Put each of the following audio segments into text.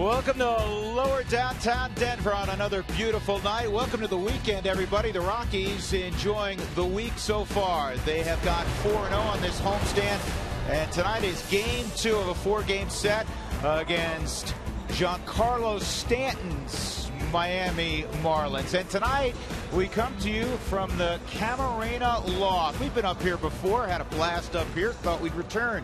Welcome to lower downtown Denver on another beautiful night. Welcome to the weekend, everybody. The Rockies enjoying the week so far. They have got 4-0 on this homestand, and tonight is game 2 of a 4-game set against Giancarlo Stanton's Miami Marlins. And tonight we come to you from the Camarena Loft. We've been up here before, had a blast up here, thought we'd return.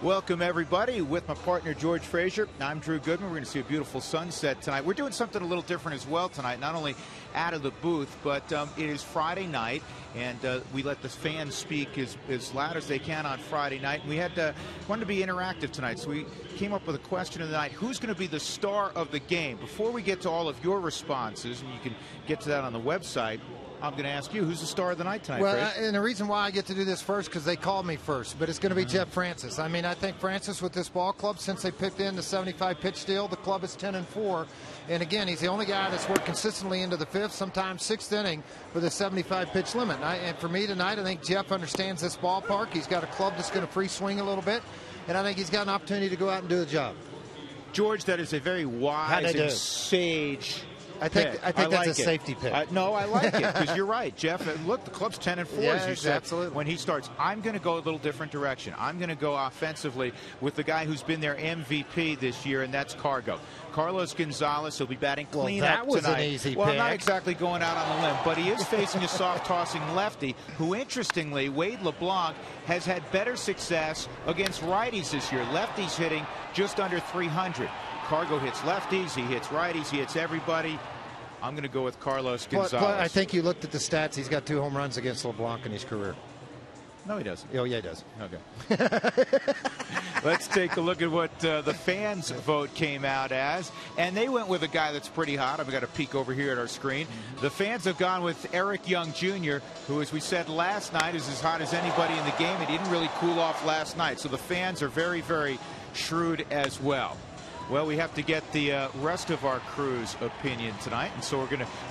Welcome, everybody, with my partner, George Frazier. I'm Drew Goodman. We're going to see a beautiful sunset tonight. We're doing something a little different as well tonight, not only out of the booth, but it is Friday night, and we let the fans speak as loud as they can on Friday night. We wanted to be interactive tonight, so we came up with a question of the night. Who's going to be the star of the game? Before we get to all of your responses, and you can get to that on the website, I'm going to ask you, who's the star of the night tonight, Well, and the reason why I get to do this first, because they called me first, but it's going to be Jeff Francis. I mean, I think Francis with this ball club, since they picked in the 75-pitch deal, the club is 10-4. And again, he's the only guy that's worked consistently into the 5th, sometimes 6th inning with a 75-pitch limit. And for me tonight, I think Jeff understands this ballpark. He's got a club that's going to free swing a little bit, and I think he's got an opportunity to go out and do the job. George, that is a very wise and sage I think that's like a safety pick. No, I like it, because you're right, Jeff. Look, the club's 10-4, as you said. Absolutely. When he starts, I'm going to go a little different direction. I'm going to go offensively with the guy who's been their MVP this year, and that's Carlos Gonzalez. He'll be batting cleanup tonight. That was an easy pick. Well, not exactly going out on a limb, but he is facing a soft-tossing lefty who, interestingly, Wade LeBlanc has had better success against righties this year. Lefties hitting just under 300. Cargo hits lefties, he hits righties, he hits everybody. I'm going to go with Carlos Gonzalez. But I think you looked at the stats. He's got 2 home runs against LeBlanc in his career. No, he doesn't. Oh, yeah, he does. Okay. Let's take a look at what the fans' vote came out as. And they went with a guy that's pretty hot. I've got a peek over here at our screen. The fans have gone with Eric Young Jr., who, as we said last night, is as hot as anybody in the game. He didn't really cool off last night. So the fans are very, very shrewd as well. Well, we have to get the rest of our crew's opinion tonight, and so we're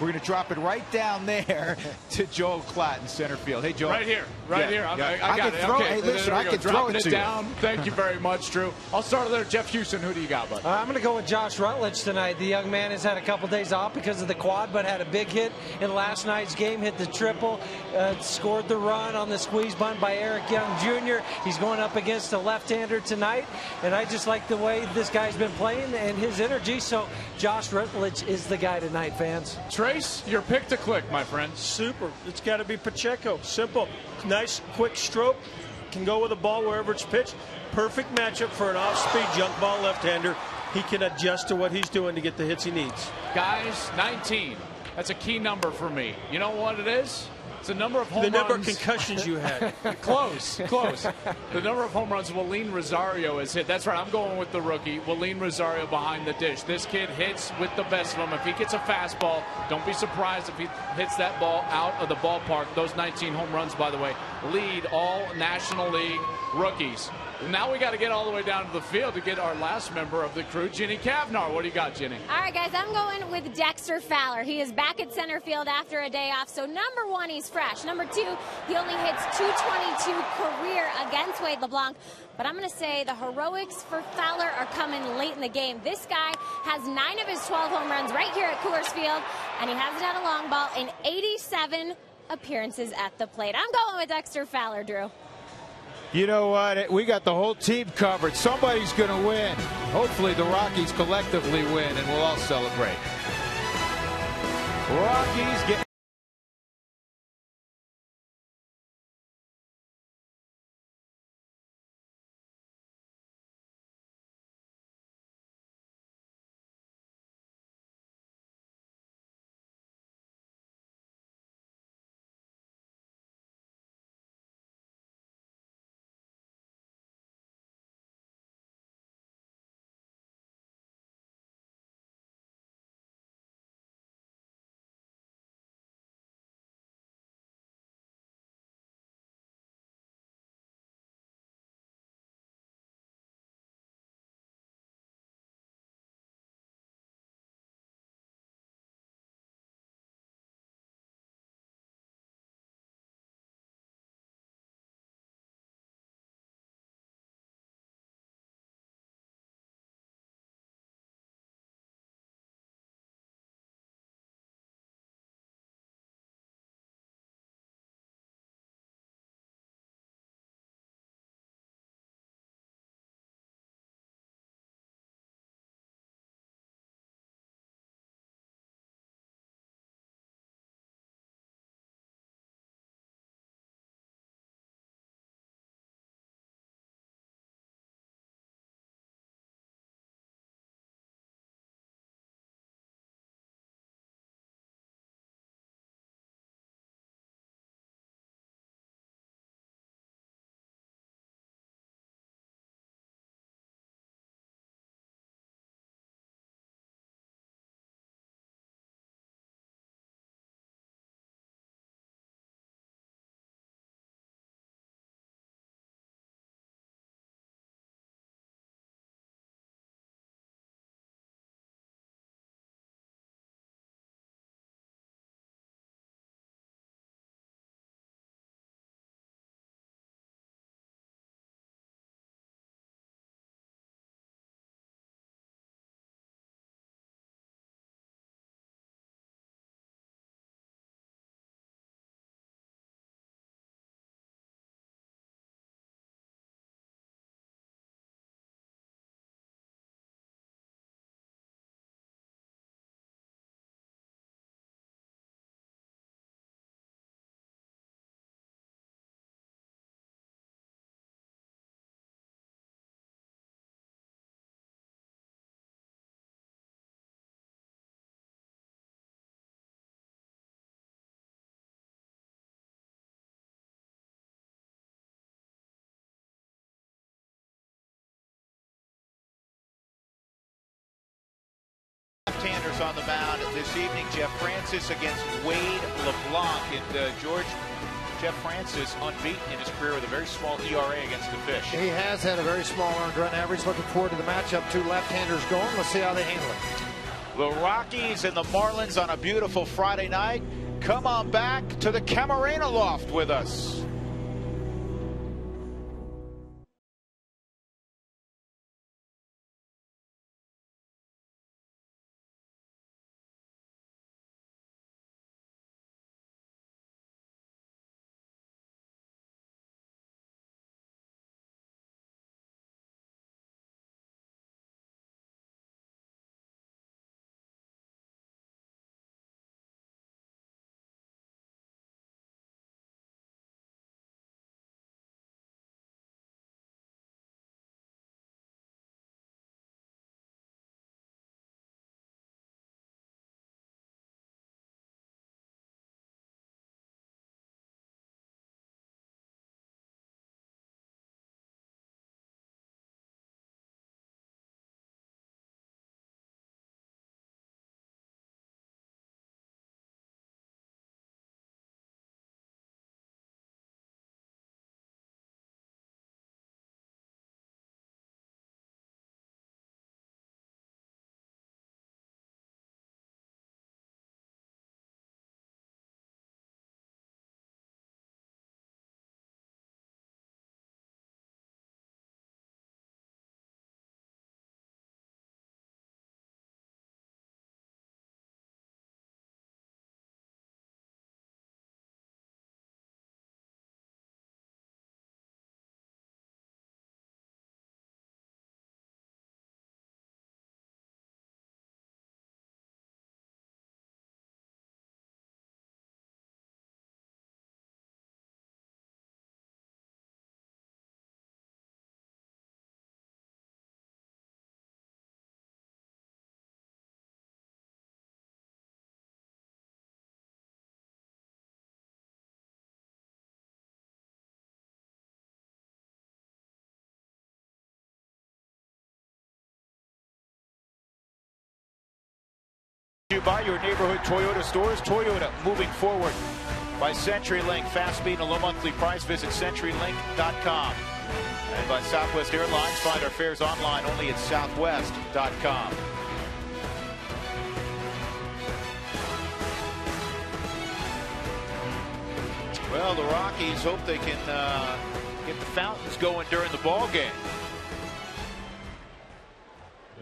gonna drop it right down there to Joel Klatt in center field. Hey, Joel. Right here. I got it. Hey, listen, I can throw it down. Thank you very much, Drew. I'll start there. Jeff Houston, who do you got, bud? I'm going to go with Josh Rutledge tonight. The young man has had a couple days off because of the quad, but had a big hit in last night's game, hit the triple, scored the run on the squeeze bunt by Eric Young Jr. He's going up against a left-hander tonight, and I just like the way this guy's been playing and his energy, so Josh Rutledge is the guy tonight, fans. Trace, your pick to click, my friend. Super. It's got to be Pacheco. Simple. Nice, quick stroke. Can go with the ball wherever it's pitched. Perfect matchup for an off-speed junk ball left-hander. He can adjust to what he's doing to get the hits he needs. Guys, 19. That's a key number for me. You know what it is? It's the number of home runs. The number of concussions you had. Close. The number of home runs Willeen Rosario has hit. That's right. I'm going with the rookie, Willeen Rosario, behind the dish. This kid hits with the best of them. If he gets a fastball, don't be surprised if he hits that ball out of the ballpark. Those 19 home runs, by the way, lead all National League rookies. Now we got to get all the way down to the field to get our last member of the crew, Ginny Kavnar. What do you got, Ginny? All right, guys, I'm going with Dexter Fowler. He is back at center field after a day off. So, number 1, he's fresh. Number 2, he only hits .222 career against Wade LeBlanc. But I'm going to say the heroics for Fowler are coming late in the game. This guy has 9 of his 12 home runs right here at Coors Field, and he hasn't had a long ball in 87 appearances at the plate. I'm going with Dexter Fowler, Drew. You know what? We got the whole team covered. Somebody's going to win. Hopefully the Rockies collectively win, and we'll all celebrate. Rockies get Left-handers on the mound this evening. Jeff Francis against Wade LeBlanc. And Jeff Francis unbeaten in his career with a very small ERA against the Fish. He has had a very small earned run average. Looking forward to the matchup. Two left-handers going. Let's see how they handle it. The Rockies and the Marlins on a beautiful Friday night. Come on back to the Camarena Loft with us. By your neighborhood Toyota stores. Toyota moving forward by CenturyLink. Fast speed and a low monthly price. Visit CenturyLink.com. And by Southwest Airlines. Find our fares online only at Southwest.com. Well, the Rockies hope they can get the fountains going during the ball game.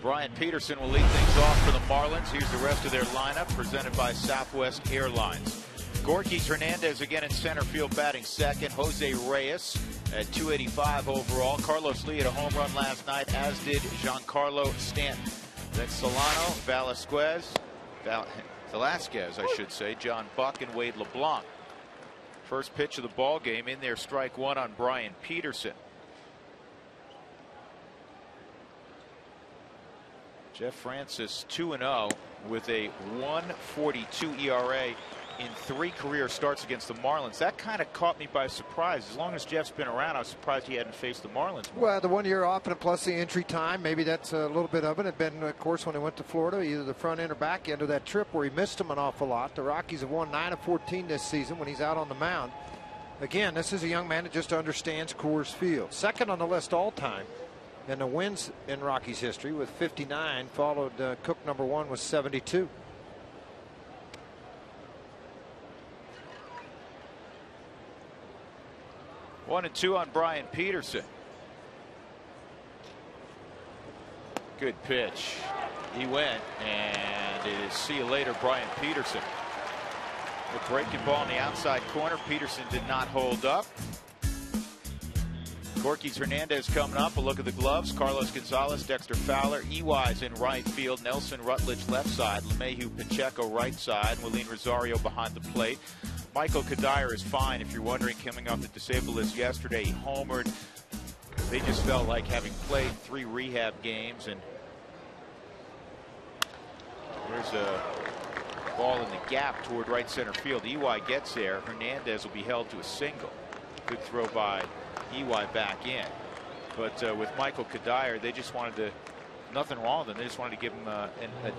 Brian Peterson will lead things off for the Marlins. Here's the rest of their lineup presented by Southwest Airlines. Gorky Hernandez again in center field batting second. Jose Reyes at 285 overall. Carlos Lee at a home run last night, as did Giancarlo Stanton. Then Solano, Velasquez, I should say, John Buck and Wade LeBlanc. First pitch of the ball game in there, strike one on Brian Peterson. Jeff Francis 2-0 with a 1.42 ERA in 3 career starts against the Marlins. That kind of caught me by surprise. As long as Jeff's been around, I was surprised he hadn't faced the Marlins more. Well, the 1 year off and plus the injury time, maybe that's a little bit of it. It had been, of course, when he went to Florida, either the front end or back end of that trip where he missed him an awful lot. The Rockies have won 9 of 14 this season when he's out on the mound. Again, this is a young man that just understands Coors Field. Second on the list all time. And the wins in Rockies history with 59, followed Cook number 1 with 72. One and two on Brian Peterson. Good pitch. He went, and it is see you later, Brian Peterson. The breaking ball in the outside corner. Peterson did not hold up. Gorky Hernandez coming up. A look at the gloves. Carlos Gonzalez, Dexter Fowler, Ewy's in right field. Nelson Rutledge left side. LeMahieu Pacheco right side. Willeen Rosario behind the plate. Michael Kadire is fine. If you're wondering, coming off the disabled list yesterday, he homered. They just felt like having played 3 rehab games, and there's a ball in the gap toward right center field. Ey gets there. Hernandez will be held to a single. Good throw by Ey back in. But with Michael Kadire, they just wanted to nothing wrong with him. They just wanted to give him a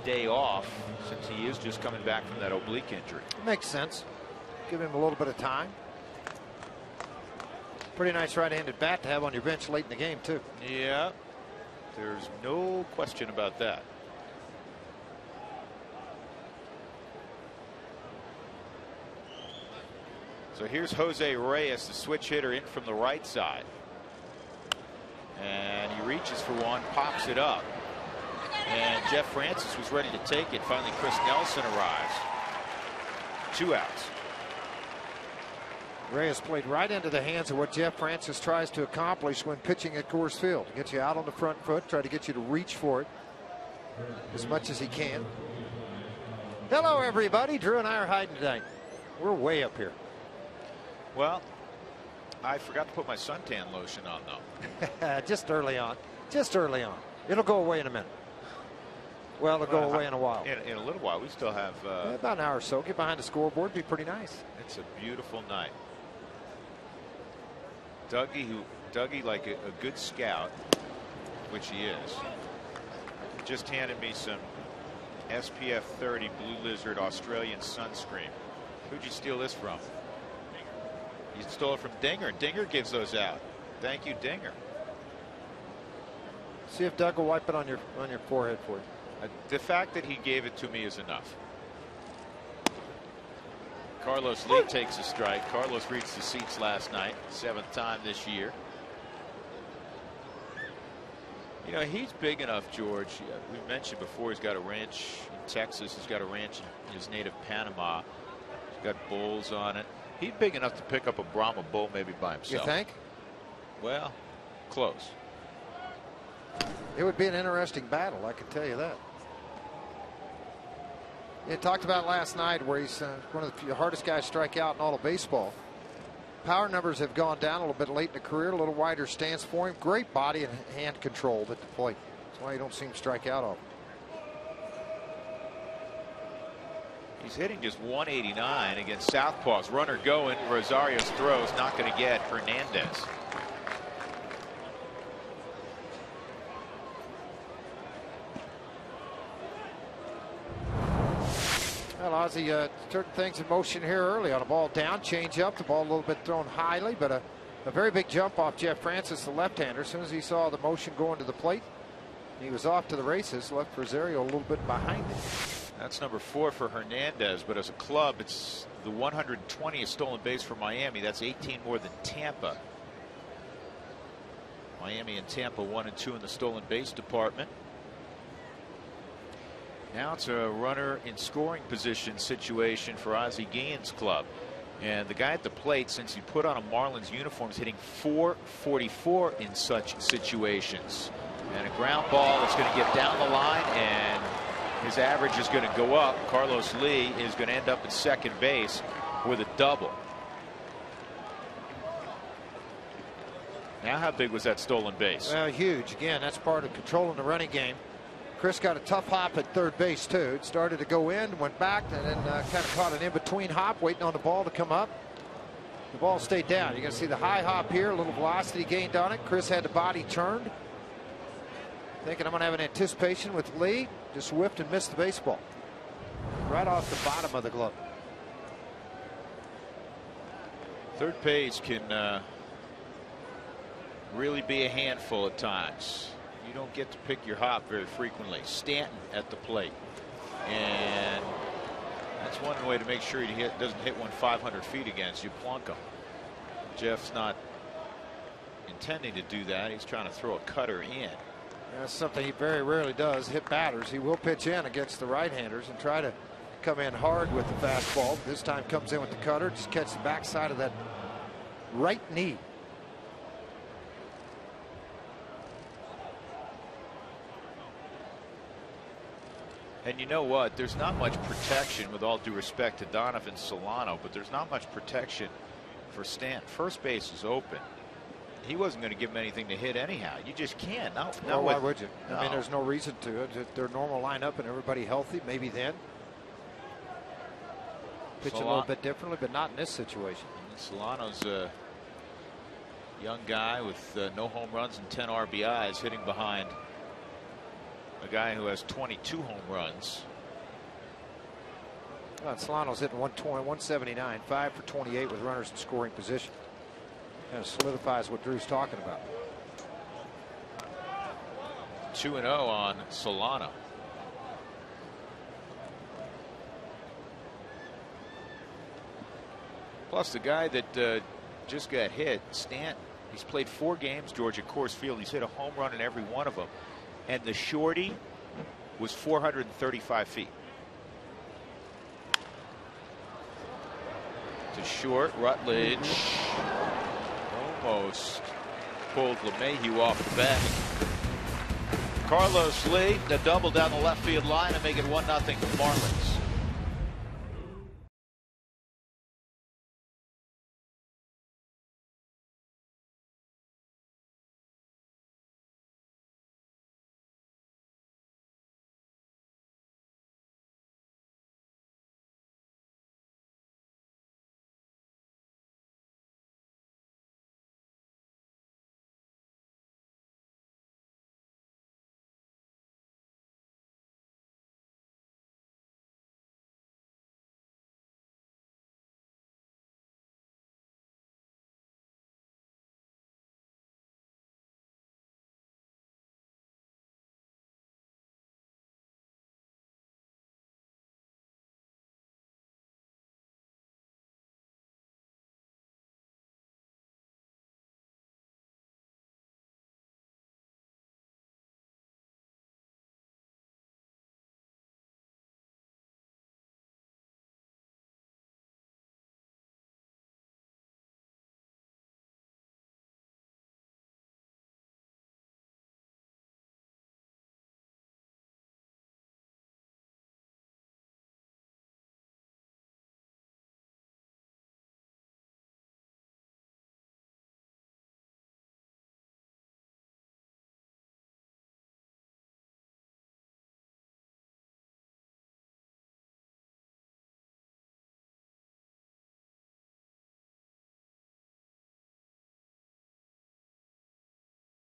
day off since he is just coming back from that oblique injury. Makes sense. Give him a little bit of time. Pretty nice right-handed bat to have on your bench late in the game, too. Yeah, there's no question about that. So here's Jose Reyes, the switch hitter, in from the right side. And he reaches for one, pops it up. And Jeff Francis was ready to take it. Finally, Chris Nelson arrives. 2 outs. Reyes played right into the hands of what Jeff Francis tries to accomplish when pitching at Coors Field. Get you out on the front foot, try to get you to reach for it as much as he can. Hello, everybody. Drew and I are hiding tonight. We're way up here. Well, I forgot to put my suntan lotion on, though. Just early on. Just early on. It'll go away in a minute. Well, it'll go away in a while. In a little while. We still have about an hour or so. Get behind the scoreboard. Be pretty nice. It's a beautiful night. Dougie, like a good scout, which he is, just handed me some SPF 30 Blue Lizard Australian sunscreen. Who'd you steal this from? You stole it from Dinger. Dinger gives those out. Thank you, Dinger. See if Doug will wipe it on your forehead for you. The fact that he gave it to me is enough. Carlos Lee takes a strike. Carlos reached the seats last night, 7th time this year. You know, he's big enough, George. We mentioned before he's got a ranch in Texas. He's got a ranch in his native Panama. He's got bulls on it. He's big enough to pick up a Brahma bull maybe by himself. You think? Well, close. It would be an interesting battle, I can tell you that. You talked about last night where he's one of the hardest guys to strike out in all of baseball. Power numbers have gone down a little bit late in the career, a little wider stance for him. Great body and hand control at the plate. That's why you don't see him strike out often. He's hitting just 189 against Southpaws. Runner going. Rosario's throws not going to get Hernandez. Well, Ozzie certain things in motion here early on a ball down, change up, the ball a little bit thrown highly, but a very big jump off Jeff Francis, the left-hander. As soon as he saw the motion going to the plate, he was off to the races, left Rosario a little bit behind him. That's number 4 for Hernandez, but as a club, it's the 120th stolen base for Miami. That's 18 more than Tampa. Miami and Tampa 1 and 2 in the stolen base department. Now it's a runner in scoring position situation for Ozzie Guillen's club. And the guy at the plate, since he put on a Marlins uniform, is hitting .444 in such situations. And a ground ball is going to get down the line, and his average is going to go up. Carlos Lee is going to end up at second base with a double. Now, how big was that stolen base? Well, huge. Again, that's part of controlling the running game. Chris got a tough hop at third base, too. It started to go in, went back, and then kind of caught an in-between hop, waiting on the ball to come up. The ball stayed down. You're going to see the high hop here, a little velocity gained on it. Chris had the body turned. Thinking I'm going to have an anticipation with Lee. Just whiffed and missed the baseball. Right off the bottom of the glove. Third base can really be a handful at times. You don't get to pick your hop very frequently. Stanton at the plate. And that's one way to make sure he doesn't hit one 500 feet against you. Plunk him. Jeff's not intending to do that. He's trying to throw a cutter in. That's something he very rarely does, hit batters. He will pitch in against the right-handers and try to come in hard with the fastball. This time comes in with the cutter, just catch the backside of that right knee. And you know what? There's not much protection, with all due respect to Donovan Solano, but there's not much protection for Stanton. First base is open. He wasn't going to give him anything to hit anyhow. You just can't. No, why would you? No. I mean, there's no reason to. If they're normal lineup and everybody healthy, maybe then. Pitch a little bit differently, but not in this situation. Solano's a young guy with no home runs and 10 RBIs, hitting behind a guy who has 22 home runs. Well, Solano's hitting 120, 179, 5 for 28 with runners in scoring position. Kind of solidifies what Drew's talking about. 2-0 on Solano. Plus the guy that just got hit, Stanton, he's played 4 games, George, at Coors Field. He's hit a home run in every one of them. And the shorty was 435 feet. To short, Rutledge almost pulled LeMahieu off the bat. Carlos Lee, the double down the left field line and make it 1-0 Marlins.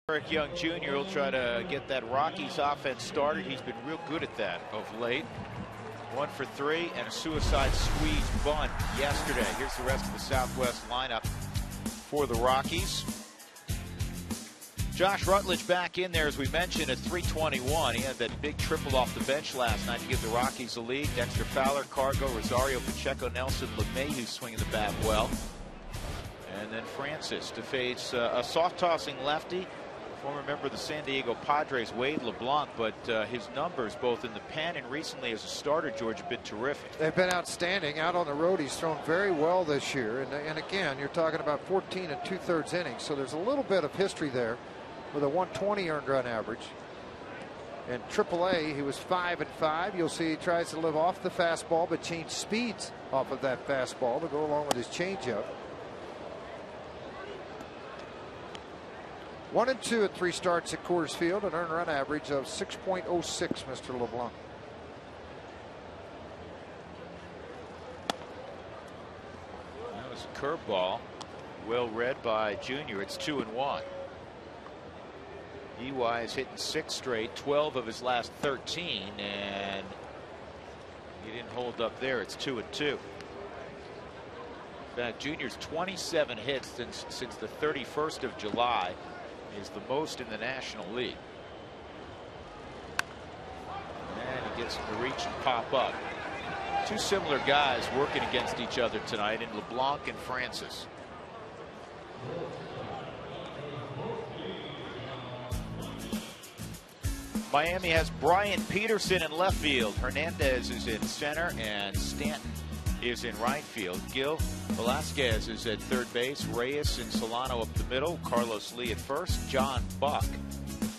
Eric Young Jr. will try to get that Rockies offense started. He's been real good at that of late. 1 for 3 and a suicide squeeze bunt yesterday. Here's the rest of the Southwest lineup for the Rockies. Josh Rutledge back in there, as we mentioned, at .321. He had that big triple off the bench last night to give the Rockies a lead. Dexter Fowler, Cargo, Rosario, Pacheco, Nelson, LeMahieu swinging the bat well. And then Francis to face a soft-tossing lefty, former member of the San Diego Padres, Wade LeBlanc, but his numbers both in the pen and recently as a starter, George, have been terrific. They've been outstanding. Out on the road, he's thrown very well this year. And again, you're talking about 14 2/3 innings, so there's a little bit of history there with a 120 earned run average. In AAA, he was 5-5. You'll see he tries to live off the fastball, but change speeds off of that fastball to go along with his changeup. 1 and 2 at 3 starts at Coors Field, an earned run average of 6.06, Mr. LeBlanc. That was a curveball, well read by Junior. It's 2-1. EY is hitting 6 straight, 12 of his last 13, and he didn't hold up there. It's 2-2. In fact, Junior's 27 hits since the 31st of July. Is the most in the National League. And he gets him to reach and pop up. Two similar guys working against each other tonight in LeBlanc and Francis. Miami has Brian Peterson in left field. Hernandez is in center and Stanton is in right field. Gil Velasquez is at third base. Reyes and Solano up the middle. Carlos Lee at first. John Buck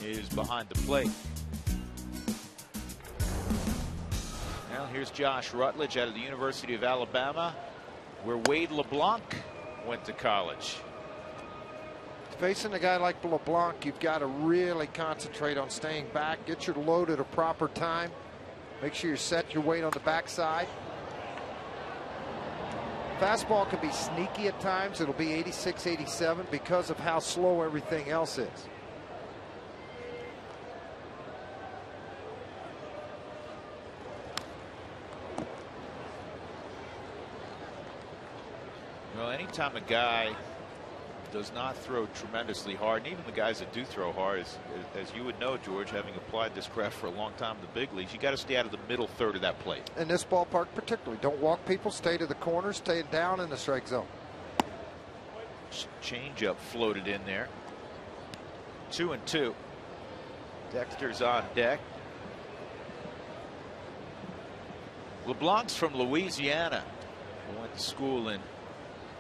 is behind the plate. Now here's Josh Rutledge out of the University of Alabama, where Wade LeBlanc went to college. Facing a guy like LeBlanc, you've got to really concentrate on staying back. Get your load at a proper time. Make sure you set your weight on the backside. Fastball can be sneaky at times. It'll be 86, 87 because of how slow everything else is. Well, anytime a guy does not throw tremendously hard, and even the guys that do throw hard, as you would know, George, having applied this craft for a long time in the big leagues, you got to stay out of the middle third of that plate. In this ballpark particularly, don't walk people, stay to the corner, stay down in the strike zone. Changeup floated in there. 2-2. Dexter's on deck. LeBlanc's from Louisiana. He went to school in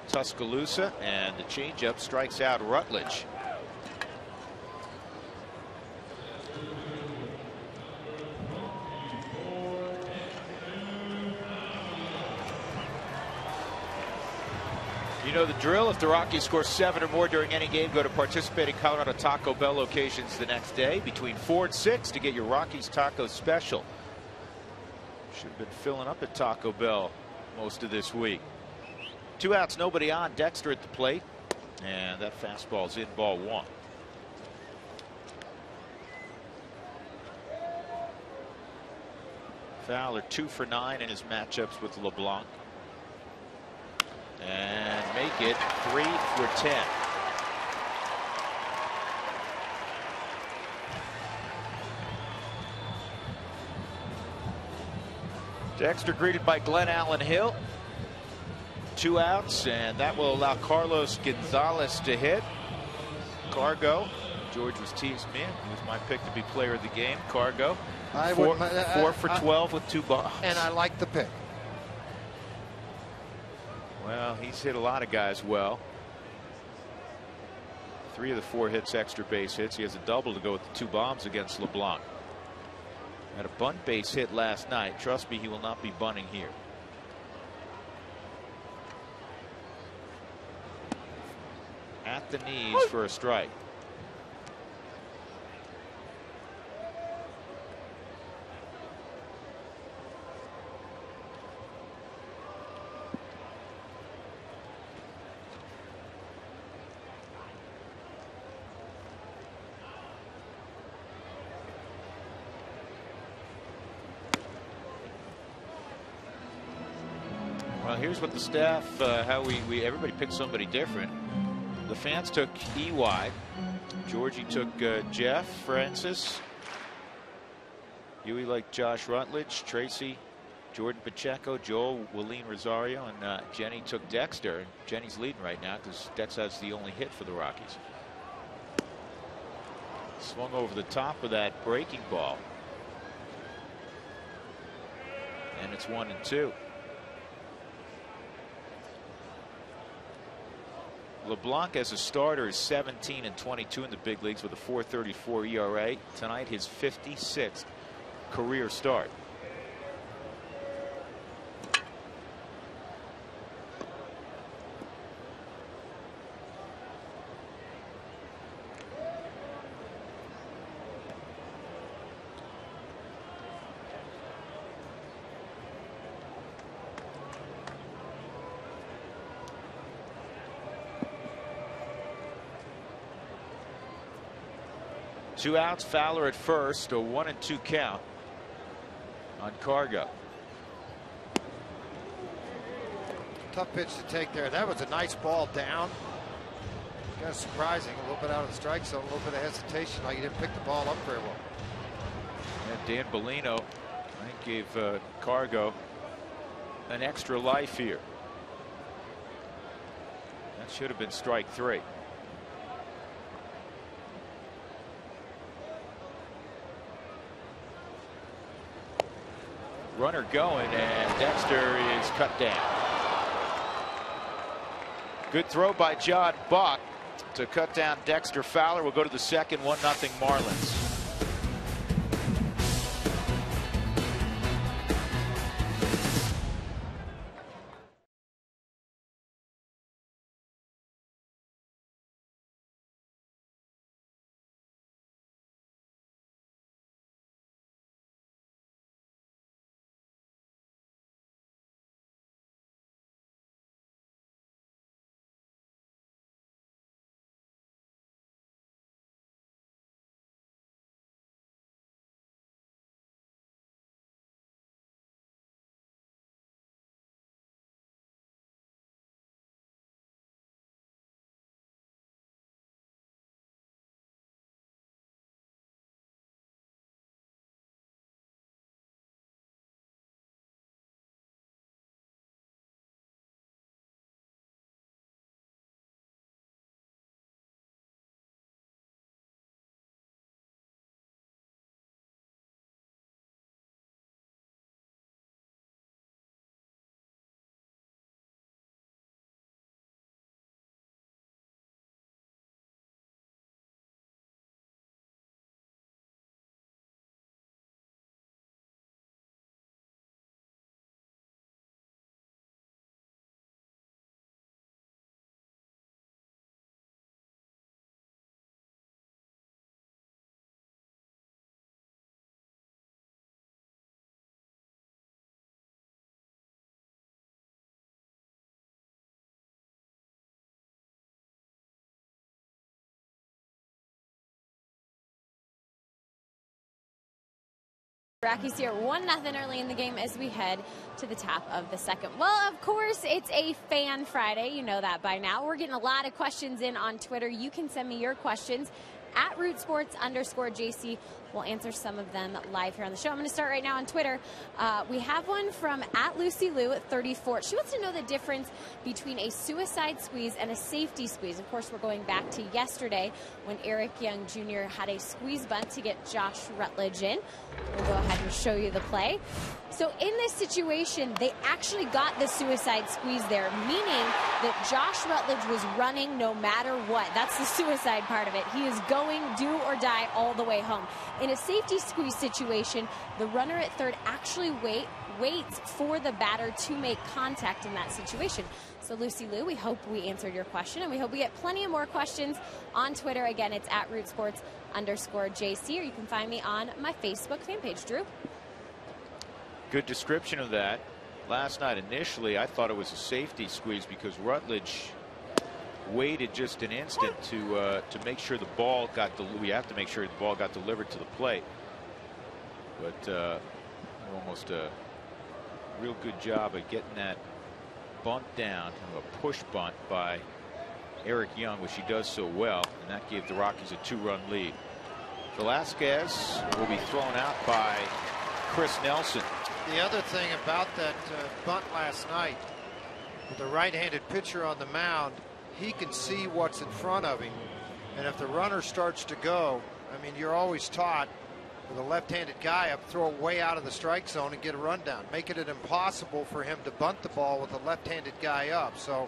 Tuscaloosa, and the changeup strikes out Rutledge. You know the drill. If the Rockies score 7 or more during any game, go to participating Colorado Taco Bell locations the next day between 4 and 6 to get your Rockies taco special. Should have been filling up at Taco Bell most of this week. 2 outs, nobody on. Dexter at the plate, and that fastball's in, ball 1. Fowler 2 for 9 in his matchups with LeBlanc, and make it 3 for 10. Dexter greeted by Glenn Allen Hill. 2 outs, and that will allow Carlos Gonzalez to hit. Cargo. George was teased me. He was my pick to be player of the game. Cargo. 4 for 12 with 2 bombs. And I like the pick. Well, he's hit a lot of guys well. 3 of the 4 hits extra base hits. He has a double to go with the 2 bombs against LeBlanc. Had a bunt base hit last night. Trust me, he will not be bunting here. At the knees for a strike. Well, here's what the staff, how everybody picked somebody different. The fans took EY. Georgie took Jeff Francis. Huey liked Josh Rutledge. Tracy, Jordan Pacheco, Joel, Willeen Rosario, and Jenny took Dexter. And Jenny's leading right now because Dex has the only hit for the Rockies. Swung over the top of that breaking ball. And it's 1-2. LeBlanc as a starter is 17 and 22 in the big leagues with a 4.34 ERA. Tonight his 56th career start. Two outs, Fowler at first, a 1-2 count on Cargo. Tough pitch to take there. That was a nice ball down. Kind of surprising. A little bit out of the strike zone, a little bit of hesitation, like he didn't pick the ball up very well. And Dan Bellino, I think, gave Cargo an extra life here. That should have been strike 3. Runner going, and Dexter is cut down. Good throw by John Buck to cut down Dexter Fowler. We'll go to the second. 1-0 Marlins. Rockies here 1-0 early in the game as we head to the top of the second. Well, of course, it's a Fan Friday. You know that by now. We're getting a lot of questions in on Twitter. You can send me your questions at @RootSports_JC. We'll answer some of them live here on the show. I'm going to start right now on Twitter. We have one from @LucyLou34. She wants to know the difference between a suicide squeeze and a safety squeeze. Of course, we're going back to yesterday when Eric Young Jr. had a squeeze bunt to get Josh Rutledge in. We'll go ahead and show you the play. So in this situation, they actually got the suicide squeeze there, meaning that Josh Rutledge was running no matter what. That's the suicide part of it. He is going do or die all the way home. In a safety squeeze situation, the runner at third actually waits for the batter to make contact in that situation. So Lucy Lou, we hope we answered your question, and we hope we get plenty of more questions on Twitter. Again, it's @RootSports_JC, or you can find me on my Facebook fan page. Drew? Good description of that. Last night, initially, I thought it was a safety squeeze because Rutledge waited just an instant to make sure the ball got we have to make sure the ball got delivered to the plate. But almost a real good job of getting that bunt down, a push bunt by Eric Young, which he does so well, and that gave the Rockies a 2-run lead. Velasquez will be thrown out by Chris Nelson. The other thing about that bunt last night, with the right-handed pitcher on the mound, he can see what's in front of him, and if the runner starts to go, I mean, you're always taught with a left-handed guy up, throw it way out of the strike zone and get a rundown, making it impossible for him to bunt the ball with a left-handed guy up. So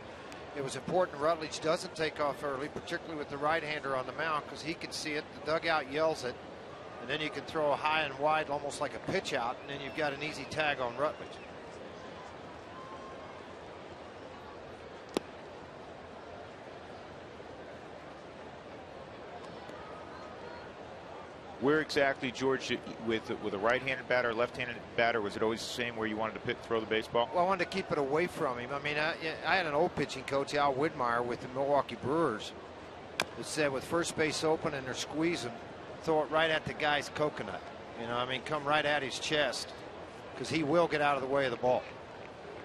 it was important Rutledge doesn't take off early, particularly with the right-hander on the mound, because he can see it. The dugout yells it, and then you can throw a high and wide, almost like a pitch out, and then you've got an easy tag on Rutledge. Where exactly, George, with a right-handed batter or left-handed batter, was it always the same where you wanted to throw the baseball? Well, I wanted to keep it away from him. I mean, I had an old pitching coach, Al Widmeyer, with the Milwaukee Brewers, that said with first base open and they're squeezing, throw it right at the guy's coconut. You know, I mean, come right at his chest, because he will get out of the way of the ball.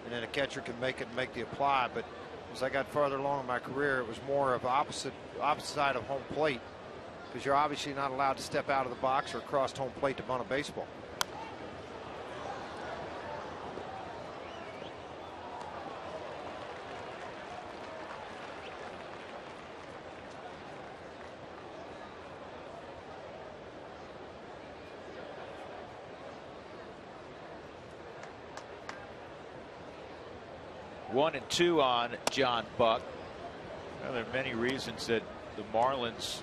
And then a catcher can make it and make the apply. But as I got farther along in my career, it was more of opposite side of home plate, because you're obviously not allowed to step out of the box or across home plate to bunt a baseball. One and two on John Buck. Well, there are many reasons that the Marlins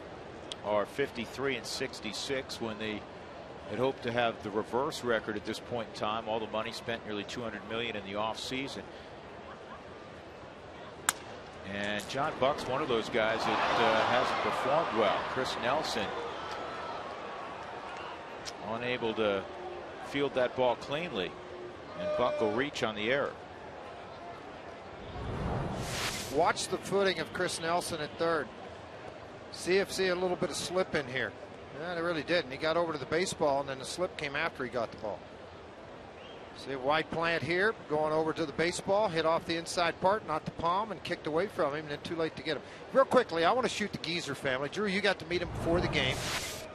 are 53 and 66 when they had hoped to have the reverse record at this point in time. All the money spent, nearly $200 million in the offseason. And John Buck's one of those guys that hasn't performed well. Chris Nelson unable to field that ball cleanly, and Buck will reach on the error. Watch the footing of Chris Nelson at third. See a little bit of slip in here. Yeah, they really didn't. He got over to the baseball, and then the slip came after he got the ball. See a wide plant here, going over to the baseball, hit off the inside part, not the palm, and kicked away from him, and then too late to get him. Real quickly, I want to shoot the Geezer family. Drew, you got to meet them before the game.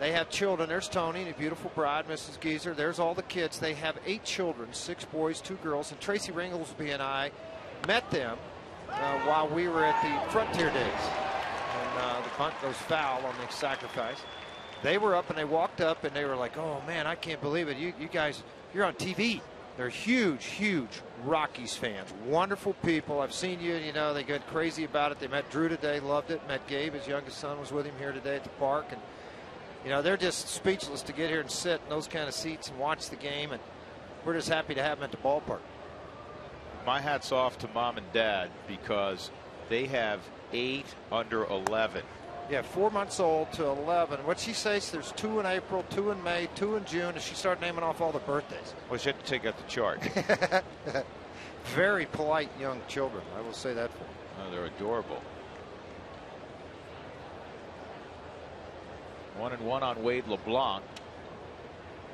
They have children. There's Tony and a beautiful bride, Mrs. Geezer. There's all the kids. They have 8 children, 6 boys, 2 girls, and Tracy Ringlesby and I met them while we were at the Frontier Days. And the bunt goes foul on the sacrifice. They were up and they walked up and they were like, oh man, I can't believe it. You guys, you're on TV. They're huge, huge Rockies fans. Wonderful people. I've seen you, you know, they got crazy about it. They met Drew today, loved it. Met Gabe, his youngest son was with him here today at the park. And, you know, they're just speechless to get here and sit in those kind of seats and watch the game. And we're just happy to have them at the ballpark. My hat's off to mom and dad, because they have 8 under 11. Yeah, 4 months old to 11. What she says, there's 2 in April, 2 in May, 2 in June, and she started naming off all the birthdays. Well, she had to take out the chart. Very polite young children, I will say that for them. Oh, they're adorable. 1-1 on Wade LeBlanc.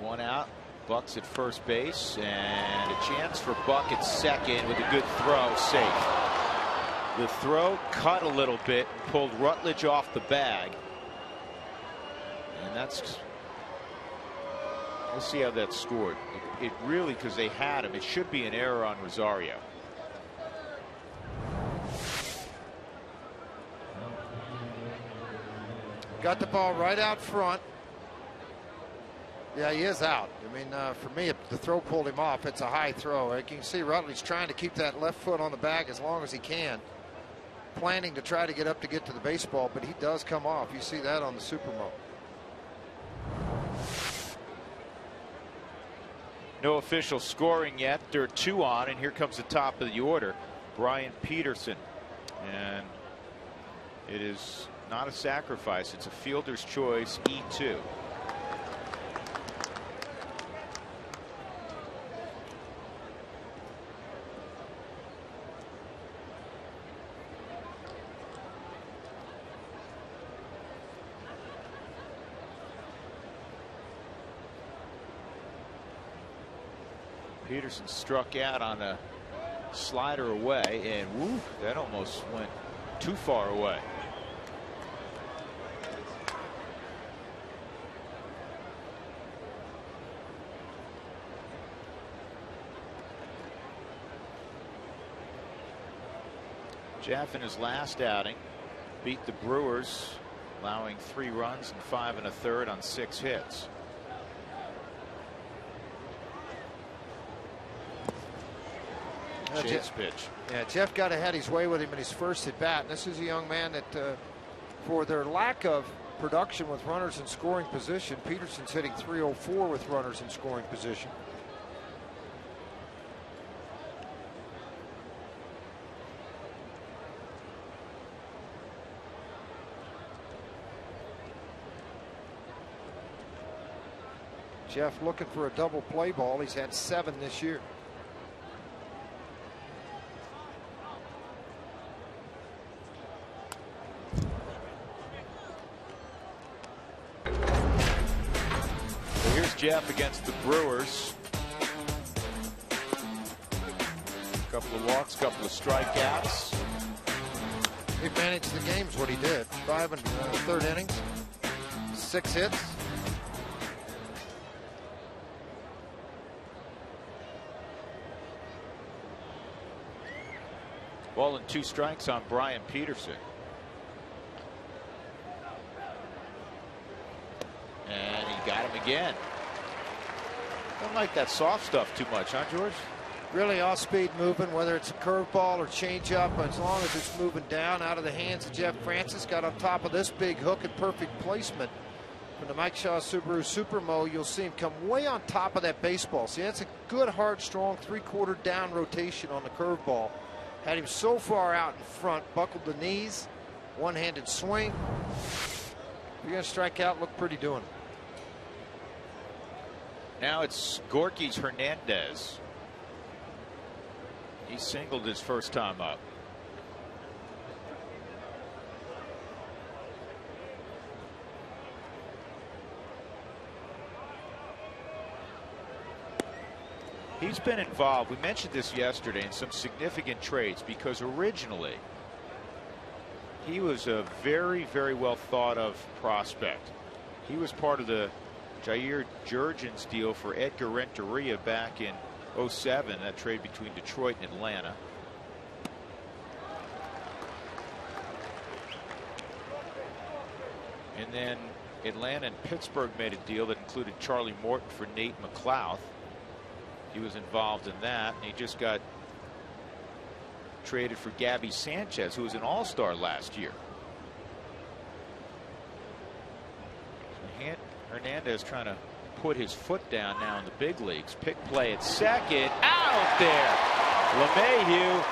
1 out. Buck's at first base, and a chance for Buck at second with a good throw, safe. The throw cut a little bit and pulled Rutledge off the bag. And that's, we'll see how that's scored. It really, because they had him, it should be an error on Rosario. Got the ball right out front. Yeah, he is out. I mean, for me, the throw pulled him off. It's a high throw. You can see Rutledge trying to keep that left foot on the bag as long as he can, planning to try to get up to get to the baseball, but he does come off. You see that on the Supermo. No official scoring yet. There are 2 on, and here comes the top of the order, Brian Peterson. And it is not a sacrifice. It's a fielder's choice, E2. Peterson struck out on a slider away, and woo, that almost went too far away. Jeff in his last outing beat the Brewers, allowing 3 runs and 5 1/3 on 6 hits. Shade's pitch. Yeah, Jeff got ahead his way with him in his first at bat. And this is a young man that, for their lack of production with runners in scoring position, Peterson's hitting .304 with runners in scoring position. Jeff looking for a double play ball. He's had 7 this year. Jeff against the Brewers. Couple of walks, couple of strikeouts. He managed the games what he did. 5 1/3 innings, 6 hits. Ball and 2 strikes on Brian Peterson. And he got him again. Don't like that soft stuff too much, huh, George? Really off-speed moving, whether it's a curveball or changeup, as long as it's moving down out of the hands of Jeff Francis. Got on top of this big hook and perfect placement. From the Mike Shaw Subaru Supermo, you'll see him come way on top of that baseball. See, that's a good, hard, strong 3/4 down rotation on the curveball. Had him so far out in front, buckled the knees, one-handed swing. If you're going to strike out, look pretty doing it. Now it's Gorky's Hernandez. He singled his first time up. He's been involved, we mentioned this yesterday, in some significant trades, because originally he was a very, very well thought of prospect. He was part of the Jair Jurgens deal for Edgar Renteria back in '07, that trade between Detroit and Atlanta. And then Atlanta and Pittsburgh made a deal that included Charlie Morton for Nate McLouth. He was involved in that, and he just got traded for Gabby Sanchez, who was an all-star last year. Hernandez trying to put his foot down now in the big leagues. Pick play at second. Out there. LeMahieu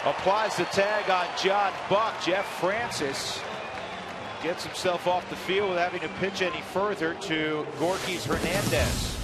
applies the tag on John Buck. Jeff Francis gets himself off the field without having to pitch any further to Gorky's Hernandez.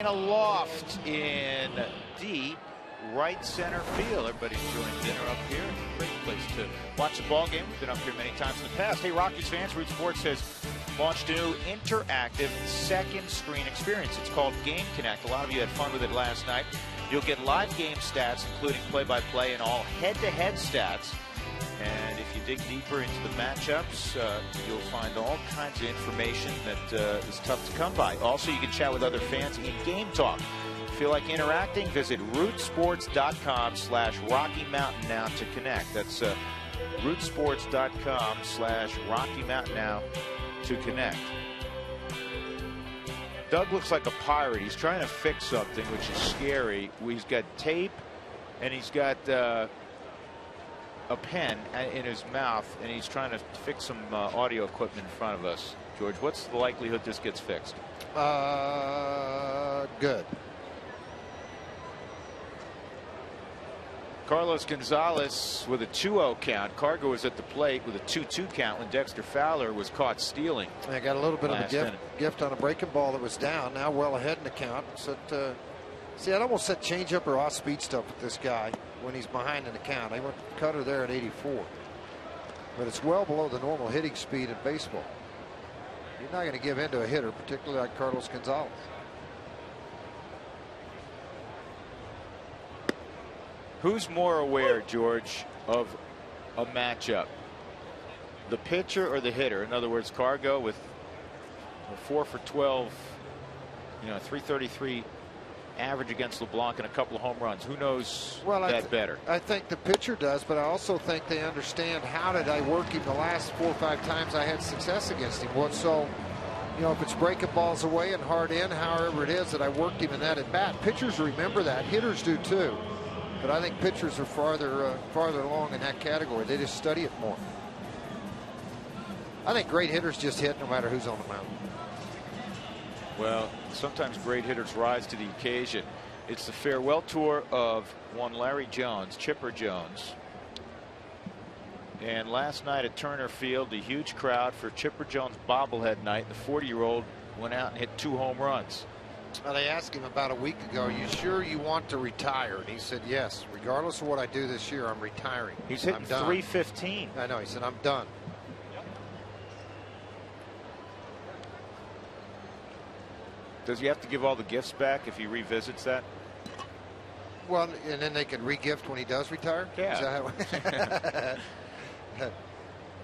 Aloft in deep right center field. Everybody's enjoying dinner up here. Great place to watch the ball game. We've been up here many times in the past. Hey, Rockies fans, Root Sports has launched a new interactive second screen experience. It's called Game Connect. A lot of you had fun with it last night. You'll get live game stats, including play-by-play and all head-to-head stats. And if you dig deeper into the matchups, you'll find all kinds of information that is tough to come by. Also, you can chat with other fans in Game Talk. Feel like interacting? Visit rootsports.com/Rocky Mountain now to connect. That's rootsports.com/Rocky Mountain now to connect. Doug looks like a pirate. He's trying to fix something, which is scary. He's got tape, and he's got a pen in his mouth, and he's trying to fix some audio equipment in front of us. George, what's the likelihood this gets fixed? Good. Carlos Gonzalez with a 2-0 count. Cargo was at the plate with a 2-2 count when Dexter Fowler was caught stealing. I got a little bit of a gift on a breaking ball that was down. Now well ahead in the count. See, I'd almost set changeup or off-speed stuff with this guy when he's behind in the count. I went cutter there at 84. But it's well below the normal hitting speed in baseball. You're not going to give in to a hitter, particularly like Carlos Gonzalez. Who's more aware, George, of a matchup? The pitcher or the hitter? In other words, Cargo with a 4 for 12, 333 average against LeBlanc and a couple of home runs. Who knows that better? I think the pitcher does, but I also think they understand how did I work him the last 4 or 5 times I had success against him. So, if it's breaking balls away and hard in, however it is that I worked him in that at bat. Pitchers remember that. Hitters do too. But I think pitchers are farther along in that category. They just study it more. I think great hitters just hit no matter who's on the mound. Well, sometimes great hitters rise to the occasion. It's the farewell tour of one Larry Jones, Chipper Jones. And last night at Turner Field, a huge crowd for Chipper Jones bobblehead night. The 40-year-old went out and hit 2 home runs. Well, they asked him about a week ago, are you sure you want to retire? And he said, yes, regardless of what I do this year, I'm retiring. He's hitting 315. I know. He said, I'm done. Does he have to give all the gifts back if he revisits that? Well, and then they can re-gift when he does retire? Yeah. Is that how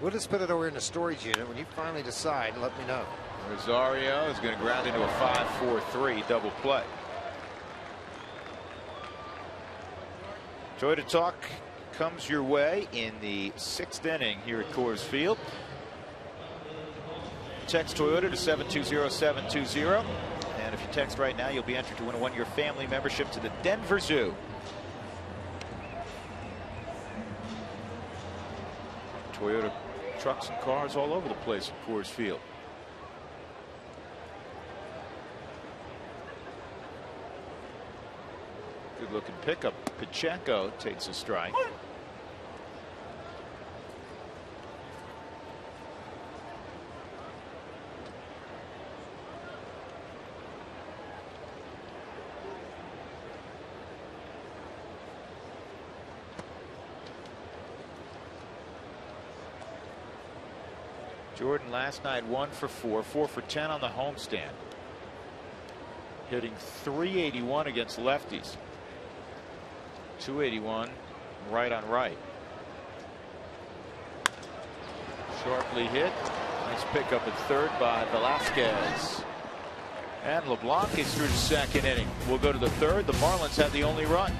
we'll just put it over in the storage unit. When you finally decide, let me know. Rosario is going to ground into a 5-4-3 double play. Toyota Talk comes your way in the 6th inning here at Coors Field. Text Toyota to 720-720. And if you text right now, you'll be entered to win a 1-year family membership to the Denver Zoo. Toyota trucks and cars all over the place at Coors Field. Good looking pickup. Pacheco takes a strike. Jordan last night 1 for 4, 4 for 10 on the homestand. Hitting .381 against lefties. .281 right on right. Sharply hit. Nice pickup at third by Velasquez. And LeBlanc is through the 2nd inning. We'll go to the 3rd. The Marlins have the only run.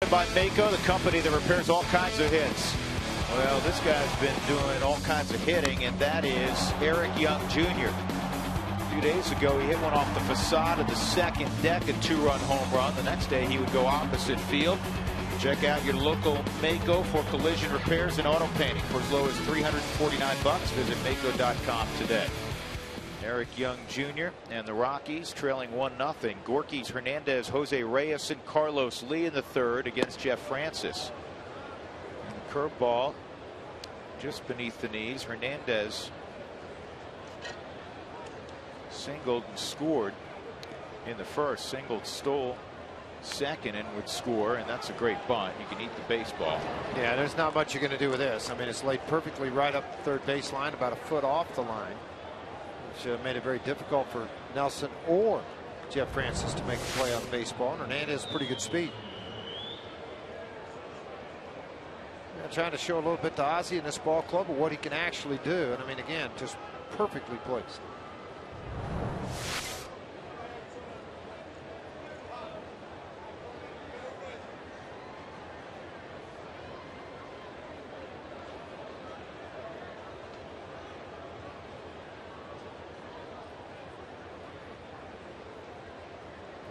By Mako, the company that repairs all kinds of hits. Well, this guy's been doing all kinds of hitting, and that is Eric Young Jr. A few days ago, he hit one off the facade of the second deck, a 2-run home run. The next day, he would go opposite field. Check out your local Mako for collision repairs and auto painting for as low as $349. Visit Mako.com today. Eric Young Jr. and the Rockies trailing 1-0. Gorky's Hernandez, Jose Reyes, and Carlos Lee in the third against Jeff Francis. And the curveball just beneath the knees. Hernandez singled and scored in the first. Singled, stole second, and would score, and that's a great bunt. You can eat the baseball. Yeah, there's not much you're going to do with this. I mean, it's laid perfectly right up the third baseline, about a foot off the line, which made it very difficult for Nelson or Jeff Francis to make a play on the baseball. And Hernandez has pretty good speed. Trying to show a little bit to Ozzie in this ball club of what he can actually do. And I mean, again, just perfectly placed.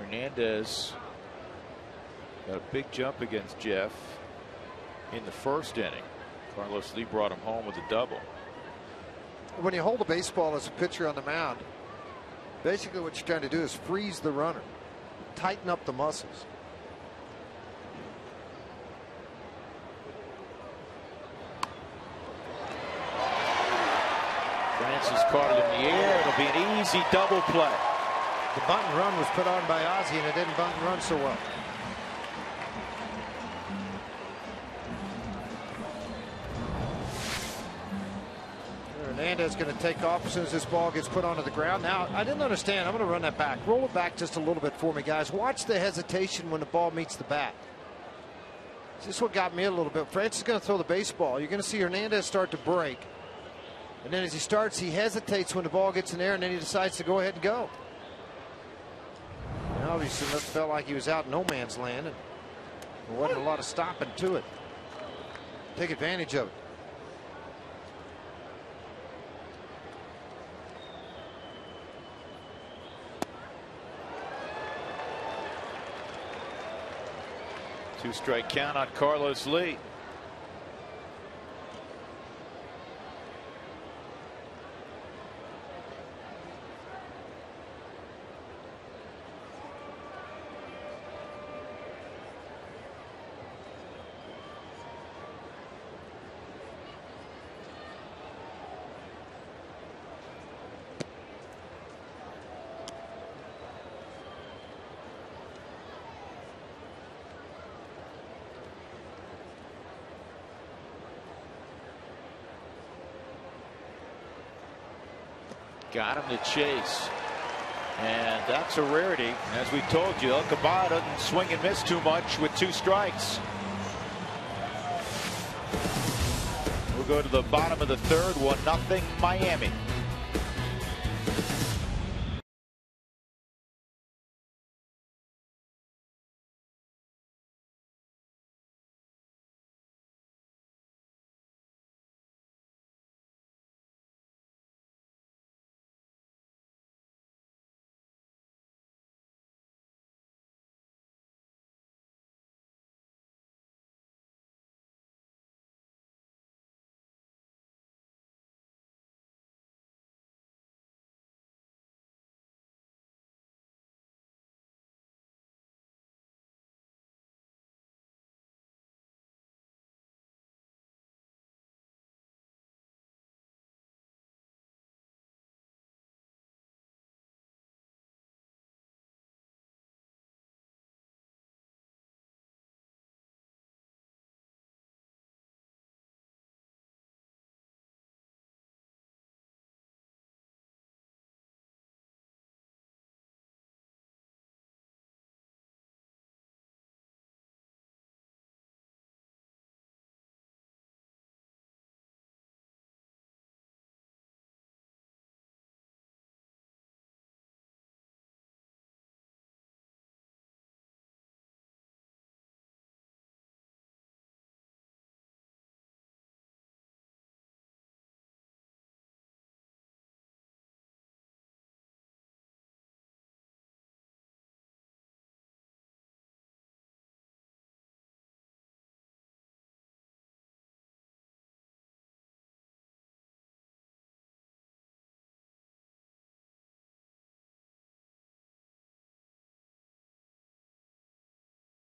Hernandez got a big jump against Jeff in the first inning. Carlos Lee brought him home with a double. When you hold a baseball as a pitcher on the mound, basically what you're trying to do is freeze the runner, tighten up the muscles. Francis caught it in the air. It'll be an easy double play. The bunt and run was put on by Ozzie, and it didn't bunt and run so well. Hernandez going to take off as soon as this ball gets put onto the ground. Now, I didn't understand. I'm going to run that back. Roll it back just a little bit for me, guys. Watch the hesitation when the ball meets the bat. This is what got me a little bit. Francis is going to throw the baseball. You're going to see Hernandez start to break. And then as he starts, he hesitates when the ball gets in there, and then he decides to go ahead and go. And obviously, it felt like he was out in no man's land, and there wasn't a lot of stopping to it. Take advantage of it. Two-strike count on Carlos Lee. Got him to chase. And that's a rarity. As we told you, El Cabal doesn't swing and miss too much with 2 strikes. We'll go to the bottom of the third, 1-0 Miami.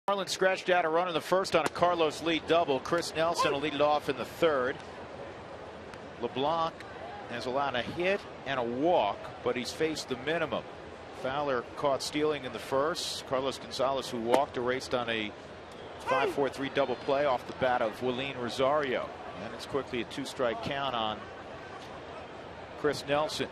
Marlins scratched out a run in the first on a Carlos Lee double. Chris Nelson will lead it off in the third. LeBlanc has allowed a hit and a walk, but he's faced the minimum. Fowler caught stealing in the first. Carlos Gonzalez, who walked, erased on a 5-4-3 double play off the bat of Willeen Rosario. And it's quickly a 2-strike count on Chris Nelson.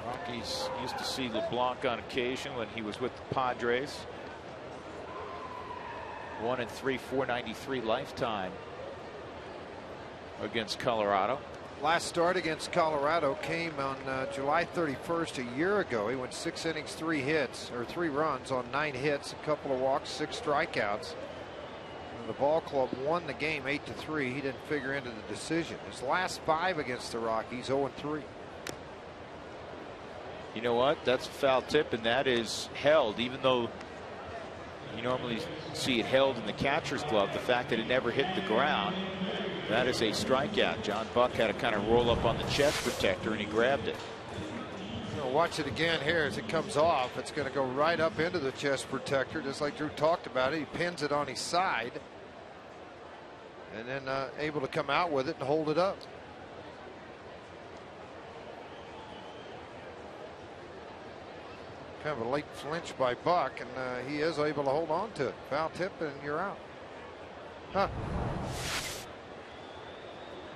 Rockies used to see LeBlanc on occasion when he was with the Padres. 1-3, 493 lifetime against Colorado. Last start against Colorado came on July 31st a year ago. He went 6 innings, 3 hits, or 3 runs on 9 hits, a couple of walks, 6 strikeouts. And the ball club won the game 8-3. He didn't figure into the decision. His last 5 against the Rockies, 0-3. You know what? That's a foul tip, and that is held, even though you normally see it held in the catcher's glove. The fact that it never hit the ground, that is a strikeout. John Buck had to kind of roll up on the chest protector, and he grabbed it. Watch it again here as it comes off. It's going to go right up into the chest protector, just like Drew talked about it. He pins it on his side, and then able to come out with it and hold it up. Kind of a late flinch by Buck, and he is able to hold on to it. Foul tip, and you're out. Huh.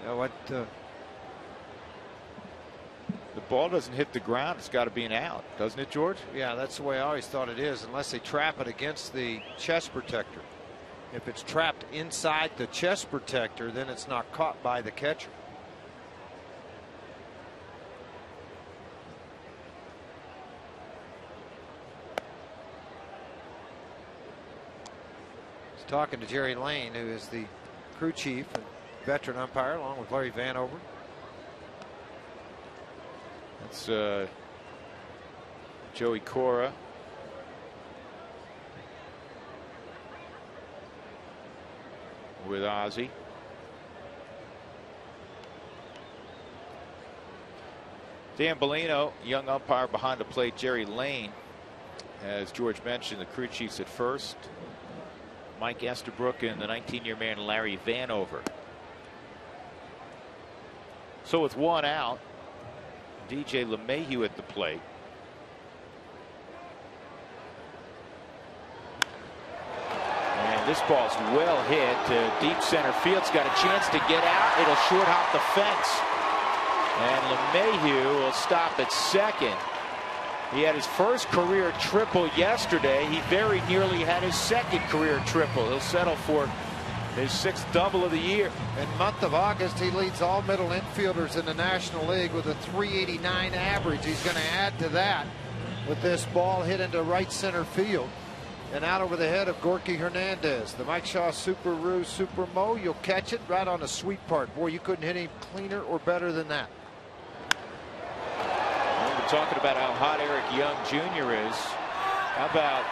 You know what? The ball doesn't hit the ground. It's got to be an out, doesn't it, George? Yeah, that's the way I always thought it is, unless they trap it against the chest protector. If it's trapped inside the chest protector, then it's not caught by the catcher. Talking to Jerry Lane, who is the crew chief and veteran umpire, along with Larry Vanover. That's Joey Cora. With Ozzie. Dan Bellino, young umpire behind the plate. Jerry Lane, as George mentioned, the crew chiefs at first. Mike Estabrook and the 19-year man Larry Vanover. So with 1 out, DJ LeMahieu at the plate. And this ball's well hit. Deep center field's got a chance to get out. It'll short hop the fence. And LeMahieu will stop at second. He had his first career triple yesterday. He very nearly had his second career triple. He'll settle for his 6th double of the year. In the month of August, he leads all middle infielders in the National League with a 389 average. He's going to add to that with this ball hit into right center field and out over the head of Gorky Hernandez. The Mike Shaw Super Roo Super Mo. You'll catch it right on the sweet part. Boy, you couldn't hit any cleaner or better than that. Talking about how hot Eric Young Jr. is. How about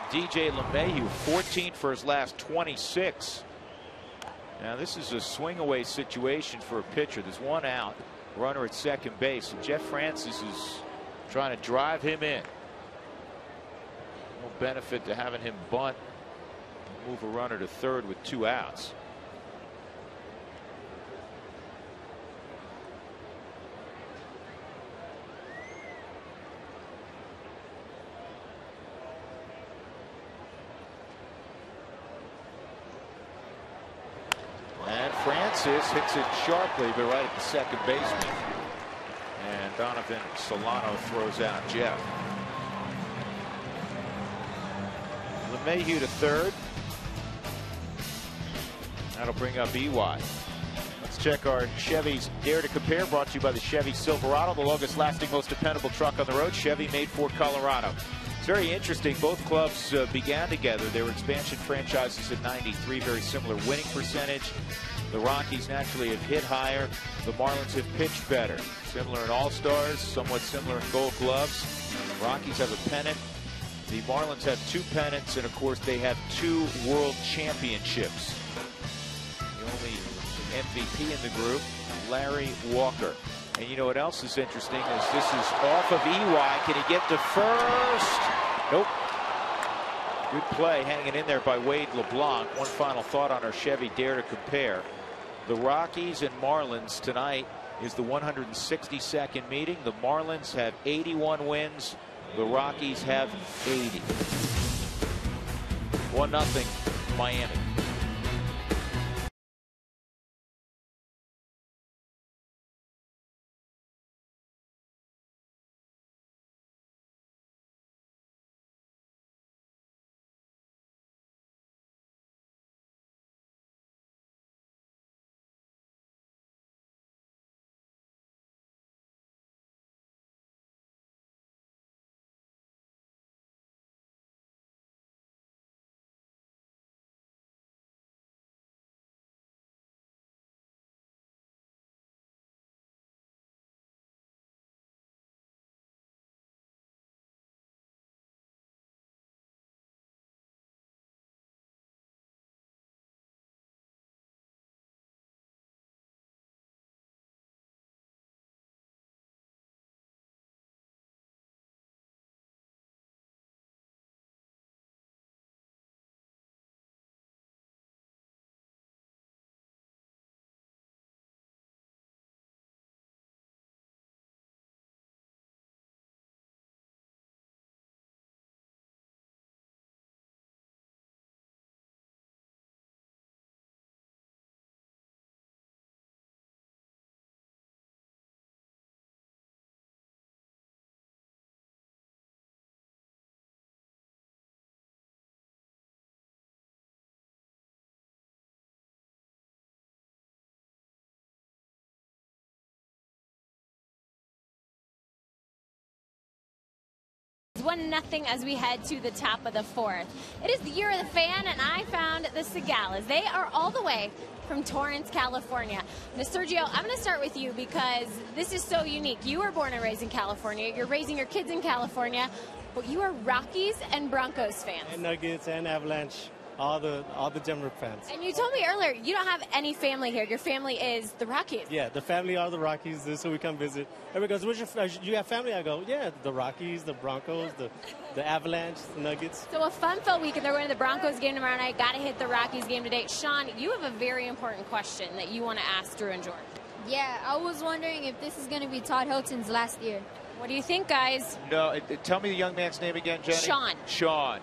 DJ LeMahieu, 14 for his last 26. Now this is a swing away situation for a pitcher. There's 1 out, runner at second base, and Jeff Francis is trying to drive him in. No benefit to having him bunt, move a runner to third with 2 outs. Francis hits it sharply, but right at the second baseman. And Donovan Solano throws out Jeff. LeMahieu to third. That'll bring up EY. Let's check our Chevy's Dare to Compare, brought to you by the Chevy Silverado, the longest lasting, most dependable truck on the road. Chevy made for Colorado. It's very interesting. Both clubs began together. They were expansion franchises in '93, very similar winning percentage. The Rockies naturally have hit higher. The Marlins have pitched better. Similar in All-Stars, somewhat similar in Gold Gloves. The Rockies have a pennant. The Marlins have 2 pennants, and of course they have 2 world championships. The only MVP in the group, Larry Walker. And you know what else is interesting is this is off of EY. Can he get to first? Nope. Good play, hanging it in there by Wade LeBlanc. One final thought on our Chevy Dare to Compare. The Rockies and Marlins tonight is the 162nd meeting. The Marlins have 81 wins. The Rockies have 80. 1-0 Miami. It's 1-0 as we head to the top of the fourth. It is the year of the fan, and I found the Segalas. They are all the way from Torrance, California. Now, Sergio, I'm going to start with you because this is so unique. You were born and raised in California. You're raising your kids in California, but you are Rockies and Broncos fans. And Nuggets and Avalanche. All the Denver fans. And you told me earlier you don't have any family here. Your family is the Rockies. Yeah, the family are the Rockies. This is who we come visit. Everybody goes, you have family? I go, yeah, the Rockies, the Broncos, the Avalanche, the Nuggets. So a fun-filled weekend. They're going to the Broncos game tomorrow night. Got to hit the Rockies game today. Sean, you have a very important question that you want to ask Drew and George. Yeah, I was wondering if this is going to be Todd Hilton's last year. What do you think, guys? No, tell me the young man's name again, Jenny. Sean.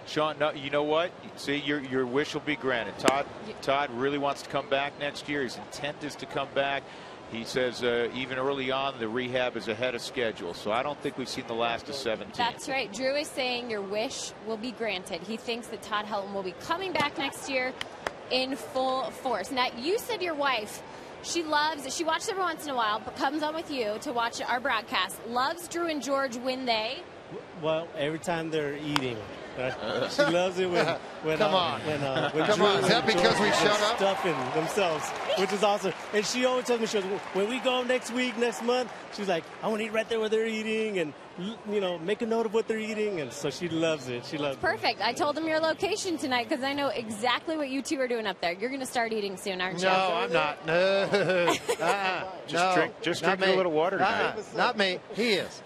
Sean, no, you know what? See, your wish will be granted. Todd really wants to come back next year. His intent is to come back. He says even early on, the rehab is ahead of schedule. So I don't think we've seen the last of 17. That's right. Drew is saying your wish will be granted. He thinks that Todd Helton will be coming back next year in full force. Now, you said your wife, she watches every once in a while, but comes on with you to watch our broadcast. Loves Drew and George when they? Well, every time they're eating. She loves it when Come on. Come on. Is that because we shut up? Stuffing themselves, which is awesome. And she always tells me, she goes, when we go next month, she's like, I want to eat right there where they're eating, and make a note of what they're eating, and so she loves it. She loves it. Perfect. I told them your location tonight because I know exactly what you two are doing up there. You're going to start eating soon, aren't you? No, I'm not. No. Just drink a little water tonight. Not me. He is.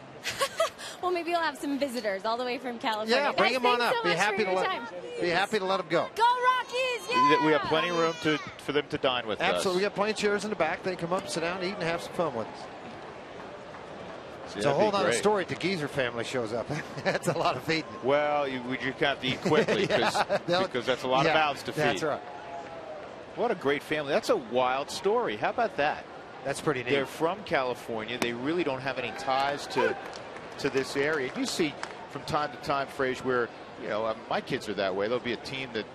Well, maybe you'll have some visitors all the way from California. Yeah, bring Guys, them on thanks up. so much for your time. Be happy to let them go. Go Rockies! Yeah! We have plenty of room for them to dine with us. Absolutely. We got plenty of chairs in the back. They can come up, sit down, eat, and have some fun with us. It's a whole other story if the Geezer family shows up. That's a lot of feeding. Well, you have to eat quickly because that's a lot of mouths to feed. That's right. What a great family. That's a wild story. How about that? That's pretty neat. They're from California. They really don't have any ties to this area. You see from time to time, Frage, where my kids are that way. There'll be a team that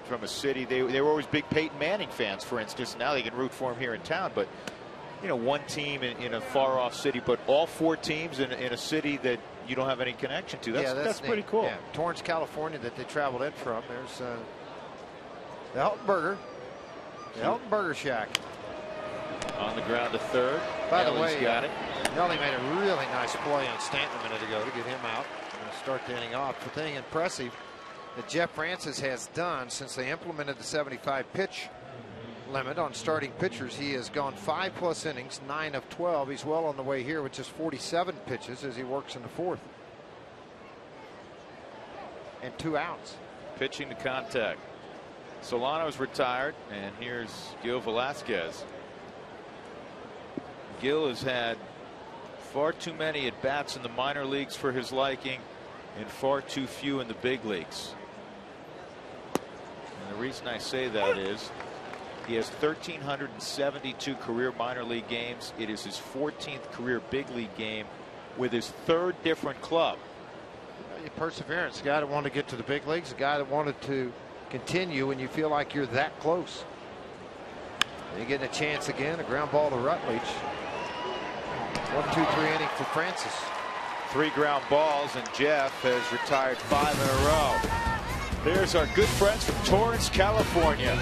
from a city. They were always big Peyton Manning fans, for instance. Now they can root for him here in town, but one team in a far off city, but all four teams in a city that you don't have any connection to. That's pretty cool. Yeah. Torrance, California, that they traveled in from. There's the Helton Burger, the Helton Burger Shack. On the ground to third. By the way, got it. Nelly made a really nice play on Stanton a minute ago to get him out and start the inning off. The thing impressive that Jeff Francis has done since they implemented the 75 pitch limit on starting pitchers. He has gone 5+ innings, 9 of 12. He's well on the way here with just 47 pitches as he works in the 4th. And 2 outs. Pitching to contact. Solano's retired, and here's Gil Velasquez. Gil has had far too many at bats in the minor leagues for his liking, and far too few in the big leagues. And the reason I say that is he has 1,372 career minor league games. It is his 14th career big league game with his 3rd different club. Perseverance, a guy that wanted to get to the big leagues, a guy that wanted to continue when you feel like you're that close. And you're getting a chance again, a ground ball to Rutledge. 1-2-3 inning for Francis. 3 ground balls, and Jeff has retired 5 in a row. There's our good friends from Torrance, California.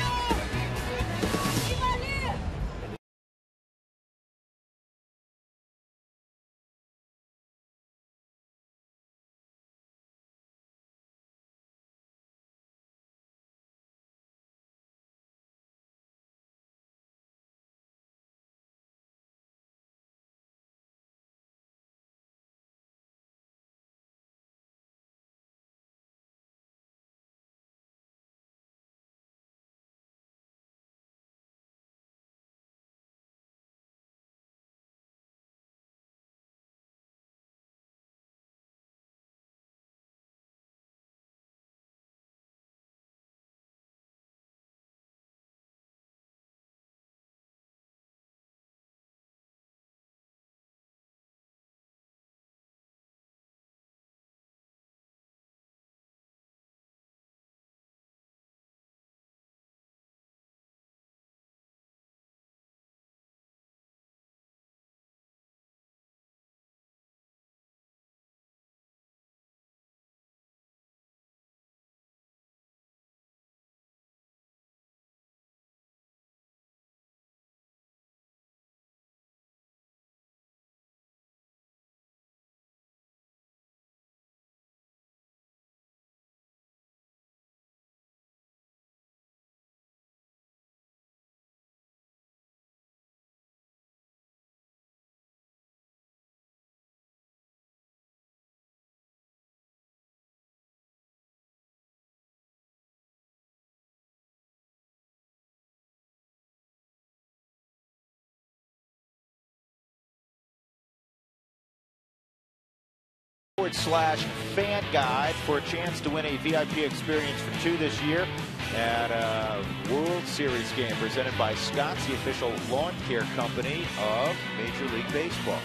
/fan guide for a chance to win a VIP experience for 2 this year at a World Series game presented by Scott's, the official lawn care company of Major League Baseball.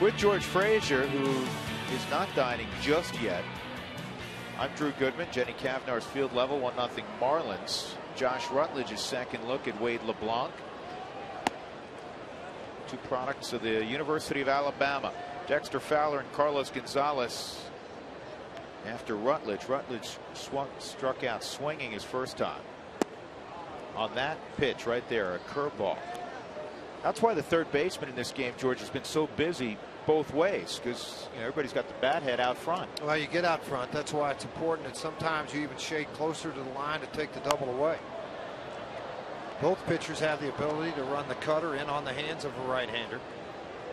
With George Frazier, who is not dining just yet. I'm Drew Goodman. Jenny Kavanaugh's field level 1-0 Marlins. Josh Rutledge's second look at Wade LeBlanc. 2 products of the University of Alabama. Dexter Fowler and Carlos Gonzalez after Rutledge. Rutledge struck out swinging his first time. On that pitch right there, a curveball. That's why the third baseman in this game, George, has been so busy both ways, because everybody's got the bat head out front. Well, you get out front. That's why it's important. And sometimes you even shade closer to the line to take the double away. Both pitchers have the ability to run the cutter in on the hands of a right-hander.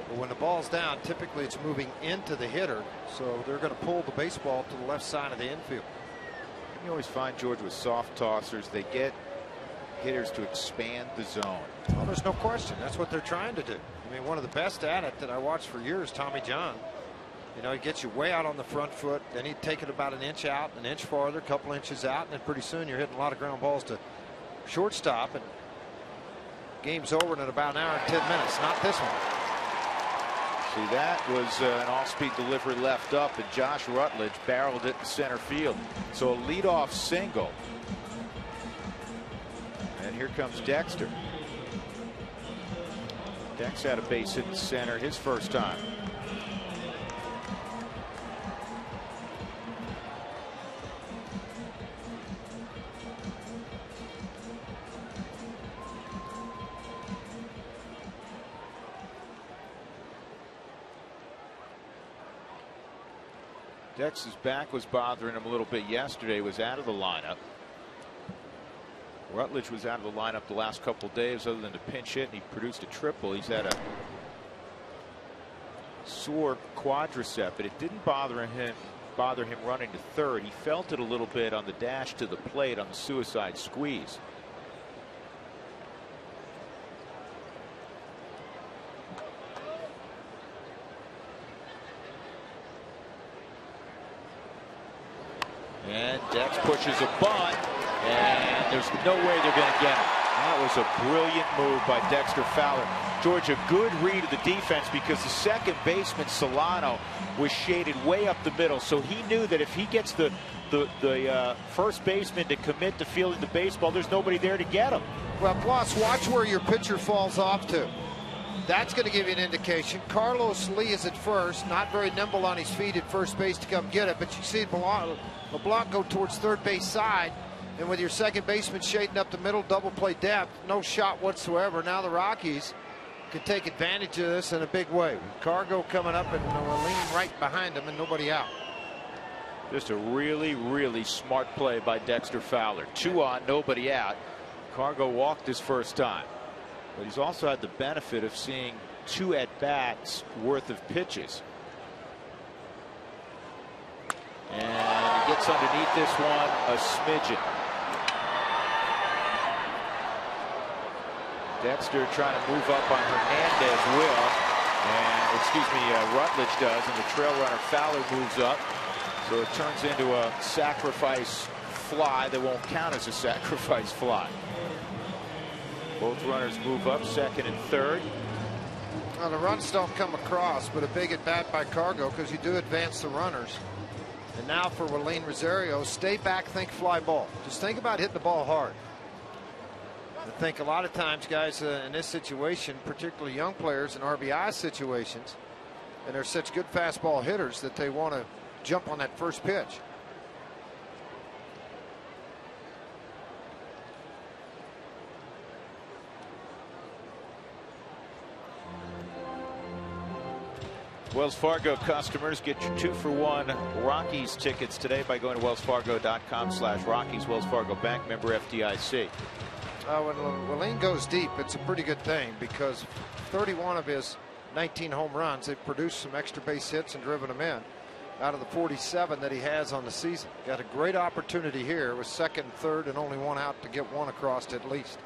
But when the ball's down, typically it's moving into the hitter, so they're going to pull the baseball to the left side of the infield. You always find, George, with soft tossers, they get hitters to expand the zone. Well, there's no question. That's what they're trying to do. I mean, one of the best at it that I watched for years, Tommy John. He gets you way out on the front foot, then he'd take it about an inch out, an inch farther, a couple inches out, and then pretty soon you're hitting a lot of ground balls to shortstop, and game's over in about an hour and 10 minutes. Not this one. See, that was an off-speed delivery left up, and Josh Rutledge barreled it to center field. So a leadoff single. And here comes Dexter. Dex had a base hit in center his first time. Dex's back was bothering him a little bit yesterday, was out of the lineup. Rutledge was out of the lineup the last couple days other than to pinch hit, and he produced a triple. He's had a sore quadricep, but it didn't bother him running to third. He felt it a little bit on the dash to the plate on the suicide squeeze. And Dex pushes a bunt, and there's no way they're going to get him. That was a brilliant move by Dexter Fowler. George, a good read of the defense because the second baseman, Solano, was shaded way up the middle. So he knew that if he gets the first baseman to commit to fielding the baseball, there's nobody there to get him. Well, plus, watch where your pitcher falls off to. That's going to give you an indication. Carlos Lee is at first, not very nimble on his feet at first base to come get it, but you see LeBlanc go towards third base side, and with your second baseman shading up the middle, double play depth, no shot whatsoever. Now the Rockies could take advantage of this in a big way. Cargo coming up and leaning right behind him and nobody out. Just a really, really smart play by Dexter Fowler. 2 on, nobody out. Cargo walked his first time, but he's also had the benefit of seeing 2 at-bats worth of pitches. And he gets underneath this one a smidgen. Dexter trying to move up on Hernandez will, and Rutledge does, and the trail runner Fowler moves up. So it turns into a sacrifice fly that won't count as a sacrifice fly. Both runners move up, second and third. Well, the runs don't come across, but a big at bat by Cargo because you do advance the runners. And now for Willeen Rosario, stay back, think fly ball. Just think about hitting the ball hard. I think a lot of times, guys, in this situation, particularly young players in RBI situations, and they're such good fastball hitters that they want to jump on that first pitch. Wells Fargo customers, get your 2-for-1 Rockies tickets today by going to wellsfargo.com/Rockies. Wells Fargo Bank, member FDIC. When Willeen goes deep, it's a pretty good thing because 31 of his 19 home runs, they've produced some extra base hits and driven them in out of the 47 that he has on the season. Got a great opportunity here with second and third and only 1 out to get 1 across at least.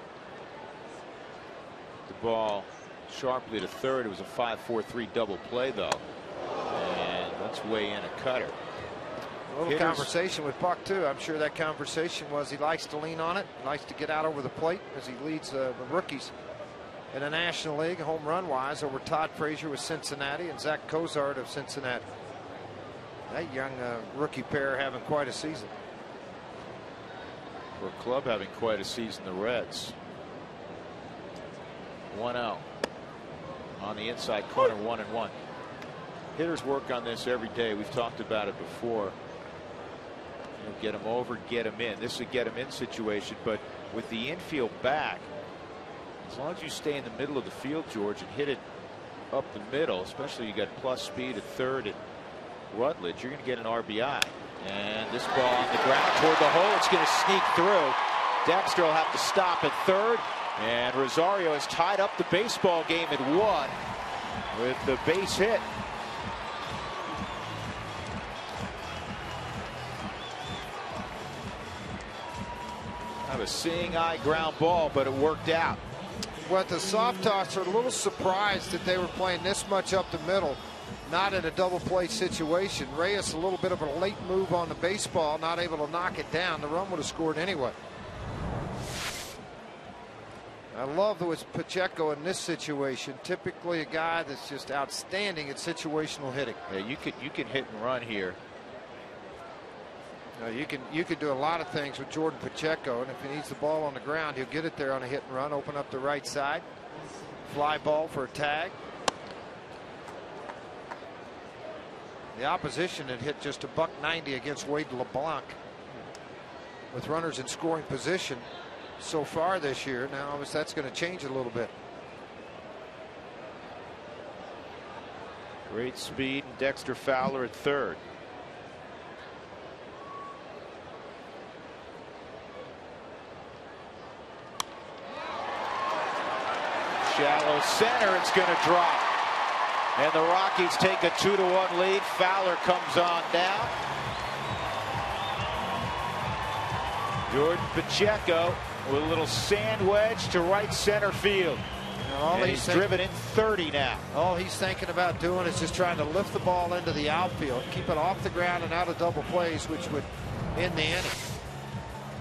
The ball sharply to third. It was a 5-4-3 double play though, and let's weigh in a cutter. A little conversation with Buck too. I'm sure that conversation was he likes to lean on it, likes to get out over the plate as he leads the rookies in the National League home run wise over Todd Frazier with Cincinnati and Zach Cozart of Cincinnati. That young rookie pair having quite a season. For a club having quite a season, the Reds. 1-0 on the inside corner, 1-1. Hitters work on this every day. We've talked about it before. Get him over, get him in. This is a get him in situation, but with the infield back, as long as you stay in the middle of the field, George, and hit it up the middle, especially you got plus speed at third at Rutledge, you're going to get an RBI. And this ball on the ground toward the hole, it's going to sneak through. Dexter will have to stop at third, and Rosario has tied up the baseball game at 1 with the base hit. Kind of a seeing eye ground ball, but it worked out. Well, the soft toss are a little surprised that they were playing this much up the middle, not in a double play situation. Reyes a little bit of a late move on the baseball, not able to knock it down. The run would have scored anyway. I love with Pacheco in this situation. Typically a guy that's just outstanding at situational hitting. Yeah, you can hit and run here. You can do a lot of things with Jordan Pacheco, and if he needs the ball on the ground, he'll get it there on a hit and run, open up the right side, fly ball for a tag. The opposition had hit just a $190 against Wade LeBlanc with runners in scoring position so far this year. Now that's going to change a little bit. Great speed, and Dexter Fowler at third. Shallow center, it's going to drop. And the Rockies take a 2-1 lead. Fowler comes on down. Jordan Pacheco with a little sand wedge to right center field. And he's driven in 30 now. All he's thinking about doing is just trying to lift the ball into the outfield, keep it off the ground and out of double plays, which would end the inning.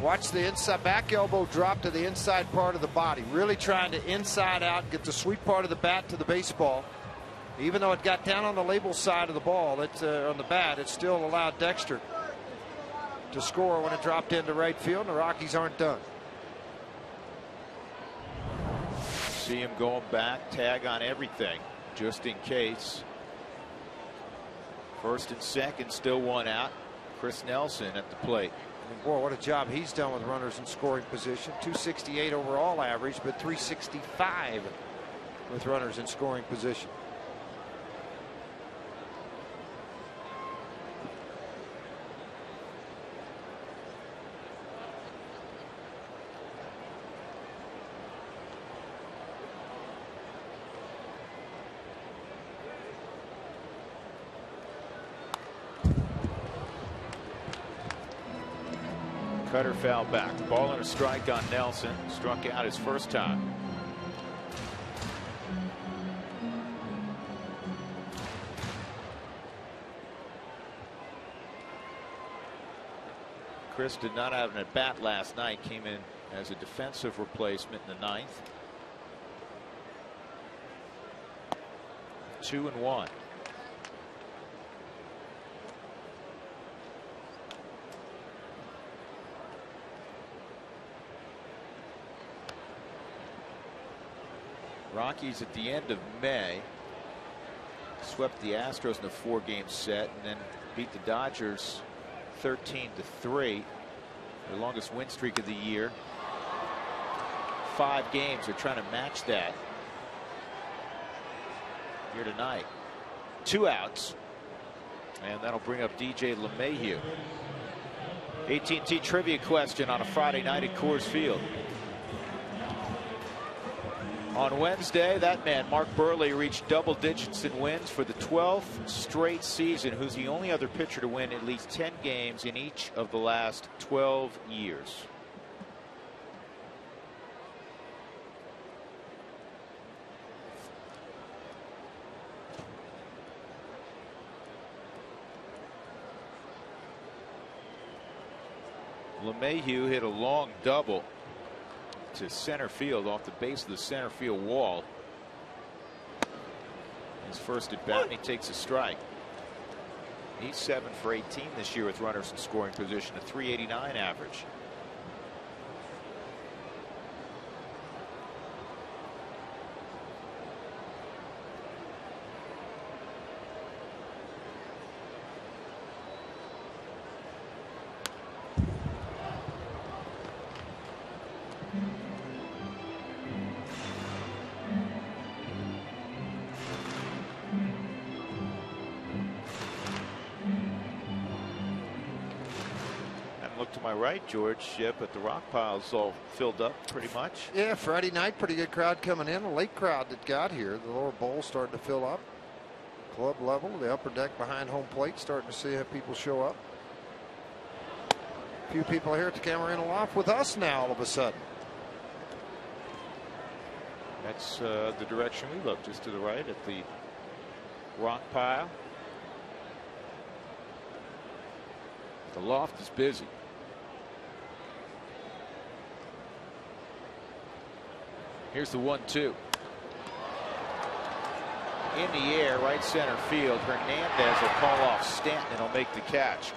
Watch the inside back elbow drop to the inside part of the body. Really trying to inside out, get the sweet part of the bat to the baseball. Even though it got down on the label side of the ball, on the bat, it still allowed Dexter to score when it dropped into right field. And the Rockies aren't done. See him going back, tag on everything, just in case. First and second, still one out. Chris Nelson at the plate. And boy, what a job he's done with runners in scoring position. 268 overall average, but 365 with runners in scoring position. Cutter foul back. Ball and a strike on Nelson. Struck out his first time. Chris did not have an at-bat last night. Came in as a defensive replacement in the ninth. 2-1. Rockies at the end of May swept the Astros in a 4-game set and then beat the Dodgers 13-3. Their longest win streak of the year. 5 games. They're trying to match that here tonight. 2 outs. And that'll bring up DJ LeMahieu. AT&T trivia question on a Friday night at Coors Field. On Wednesday, that man, Mark Burley, reached double digits in wins for the 12th straight season. Who's the only other pitcher to win at least 10 games in each of the last 12 years? LeMahieu hit a long double to center field off the base of the center field wall. His first at bat, and he takes a strike. He's 7 for 18 this year with runners in scoring position, a 389 average. Look to my right, George, but the rock pile's all filled up pretty much. Yeah, Friday night, pretty good crowd coming in. A late crowd that got here. The lower bowl starting to fill up. Club level, the upper deck behind home plate, starting to see how people show up. A few people here at the Camarena Loft with us now all of a sudden. That's the direction we look, just to the right at the rock pile. The loft is busy. Here's the 1-2. In the air, right center field. Hernandez will call off Stanton and will make the catch.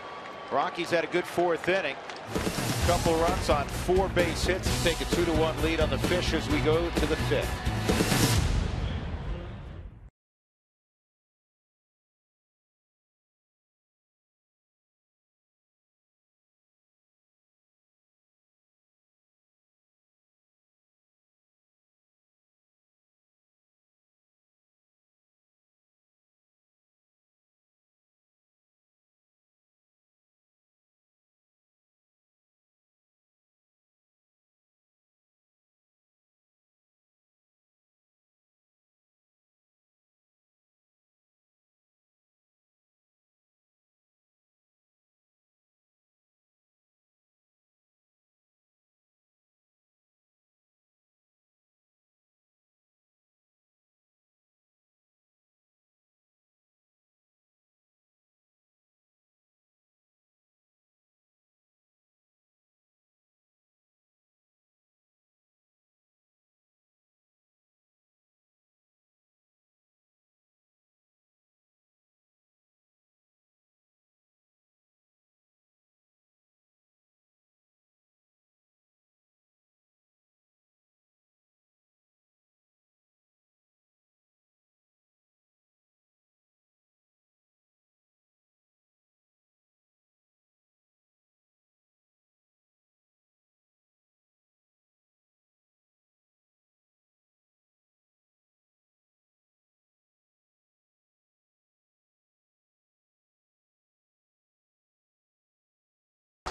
Rockies had a good 4th inning. Couple runs on 4 base hits to take a 2-1 lead on the Fish as we go to the 5th.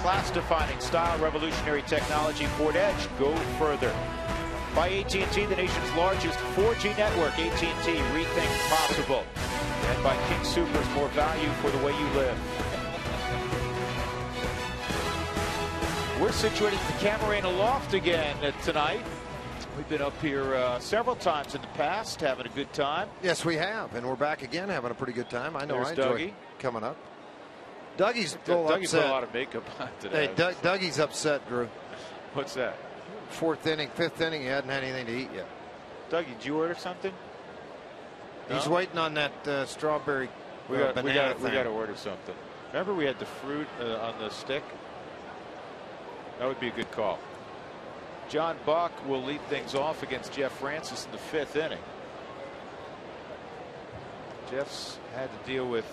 class-defining style, revolutionary technology, Ford Edge. Go further. By AT&T, the nation's largest 4G network. AT&T, rethink possible. And by King Soopers, more value for the way you live. We're situated in the Camarena Loft again tonight. We've been up here several times in the past, having a good time. Yes, we have, and we're back again having a pretty good time. I know. There's I enjoy Dougie coming up. Dougie's a little Dougie's upset. put a lot of makeup on today. Hey, Dougie's upset, Drew. What's that? 4th inning, 5th inning, he hadn't had anything to eat yet. Dougie, did you order something? He's No? waiting on that strawberry We got banana to order something. Remember we had the fruit on the stick? That would be a good call. John Buck will lead things off against Jeff Francis in the 5th inning. Jeff's had to deal with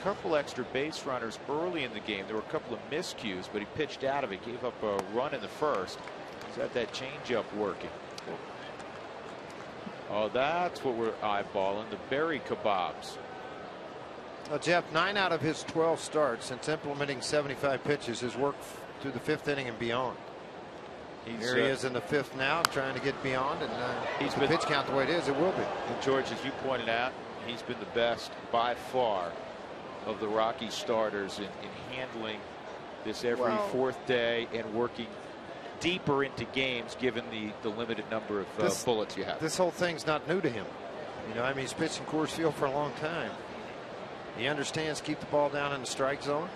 a couple extra base runners early in the game. There were a couple of miscues, but he pitched out of it, gave up a run in the first. He's got that changeup working. Oh, that's what we're eyeballing, the berry kebabs. Well, Jeff, 9 out of his 12 starts since implementing 75 pitches has worked through the 5th inning and beyond. Here he is in the 5th now, trying to get beyond, and he's the pitch count the way it is, it will be. And George, as you pointed out, he's been the best by far of the Rocky starters in handling this every 4th day and working deeper into games given the limited number of bullets you have. This whole thing's not new to him. You know, I mean, he's pitched in Coors Field for a long time. He understands keep the ball down in the strike zone.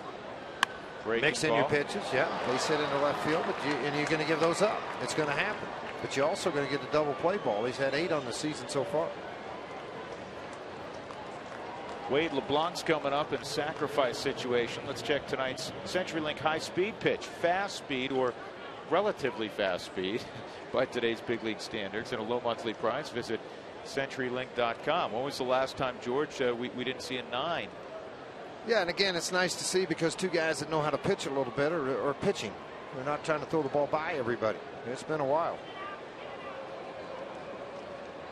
Mix in your pitches, yeah. They sit into left field, and you're going to give those up. It's going to happen. But you're also going to get the double play ball. He's had 8 on the season so far. Wade LeBlanc's coming up in a sacrifice situation. Let's check tonight's CenturyLink high-speed pitch. Fast speed, or relatively fast speed by today's big league standards, and a low monthly price. Visit CenturyLink.com. When was the last time, George, we didn't see a 9? Yeah, and again, it's nice to see because 2 guys that know how to pitch a little bit are pitching. They're not trying to throw the ball by everybody. It's been a while.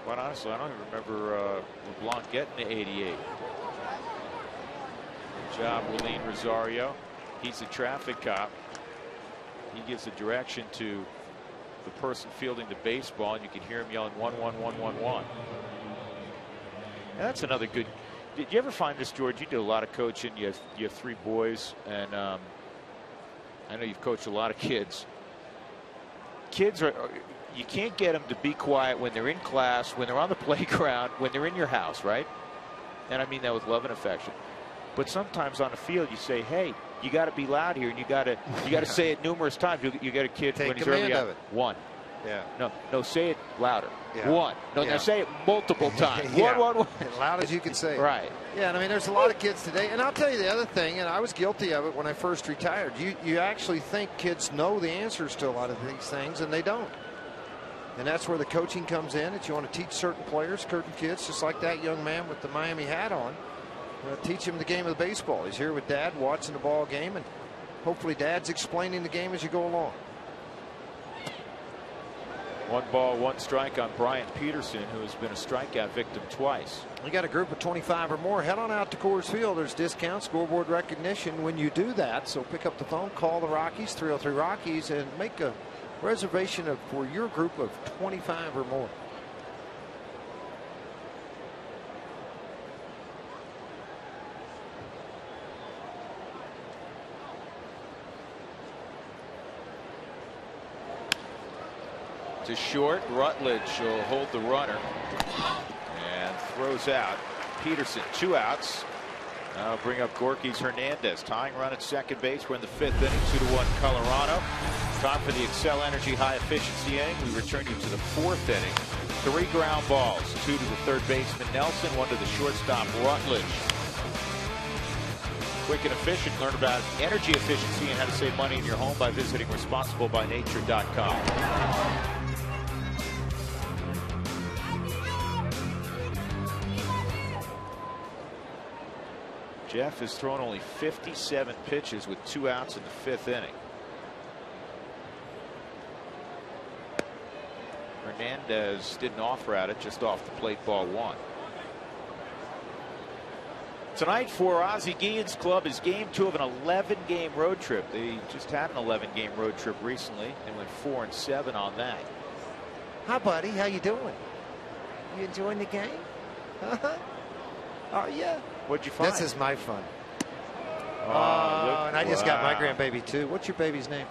Quite honestly, I don't even remember LeBlanc getting to 88. Good job, Willeen Rosario. He's a traffic cop. He gives the direction to the person fielding the baseball, and you can hear him yelling 1 1 1 1 1. And that's another good. Did you ever find this, George? You do a lot of coaching. You have 3 boys, and I know you've coached a lot of kids. Kids you can't get them to be quiet when they're in class, when they're on the playground, when they're in your house, right? And I mean that with love and affection. But sometimes on the field, you say, "Hey, you got to be loud here," and you got to say it numerous times. You get a kid Take when he's command early of out. it. 1. Yeah. No, say it louder. Yeah. 1. No, Yeah. now say it multiple times. Yeah. 1 1 1. As loud as you can say it. Right. Yeah, and I mean, there's a lot of kids today. And I'll tell you the other thing, and I was guilty of it when I first retired. You actually think kids know the answers to a lot of these things, and they don't. And that's where the coaching comes in. That you want to teach certain players, certain kids, just like that young man with the Miami hat on. Teach him the game of the baseball. He's here with Dad watching the ball game, and hopefully Dad's explaining the game as you go along. 1 ball, 1 strike on Brian Peterson, who has been a strikeout victim twice. You got a group of 25 or more. Head on out to Coors Field. There's discount scoreboard recognition when you do that. So pick up the phone, call the Rockies, 303 Rockies, and make a reservation for your group of 25 or more. To short, Rutledge will hold the runner and throws out Peterson. 2 outs. Now bring up Gorky's Hernandez. Tying run at second base. We're in the 5th inning. 2-1 Colorado. Time for the Excel Energy high efficiency inning. We return you to the 4th inning. 3 ground balls. 2 to the third baseman Nelson. 1 to the shortstop Rutledge. Quick and efficient. Learn about energy efficiency and how to save money in your home by visiting responsiblebynature.com. Jeff has thrown only 57 pitches with 2 outs in the 5th inning. Hernandez didn't offer at it, just off the plate, ball 1. Tonight for Ozzie Guillen's club is game 2 of an 11-game road trip. They just had an 11-game road trip recently. They went 4-7 on that. Hi, buddy. How you doing? You enjoying the game? Are you? What'd you find? This is my fun. Oh, and I just got my grandbaby too. What's your baby's name?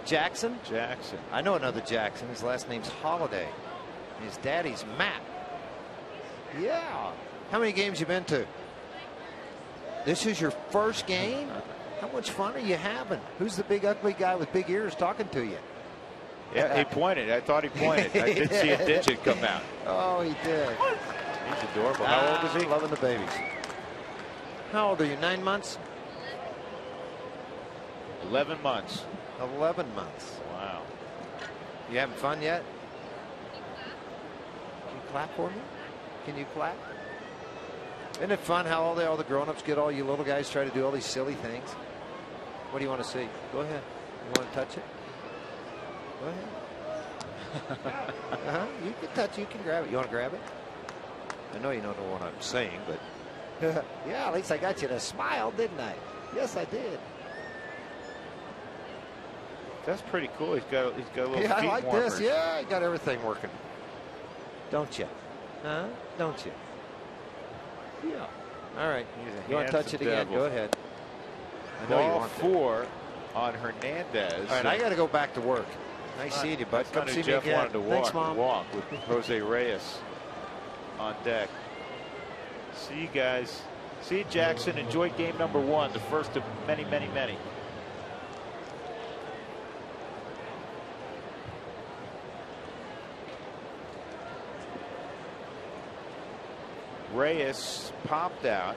Jackson? Jackson. I know another Jackson. His last name's Holiday. His daddy's Matt. Yeah. How many games you been to? This is your first game? How much fun are you having? Who's the big ugly guy with big ears talking to you? Yeah, he pointed. I thought he pointed. I did see a digit come out. Oh, he did. He's adorable. How old is he? Loving the babies. How old are you? 9 months? 11 months. 11 months. Wow. You having fun yet? Can you clap for me? Can you clap? Isn't it fun how all the grown-ups get all you little guys try to do all these silly things? What do you want to see? Go ahead. You want to touch it? Go ahead. You can touch it. You can grab it. You want to grab it? I know you don't know what I'm saying, but yeah, at least I got you to smile, didn't I? Yes, I did. That's pretty cool. He's got a little Yeah, I feet like warmers. this. Yeah, I got everything working. Don't you? Huh? Don't you? Yeah. All right. You want to touch it again? Go ahead. I know you Ball want to. 4 on Hernandez. All right, I got to go back to work. Nice seeing you, bud. Come see me Jeff again. wanted to Thanks, Mom. walk with Jose Reyes on deck. See you guys. See you, Jackson. Enjoy game number 1, the first of many, many, many. Reyes popped out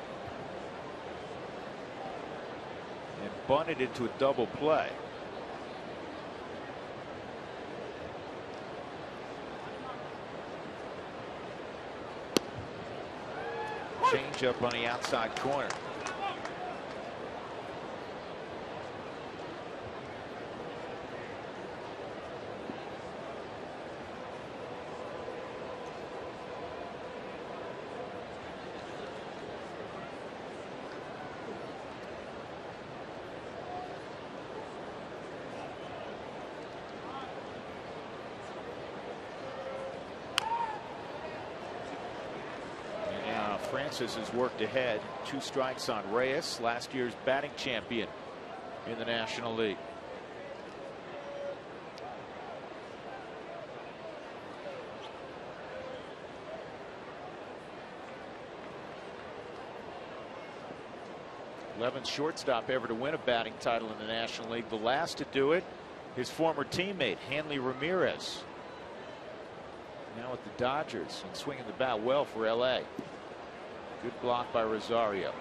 and bunted into a double play. Change up on the outside corner. Francis has worked ahead. 2 strikes on Reyes, last year's batting champion in the National League. '11th shortstop ever to win a batting title in the National League. The last to do it, his former teammate Hanley Ramirez. Now with the Dodgers and swinging the bat well for LA. Good block by Rosario.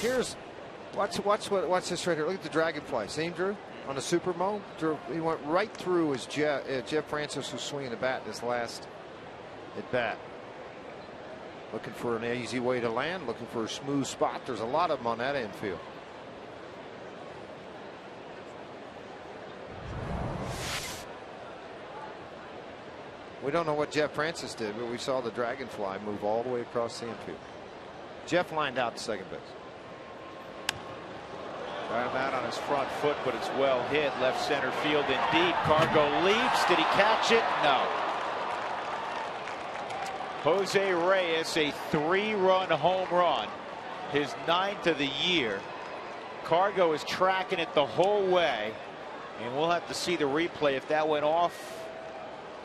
Here's watch this right here. Look at the dragonfly. Same Drew on the Super Mo. Drew, he went right through his Jeff Francis was swinging the bat in his last at bat. Looking for an easy way to land. Looking for a smooth spot. There's a lot of them on that infield. We don't know what Jeff Francis did, but we saw the dragonfly move all the way across the infield. Jeff lined out to second base. Got him out on his front foot, but it's well hit. Left center field indeed. Cargo leaps. Did he catch it? No. Jose Reyes, a 3-run home run. His 9th of the year. Cargo is tracking it the whole way. And we'll have to see the replay if that went off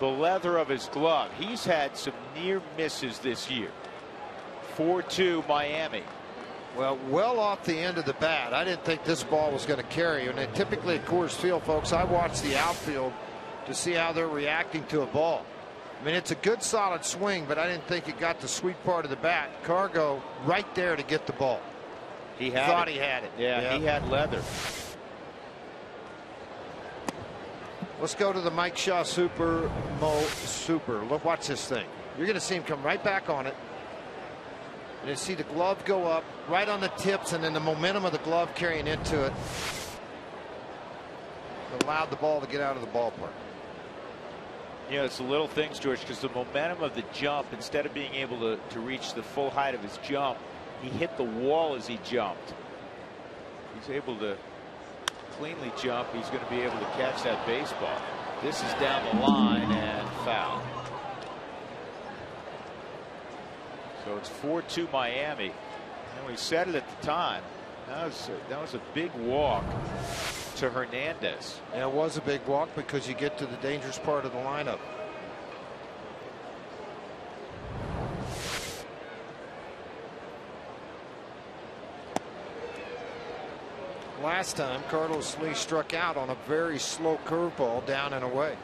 the leather of his glove. He's had some near misses this year. 4-2 Miami. Well off the end of the bat. I didn't think this ball was going to carry. And typically at Coors Field, folks, I watch the outfield to see how they're reacting to a ball. I mean, it's a good solid swing, but I didn't think it got the sweet part of the bat. Cargo right there to get the ball. He thought he had it. Yeah, he had leather. Let's go to the Mike Shaw Super Mo Super. Look, watch this thing. You're going to see him come right back on it. And you see the glove go up right on the tips, and then the momentum of the glove carrying into it allowed the ball to get out of the ballpark. You know, it's the little things, George, because the momentum of the jump, instead of being able to reach the full height of his jump, he hit the wall as he jumped. He's able to cleanly jump. He's going to be able to catch that baseball. This is down the line and foul. So it's 4-2 Miami. And we said it at the time. That was a big walk to Hernandez. Yeah, it was a big walk because you get to the dangerous part of the lineup. Last time, Carlos Lee struck out on a very slow curveball down and away.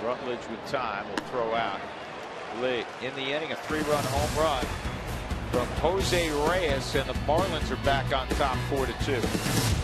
Rutledge with time will throw out. Lee in the inning, a 3-run home run from Jose Reyes, and the Marlins are back on top 4-2.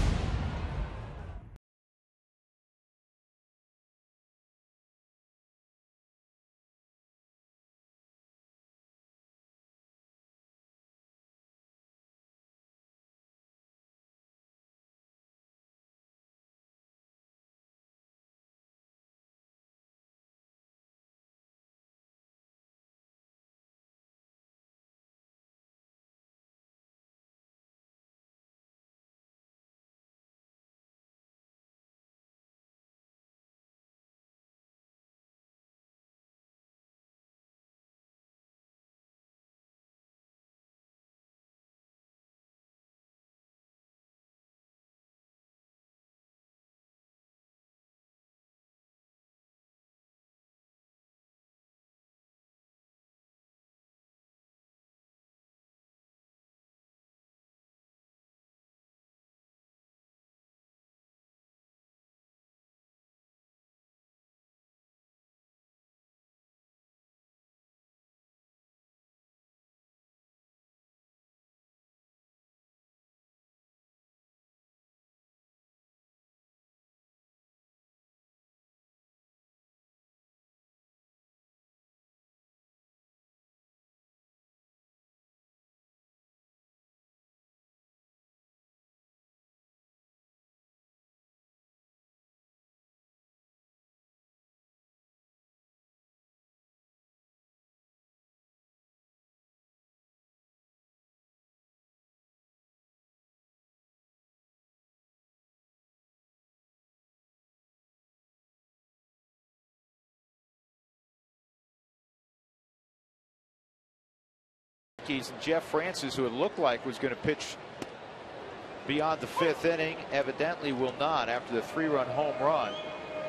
And Jeff Francis, who it looked like was going to pitch beyond the 5th inning, evidently will not after the 3-run home run.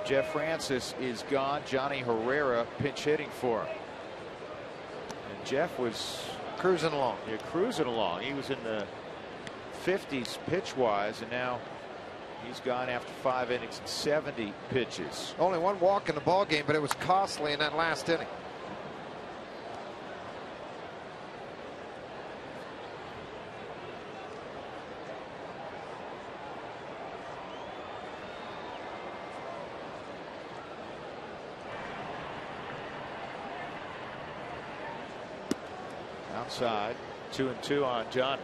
Jeff Francis is gone. Johnny Herrera pinch hitting for him. And Jeff was cruising along. Yeah, cruising along. He was in the 50s pitch wise, and now he's gone after 5 innings and 70 pitches. Only one walk in the ball game, but it was costly in that last inning. Outside, 2-2 on John.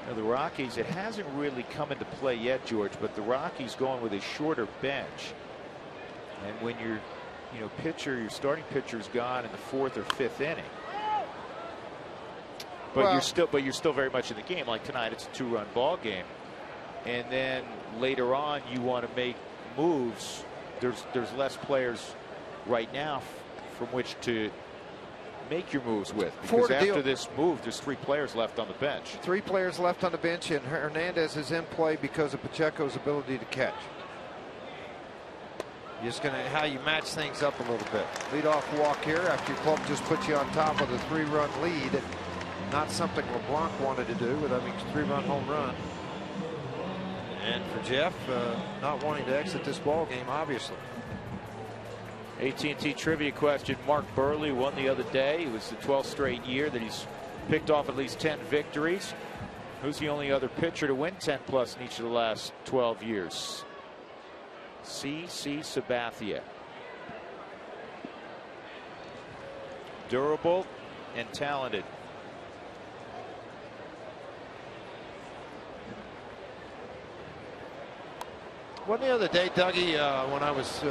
Now the Rockies, it hasn't really come into play yet, George, but the Rockies going with a shorter bench. And when your your starting pitcher is gone in the 4th or 5th inning. But you're still very much in the game. Like tonight, it's a 2-run ball game. And then later on, you want to make moves. There's less players right now from which to make your moves with. Because after this move, there's 3 players left on the bench. 3 players left on the bench, and Hernandez is in play because of Pacheco's ability to catch. Just going to how you match things up a little bit. Leadoff walk here after your club just put you on top of the 3-run lead. Not something LeBlanc wanted to do with, 3-run home run. And for Jeff, not wanting to exit this ball game, obviously. AT&T trivia question. Mark Burley won the other day. It was the 12th straight year that he's picked off at least 10 victories. Who's the only other pitcher to win 10+ in each of the last 12 years? C.C. Sabathia. Durable and talented. One the other day, Dougie, when I was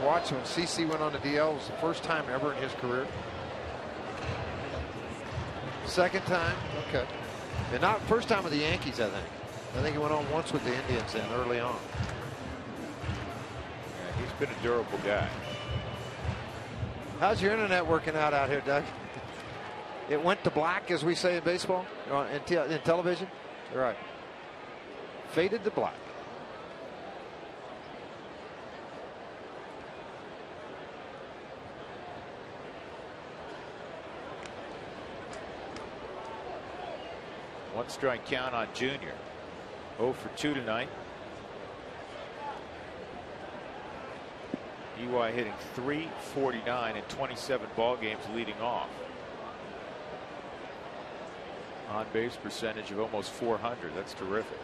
watching when CC went on the DL, it was the first time ever in his career. Second time, okay. And not first time with the Yankees, I think. I think he went on once with the Indians then early on. Yeah, he's been a durable guy. How's your internet working out here, Doug? It went to black, as we say in baseball, in television. Right. Faded to black. One strike count on Junior. 0 for 2 tonight. EY hitting .349 in 27 ball games leading off. On base percentage of almost 400. That's terrific.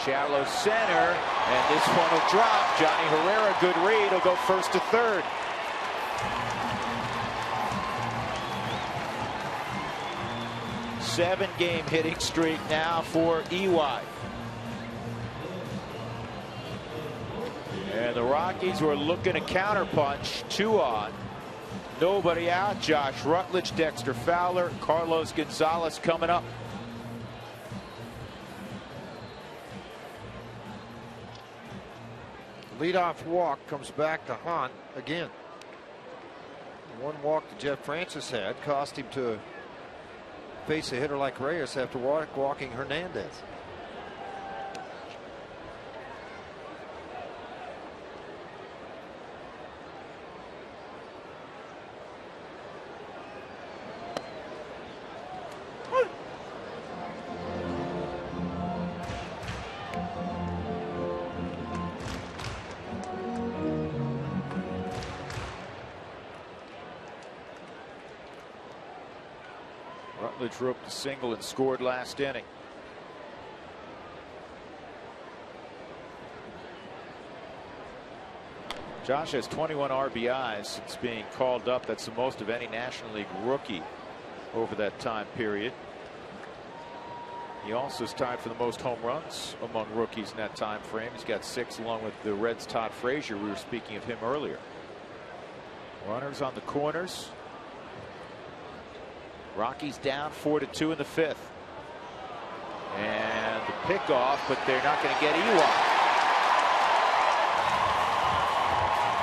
Shallow center, and this one will drop. Johnny Herrera, good read. He'll go first to third. Seven-game hitting streak now for EY. And the Rockies were looking to counterpunch. 2 on. Nobody out. Josh Rutledge, Dexter Fowler, Carlos Gonzalez coming up. Leadoff walk comes back to Hunt again. One walk that Jeff Francis had cost him to face a hitter like Reyes after walking Hernandez. Rutledge roped a single and scored last inning. Josh has 21 RBIs since being called up. That's the most of any National League rookie over that time period. He also is tied for the most home runs among rookies in that time frame. He's got 6 along with the Reds' Todd Frazier. We were speaking of him earlier. Runners on the corners. Rockies down 4-2 in the 5th. And the pickoff, but they're not going to get EY.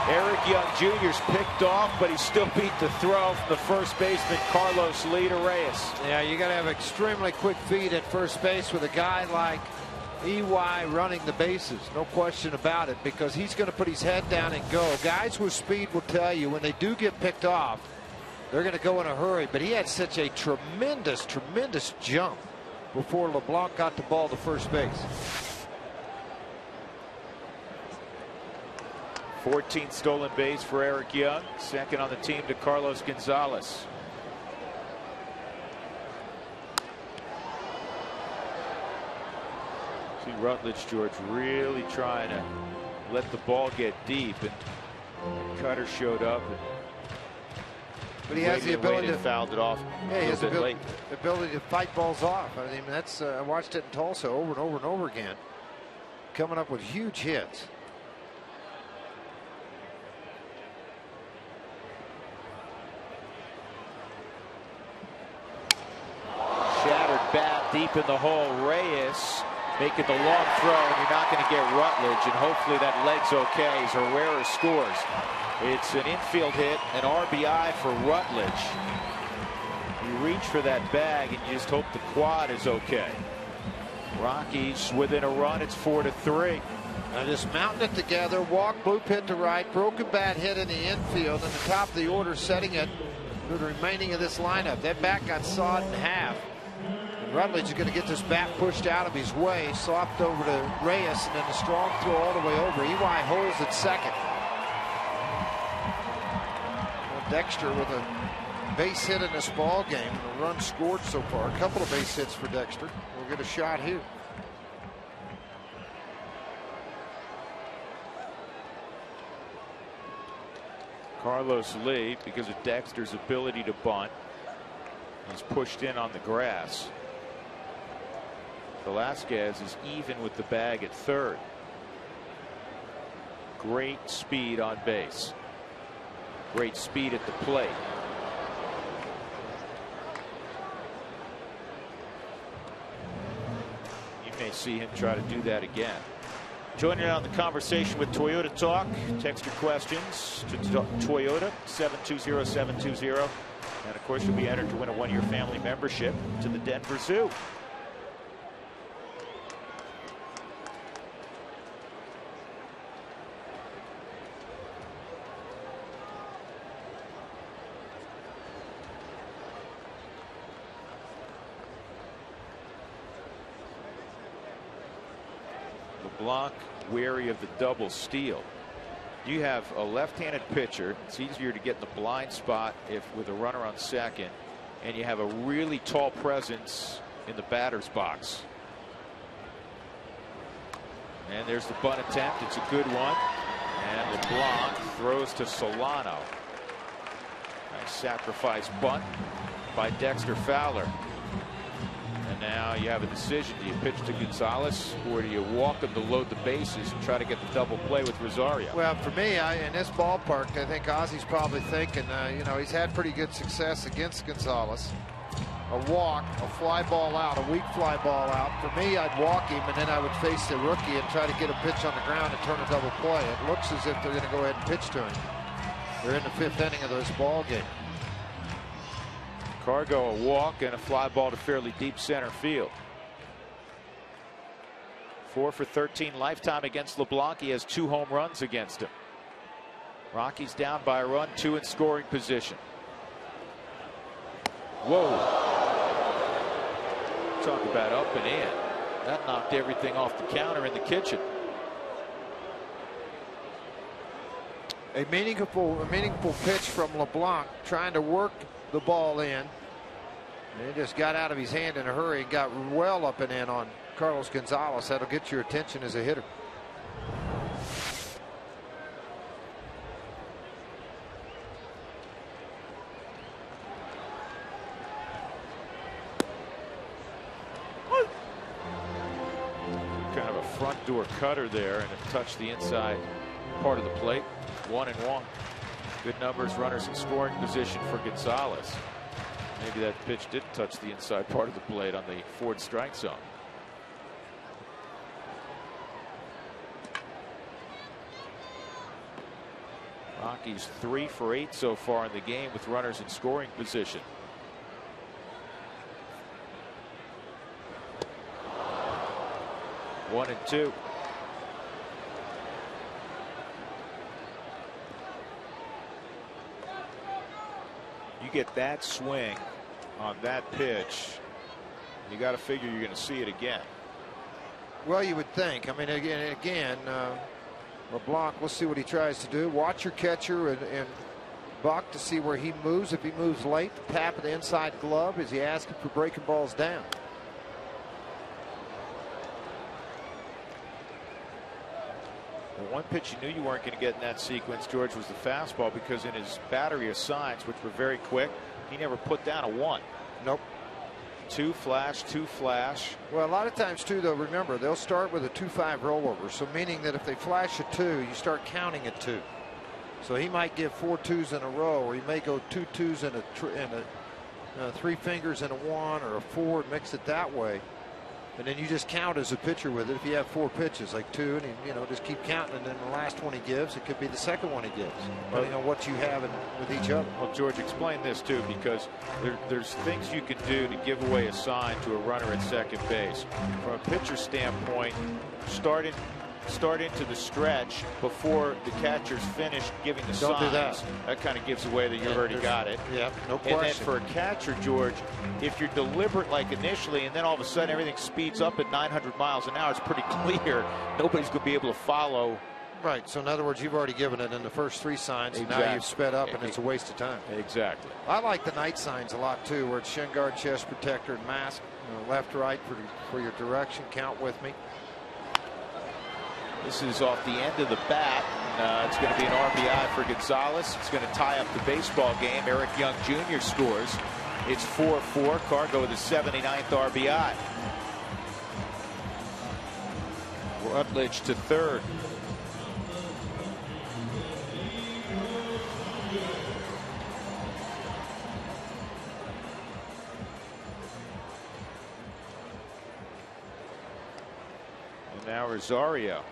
Eric Young Jr.'s picked off, but he still beat the throw from the first baseman Carlos Lita Reyes. Yeah, you got to have extremely quick feet at first base with a guy like EY running the bases. No question about it, because he's going to put his head down and go. Guys with speed will tell you when they do get picked off, they're going to go in a hurry, but he had such a tremendous jump before LeBlanc got the ball to first base. 14th stolen base for Eric Young, second on the team to Carlos Gonzalez. See Rutledge, George, really trying to let the ball get deep, and Cutter showed up. But he has the ability to fouled it off. Yeah, he has the ability to fight balls off. I mean, that's I watched it in Tulsa over and over and over again, coming up with huge hits. Shattered bat deep in the hole. Reyes making the long throw, and you're not going to get Rutledge, and hopefully that leg's okay as Herrera scores. It's an infield hit, an RBI for Rutledge. You reach for that bag, and you just hope the quad is okay. Rockies within a run. It's 4-3. Now just mounting it together. Walk, blue pit to right, broken bat hit in the infield, and the top of the order setting it for the remaining of this lineup. That bat got sawed in half. And Rutledge is going to get this bat pushed out of his way, soft over to Reyes, and then a strong throw all the way over. EY holds at second. Well, Dexter with a base hit in this ball game. A run scored so far. A couple of base hits for Dexter. We'll get a shot here. Carlos Lee, because of Dexter's ability to bunt, he's pushed in on the grass. Velasquez is even with the bag at third. Great speed on base. Great speed at the plate. You may see him try to do that again. Joining on the conversation with Toyota Talk. Text your questions to Toyota 720-720. And of course, you'll be entered to win a one-year family membership to the Denver Zoo. LeBlanc wary of the double steal. You have a left-handed pitcher. It's easier to get in the blind spot if with a runner on second, and you have a really tall presence in the batter's box. And there's the bunt attempt. It's a good one. And LeBlanc throws to Solano. Nice sacrifice bunt by Dexter Fowler. And now you have a decision. Do you pitch to Gonzalez, or do you walk him to load the bases and try to get the double play with Rosario? Well, for me, in this ballpark, I think Ozzy's probably thinking, you know, he's had pretty good success against Gonzalez. A walk, a fly ball out, a weak fly ball out. For me, I'd walk him, and then I would face the rookie and try to get a pitch on the ground and turn a double play. It looks as if they're going to go ahead and pitch to him. They're in the fifth inning of this ball game. Cargo a walk and a fly ball to fairly deep center field. 4 for 13 lifetime against LeBlanc. He has 2 home runs against him. Rockies down by a run, 2 in scoring position. Whoa. Talk about up and in. That knocked everything off the counter in the kitchen. A meaningful pitch from LeBlanc, trying to work the ball in. And it just got out of his hand in a hurry and got well up and in on Carlos Gonzalez. That'll get your attention as a hitter. Kind of a front door cutter there, and it touched the inside part of the plate. 1-1. Good numbers, runners in scoring position for Gonzalez. Maybe that pitch did touch the inside part of the plate on the Ford strike zone. Rockies 3 for 8 so far in the game with runners in scoring position. One and two. You get that swing on that pitch, you got to figure you're going to see it again. Well, you would think. I mean, again, LeBlanc, we'll see what he tries to do. Watch your catcher and Buck to see where he moves. If he moves late, tap of the inside glove. Is he asking for breaking balls down? The one pitch you knew you weren't going to get in that sequence, George, was the fastball, because in his battery of signs, which were very quick, he never put down a 1. Nope. 2 flash, 2 flash. Well, a lot of times too, though, remember, they'll start with a 2-5 rollover. So meaning that if they flash a 2, you start counting at 2. So he might give 4 2s in a row, or he may go 2 2s and 3 fingers and a 1, or a 4, and mix it that way. And then you just count as a pitcher with it. If you have 4 pitches, like 2, and you know, just keep counting, and then the last one he gives, it could be the second one he gives, depending on what you have with each other. Well, George, explain this too, because there's things you can do to give away a sign to a runner at second base. From a pitcher standpoint, start into the stretch before the catcher's finished giving the Don't signs. do that. That kind of gives away that you've already got it. Yeah, no question. And then for a catcher, George, if you're deliberate like initially, and then all of a sudden everything speeds up at 900 miles an hour, it's pretty clear nobody's going to be able to follow. Right. So in other words, you've already given it in the first 3 signs. Exactly. Now you've sped up, and it's a waste of time. Exactly. I like the night signs a lot too, where it's shin guard, chest protector, and mask. Left, right for your direction. Count with me. This is off the end of the bat. It's going to be an RBI for Gonzalez. It's going to tie up the baseball game. Eric Young Jr. scores. It's 4-4. Cargo with his 79th RBI. Rutledge to third. And now Rosario.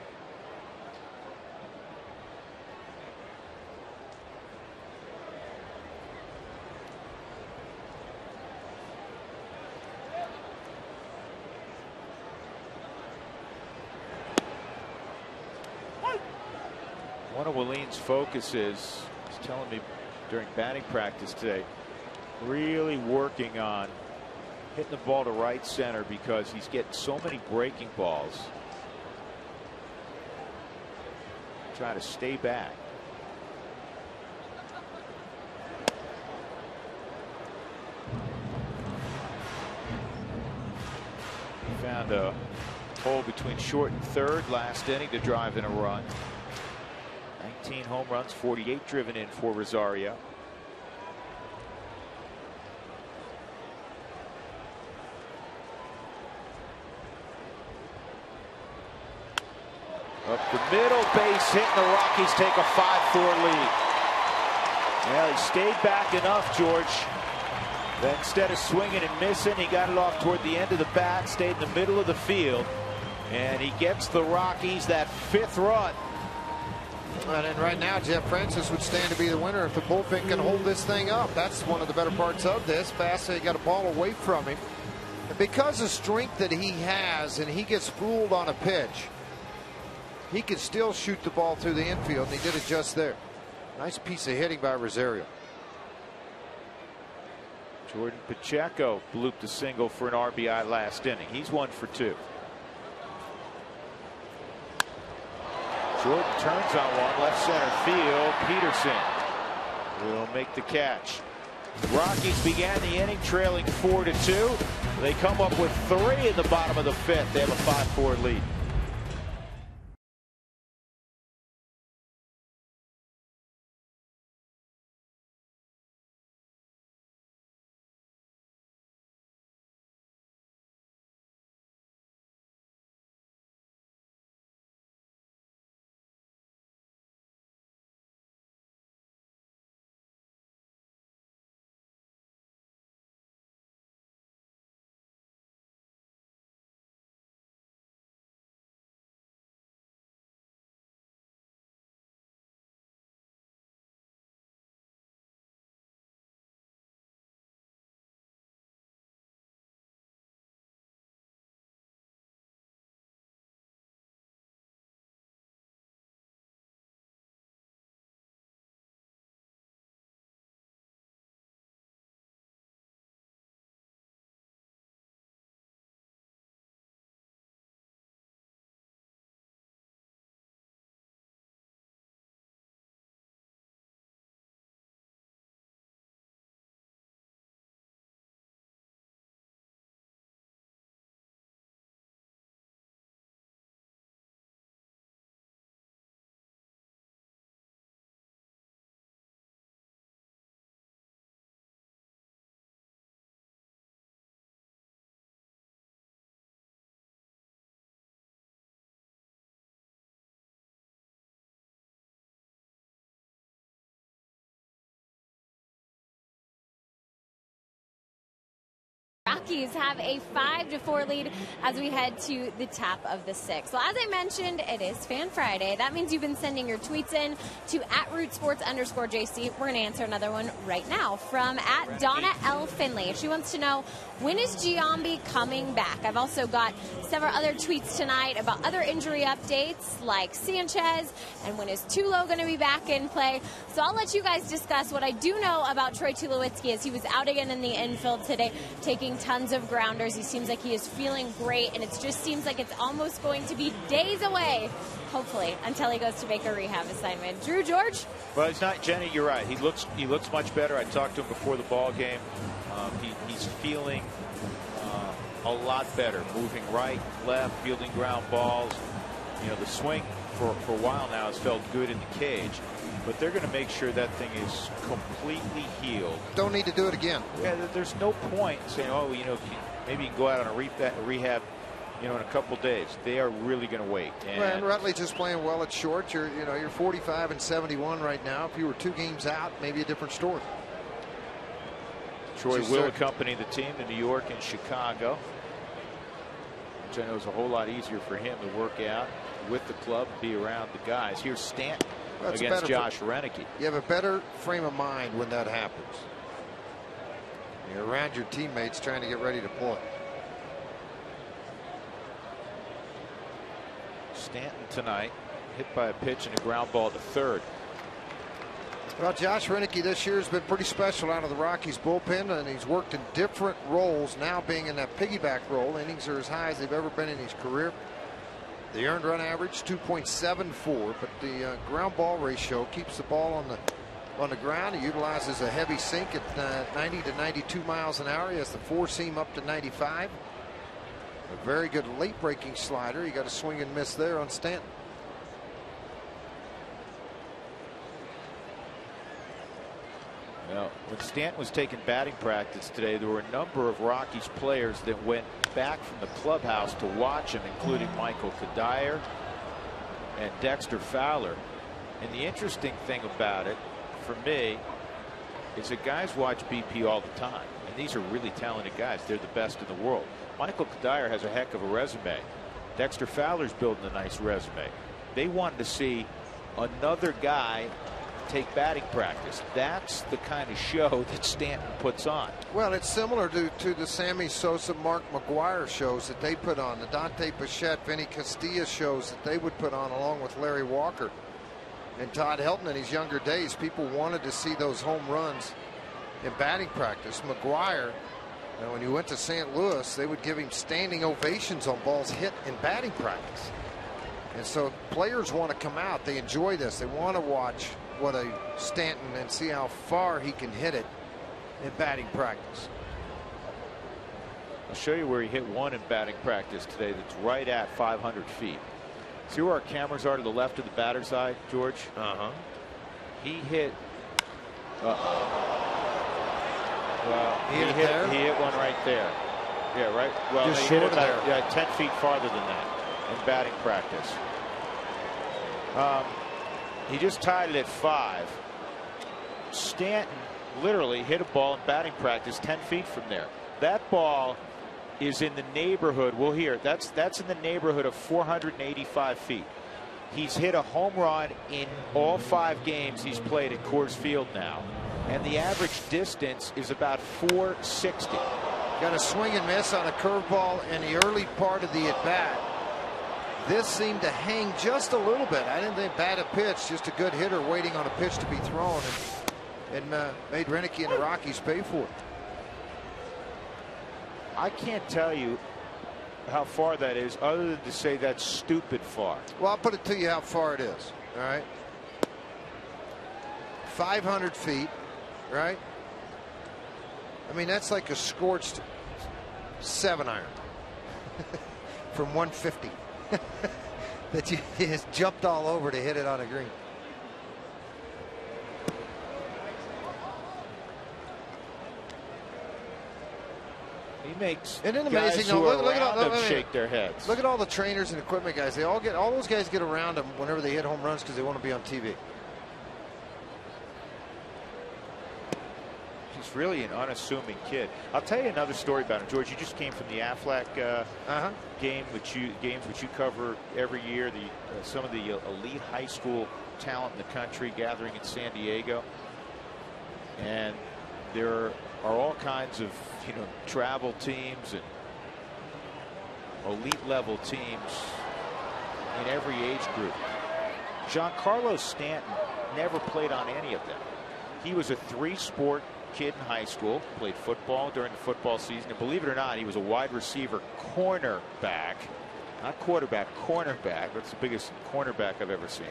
One of Wileen's focuses, he's telling me during batting practice today, really working on hitting the ball to right center because he's getting so many breaking balls. Try to stay back. He found a hole between short and third last inning to drive in a run. 19 home runs, 48 driven in for Rosario. Up the middle, base hit, and the Rockies take a 5-4 lead. Well, he stayed back enough, George. Then instead of swinging and missing, he got it off toward the end of the bat, stayed in the middle of the field, and he gets the Rockies that 5th run. And then right now, Jeff Francis would stand to be the winner if the bullpen can hold this thing up. That's one of the better parts of this. Fast, he got a ball away from him. And because of strength that he has, and he gets fooled on a pitch, he can still shoot the ball through the infield, and he did it just there. Nice piece of hitting by Rosario. Jordan Pacheco blooped a single for an RBI last inning. He's 1 for 2. Jordan turns on one, left center field. Peterson will make the catch. The Rockies began the inning trailing 4-2. They come up with 3 in the bottom of the 5th. They have a 5-4 lead. Rockies have a 5-4 lead as we head to the top of the 6th. Well, as I mentioned, it is Fan Friday. That means you've been sending your tweets in to @RootSports_JC. We're going to answer another one right now from @Donna L. Finley. She wants to know, when is Giambi coming back? I've also got several other tweets tonight about other injury updates like Sanchez, and when is Tulo going to be back in play? So I'll let you guys discuss. What I do know about Troy Tulowitzki is he was out again in the infield today, taking tons of grounders. He seems like he is feeling great, and it just seems like it's almost going to be days away, hopefully, until he goes to make a rehab assignment. Drew, George? Well, he's not, Jenny, you're right. He looks much better. I talked to him before the ball game. He's feeling a lot better, moving right, left, fielding ground balls. You know, the swing for a while now has felt good in the cage, but they're going to make sure that thing is completely healed. Don't need to do it again. Yeah, there's no point in saying, oh, you know, maybe you can go out on a rehab, you know, in a couple days. They are really going to wait. And Rutledge is playing well at short. You're 45 and 71 right now. If you were 2 games out, maybe a different story. Troy will accompany the team to New York and Chicago, which I know is a whole lot easier for him to work out with the club, be around the guys. Here's Stanton against Josh Reneke. You have a better frame of mind when that happens. You're around your teammates trying to get ready to play. Stanton tonight hit by a pitch and a ground ball to third. Well, Josh Reneke this year has been pretty special out of the Rockies bullpen, and he's worked in different roles, now being in that piggyback role. Innings are as high as they've ever been in his career. The earned run average 2.74, but the ground ball ratio keeps the ball on the ground. He utilizes a heavy sink at 90 to 92 miles an hour. He has the 4-seam up to 95. A very good late breaking slider. He got a swing and miss there on Stanton. Now, when Stanton was taking batting practice today, there were a number of Rockies players that went back from the clubhouse to watch him, including Michael Kadire and Dexter Fowler. And the interesting thing about it, for me, is that guys watch BP all the time. And these are really talented guys. They're the best in the world. Michael Kadire has a heck of a resume. Dexter Fowler's building a nice resume. They wanted to see another guy take batting practice. That's the kind of show that Stanton puts on. Well, it's similar to the Sammy Sosa, Mark McGuire shows that they put on, the Dante Bichette, Vinny Castilla shows that they would put on, along with Larry Walker and Todd Helton in his younger days. People wanted to see those home runs in batting practice. McGuire, when he went to St. Louis, they would give him standing ovations on balls hit in batting practice. And so players want to come out. They enjoy this. They want to watch what a Stanton and see how far he can hit it in batting practice. I'll show you where he hit one in batting practice today that's right at 500 feet. See where our cameras are to the left of the batter's eye, George? He hit. Well, he hit one right there. Yeah, right. Well, just he short hit of about, there. 10 feet farther than that in batting practice. He just tied it at 5. Stanton literally hit a ball in batting practice 10 feet from there. That ball is in the neighborhood. We'll hear it. That's in the neighborhood of 485 feet. He's hit a home run in all 5 games he's played at Coors Field now, and the average distance is about 460. Got a swing and miss on a curveball in the early part of the at bat. This seemed to hang just a little bit. I didn't think bad a pitch, just a good hitter waiting on a pitch to be thrown, and made Reneke and the Rockies pay for it. I can't tell you how far that is, other than to say that's stupid far. Well, I'll put it to you how far it is. All right, 500 feet, right? I mean, that's like a scorched 7-iron from 150 that you just jumped all over to hit it on a green. He makes Isn't it guys amazing? who Look are at all, around him shake their heads. Look at all the trainers and equipment guys. All those guys get around him whenever they hit home runs because they want to be on TV. He's Just really an unassuming kid. I'll tell you another story about him, George. You just came from the Aflac games which you cover every year. Some of the elite high school talent in the country gathering in San Diego, and there are all kinds of travel teams and elite level teams in every age group. Giancarlo Stanton never played on any of them. He was a 3-sport kid in high school, played football during the football season, and believe it or not, he was a wide receiver cornerback, not quarterback, cornerback. That's the biggest cornerback I've ever seen.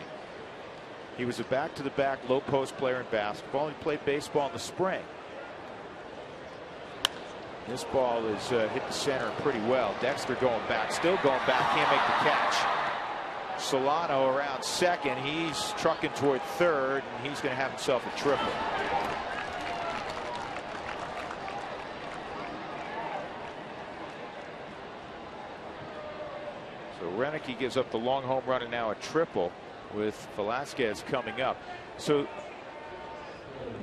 He was a back-to-the-back low post player in basketball. He played baseball in the spring. This ball is hit the center pretty well. Dexter going back, still going back, can't make the catch. Solano around second. He's trucking toward third, and he's going to have himself a triple. So Renicky gives up the long home run and now a triple with Velasquez coming up. So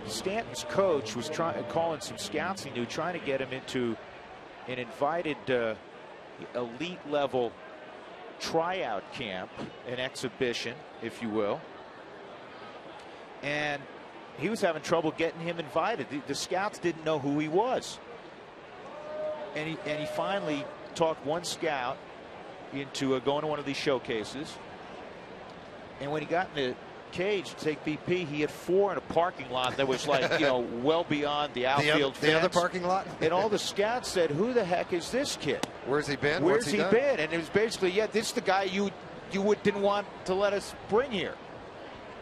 Stanton's coach was calling some scouts he knew, trying to get him into an invited elite level tryout camp, an exhibition, if you will. And he was having trouble getting him invited. The scouts didn't know who he was. And he finally talked one scout into going to one of these showcases. And when he got in the cage to take BP, he had 4 in a parking lot that was like, well beyond the outfield fence. The other parking lot? And all the scouts said, who the heck is this kid? Where's he been? Where's he done? been? And it was basically, yeah, this is the guy you didn't want to let us bring here.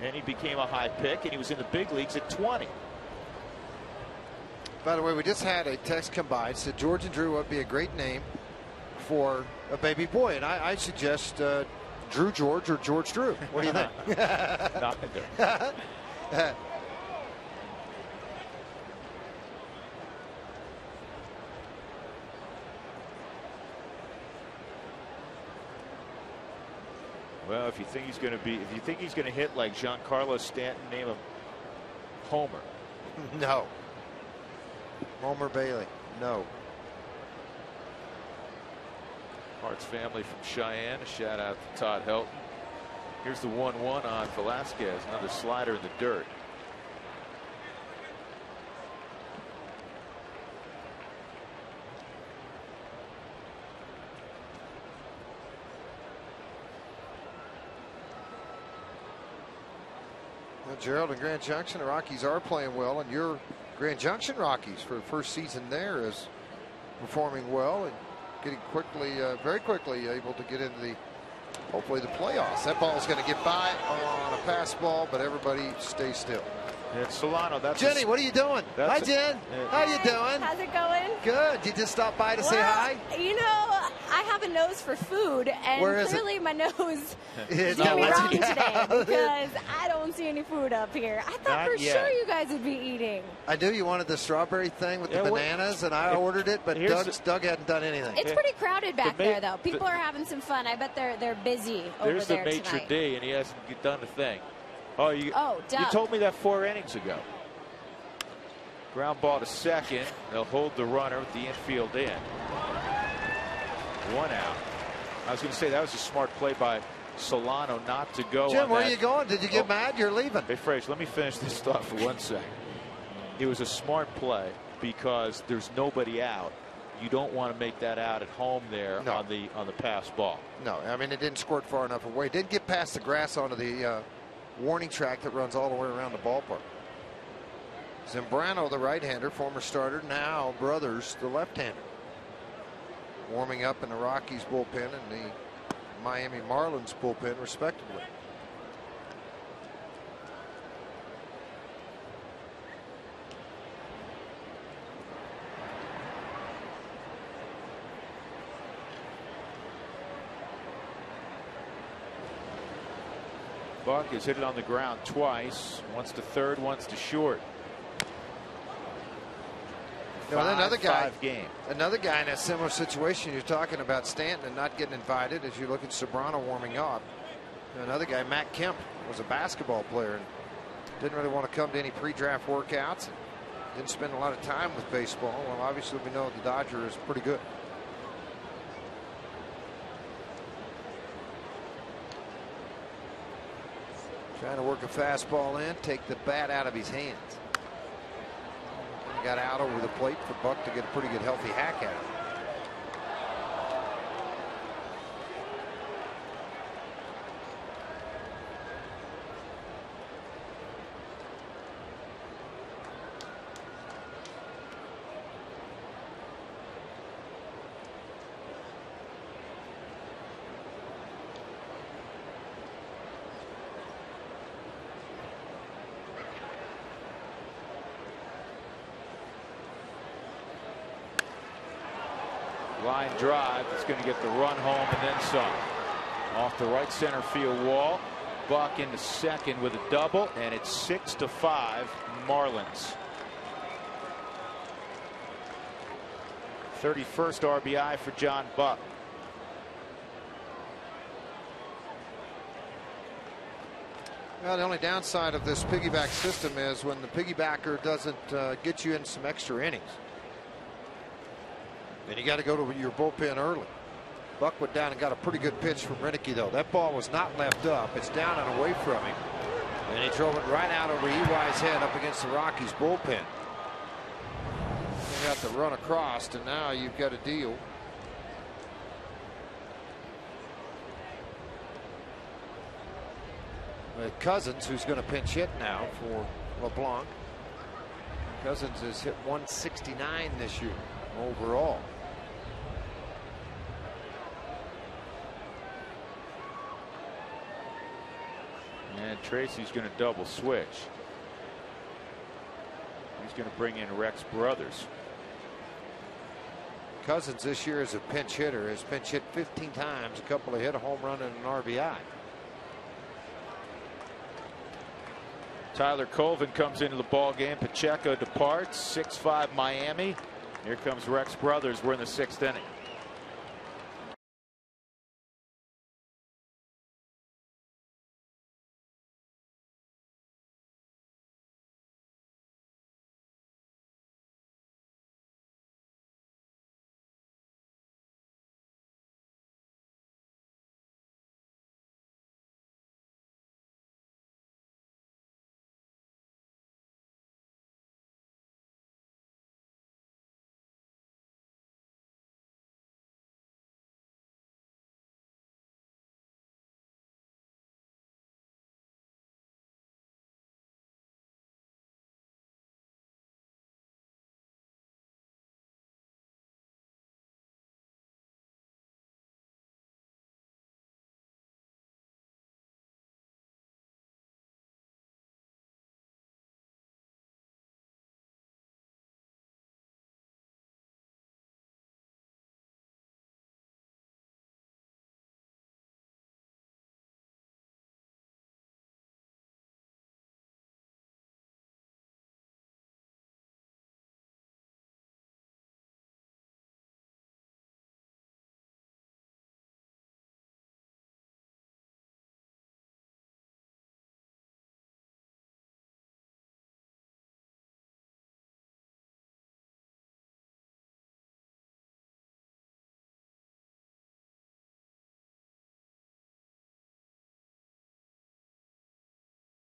And he became a high pick, and he was in the big leagues at 20. By the way, we just had a text come by. It said George and Drew would be a great name for a baby boy. And I suggest Drew George or George Drew. What do you think? Not there. Well, if you think he's going to hit like Giancarlo Stanton, name him Homer. No. Homer Bailey. No. Hart's family from Cheyenne. A shout out to Todd Helton. Here's the 1-1 on Velasquez. Another slider in the dirt. Well, Gerald and Grand Junction, the Rockies are playing well, and your Grand Junction Rockies for the first season there is performing well and getting very quickly able to get into hopefully the playoffs. That ball is going to get by on a pass ball, but everybody stays still. Yeah, Solano. That's Jenny, what are you doing? Hi, Jen. How you doing? How's it going? Good. You just stopped by to say hi? I have a nose for food, and clearly my nose is doing me wrong today because I don't see any food up here. I thought for sure you guys would be eating. I knew you wanted the strawberry thing with the bananas, and I ordered it, but Doug hadn't done anything. It's pretty crowded back there, though. People are having some fun. I bet they're busy over there tonight. There's the maitre d', and he hasn't done a thing. Oh, you told me that 4 innings ago. Ground ball to second. They'll hold the runner with the infield in. 1 out. I was going to say that was a smart play by Solano not to go. Jim, where are you going? Did you get mad? You're leaving. Hey, Frazier, let me finish this thought for 1 second. It was a smart play because there's nobody out. You don't want to make that out at home there on the pass ball. No, I mean, it didn't squirt far enough away. It didn't get past the grass onto the warning track that runs all the way around the ballpark. Zambrano, the right-hander, former starter, now Brothers, the left-hander, warming up in the Rockies bullpen and the Miami Marlins bullpen, respectively. Buck has hit it on the ground twice. Once to third, once to short. Another guy in a similar situation. You're talking about Stanton and not getting invited as you look at Sobrano warming up. Another guy, Matt Kemp, was a basketball player and didn't really want to come to any pre-draft workouts. Didn't spend a lot of time with baseball. Well, obviously we know the Dodger is pretty good. Trying to work a fastball in, take the bat out of his hands. He got out over the plate for Buck to get a pretty good healthy hack at it. Line drive. It's going to get the run home and then some. Off the right center field wall. Buck into second with a double, and it's 6-5 Marlins. 31st RBI for John Buck. Well, the only downside of this piggyback system is when the piggybacker doesn't get you in some extra innings. And you got to go to your bullpen early. Buck went down and got a pretty good pitch from Renicky, though. That ball was not left up. It's down and away from him. And he drove it right out over EY's head up against the Rockies bullpen. You got the run across, and now you've got a deal. With Cousins, who's going to pinch hit now for LeBlanc. Cousins has hit 169 this year overall. And Tracy's going to double switch. He's going to bring in Rex Brothers. Cousins this year is a pinch hitter. Has pinch hit 15 times, a couple of hit, a home run, and an RBI. Tyler Colvin comes into the ball game. Pacheco departs. 6-5 Miami. Here comes Rex Brothers. We're in the 6th inning.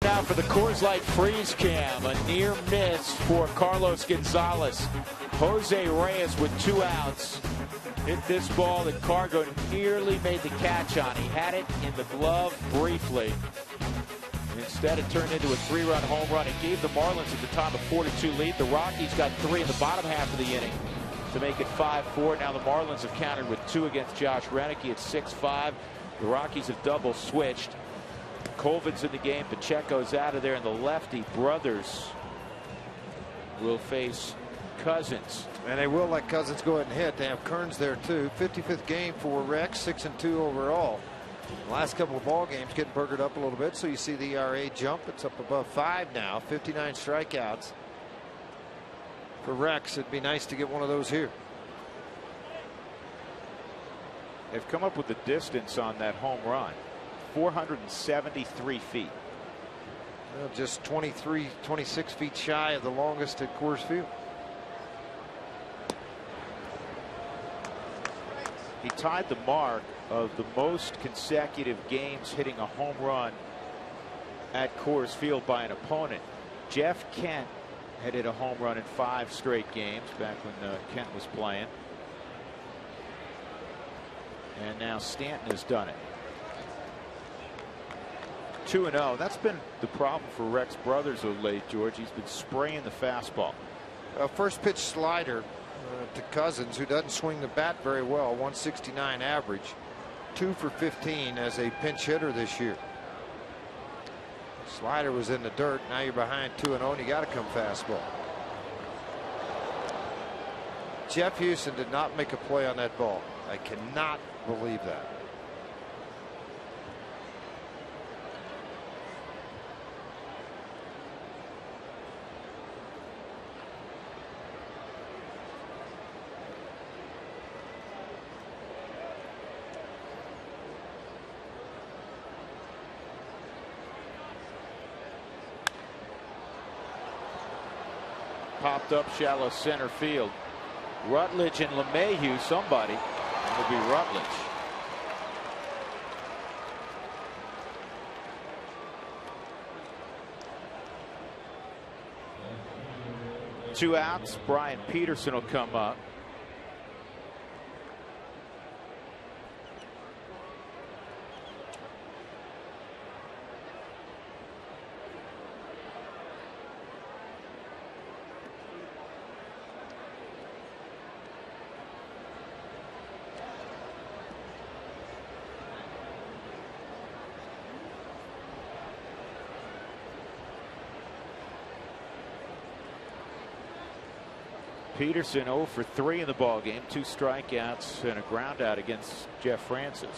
Now for the Coors Light freeze cam, a near miss for Carlos Gonzalez. Jose Reyes with 2 outs hit this ball that Cargo nearly made the catch on. He had it in the glove briefly. Instead, it turned into a 3-run home run. It gave the Marlins at the time a 4-2 lead. The Rockies got 3 in the bottom half of the inning to make it 5-4. Now the Marlins have countered with 2 against Josh Renicky at 6-5. The Rockies have double switched. Colvin's in the game. Pacheco's out of there, and the lefty Brothers will face Cousins. And they will let Cousins go ahead and hit. They have Kearns there too. 55th game for Rex, 6-2 overall. The last couple of ball games getting burgered up a little bit, so you see the ERA jump. It's up above 5 now. 59 strikeouts for Rex. It'd be nice to get one of those here. They've come up with the distance on that home run. 473 feet. Well, just 23, 26 feet shy of the longest at Coors Field. He tied the mark of the most consecutive games hitting a home run at Coors Field by an opponent. Jeff Kent had hit a home run in 5 straight games back when Kent was playing. And now Stanton has done it. 2-0. That's been the problem for Rex Brothers of late, George. He's been spraying the fastball. First pitch slider to Cousins, who doesn't swing the bat very well. 169 average. 2 for 15 as a pinch hitter this year. Slider was in the dirt. Now you're behind 2-0 and you got to come fastball. Jeff Houston did not make a play on that ball. I cannot believe that. Popped up shallow center field. Rutledge and LeMahieu, somebody. It'll be Rutledge. Two outs. Brian Peterson will come up. Peterson 0 for 3 in the ball game. 2 strikeouts and a ground out against Jeff Francis.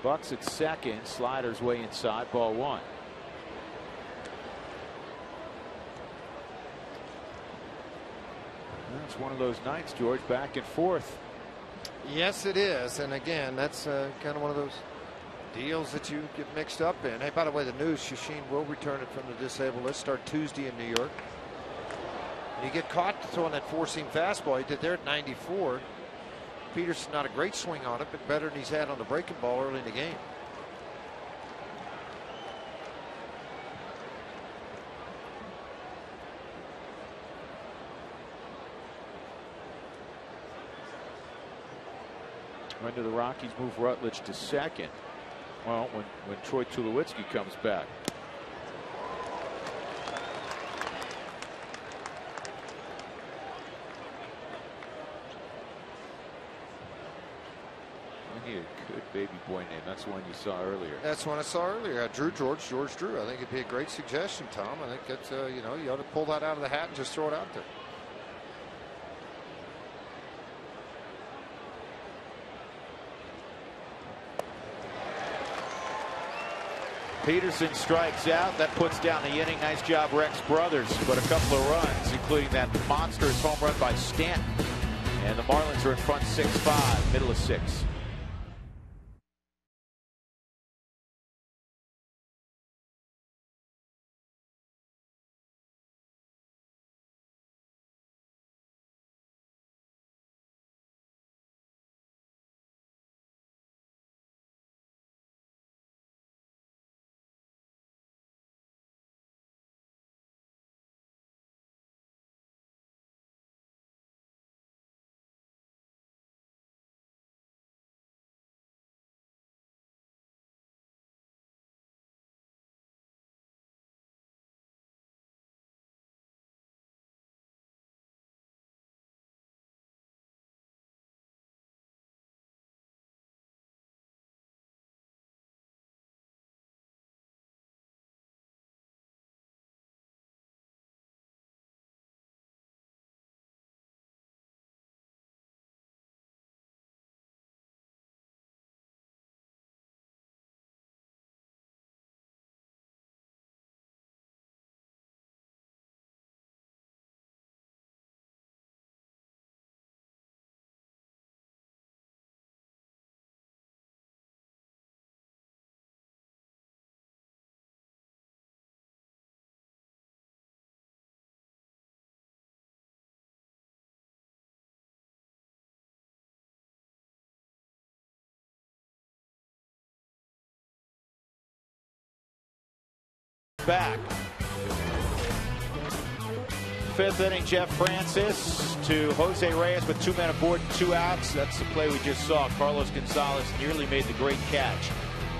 Bucks at second. Sliders way inside. Ball 1. That's one of those nights, George, back and forth. Yes, it is. And again, that's kind of one of those deals that you get mixed up in. Hey, by the way, the news, Shashin will return it from the disabled list. Start Tuesday in New York. You get caught throwing that 4-seam fastball. He did there at 94. Peterson, not a great swing on it, but better than he's had on the breaking ball early in the game. When do the Rockies move Rutledge to second? Well, when Troy Tulowitzki comes back. A good baby boy name. That's the one you saw earlier. That's one I saw earlier. George Drew. I think it'd be a great suggestion, Tom. I think that's you know, you ought to pull that out of the hat and just throw it out there. Peterson strikes out. That puts down the inning. Nice job, Rex Brothers. But a couple of runs, including that monstrous home run by Stanton. And the Marlins are in front 6-5, middle of 6. back. Fifth inning, Jeff Francis to Jose Reyes with 2 men aboard and 2 outs. That's the play we just saw. Carlos Gonzalez nearly made the great catch.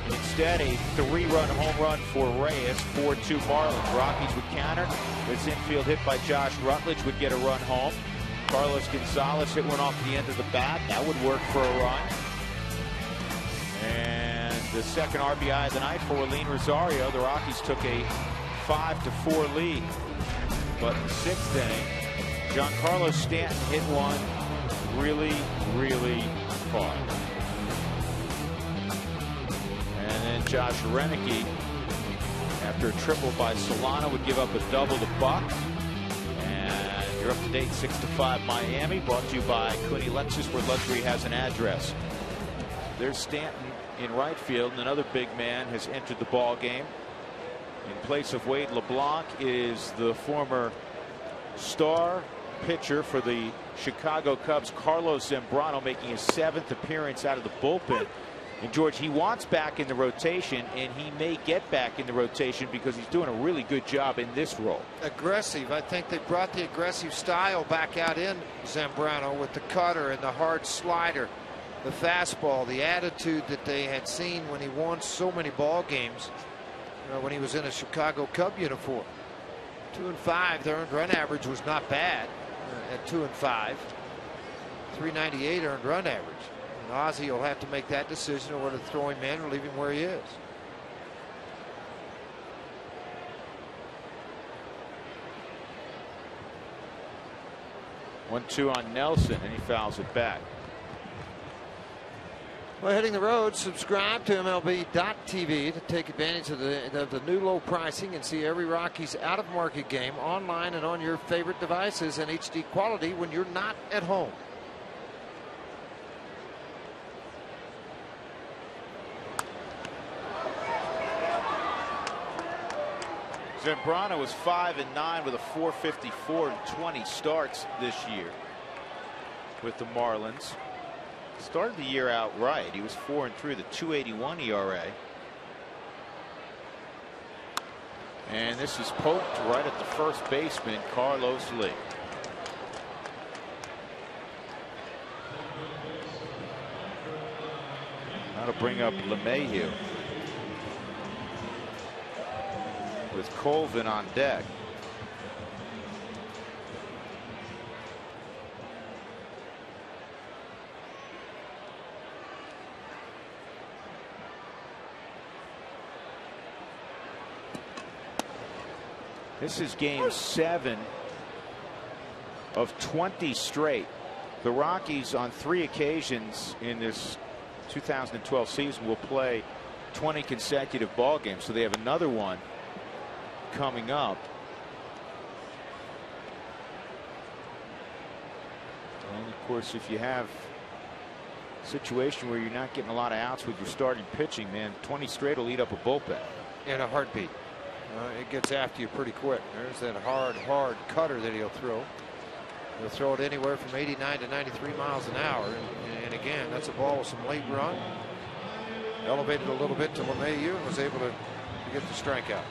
Instead, a 3-run home run for Reyes, 4-2 Marlins. Rockies would counter. This infield hit by Josh Rutledge would get a run home. Carlos Gonzalez hit one off the end of the bat. That would work for a run. And the second RBI of the night for Orlin Rosario. The Rockies took a 5-4 lead. But in the 6th inning, Giancarlo Stanton hit one really, really far. And then Josh Renicky, after a triple by Solano, would give up a double to Buck. And you're up to date 6-5 Miami, brought to you by Cooney Lexus, where luxury has an address. There's Stanton in right field, and another big man has entered the ball game. In place of Wade LeBlanc is the former star pitcher for the Chicago Cubs, Carlos Zambrano, making his 7th appearance out of the bullpen. And George, he wants back in the rotation, and he may get back in the rotation because he's doing a really good job in this role. Aggressive. I think they brought the aggressive style back out in Zambrano with the cutter and the hard slider, the fastball, the attitude that they had seen when he won so many ball games. When he was in a Chicago Cub uniform. 2-5. The earned run average was not bad at 2-5. 398 earned run average. And Ozzie will have to make that decision of whether to throw him in or leave him where he is. One-two on Nelson, and he fouls it back. Well, hitting the road, subscribe to MLB.tv to take advantage of the new low pricing and see every Rockies out-of-market game online and on your favorite devices in HD quality when you're not at home. Zambrano was 5-9 with a 4.54 and 20 starts this year with the Marlins. Started the year out right. He was 4-3 with a 2.81 ERA. And this is poked right at the first baseman, Carlos Lee. That'll bring up LeMahieu with Colvin on deck. This is game 7 of 20 straight. The Rockies on 3 occasions in this 2012 season will play 20 consecutive ball games. So they have another one coming up. And of course, if you have a situation where you're not getting a lot of outs with your starting pitching, man, 20 straight will eat up a bullpen. In a heartbeat. It gets after you pretty quick. There's that hard cutter that he'll throw. He'll throw it anywhere from 89 to 93 miles an hour. And again, that's a ball with some late run. Elevated a little bit to LeMahieu and was able to get the strikeout.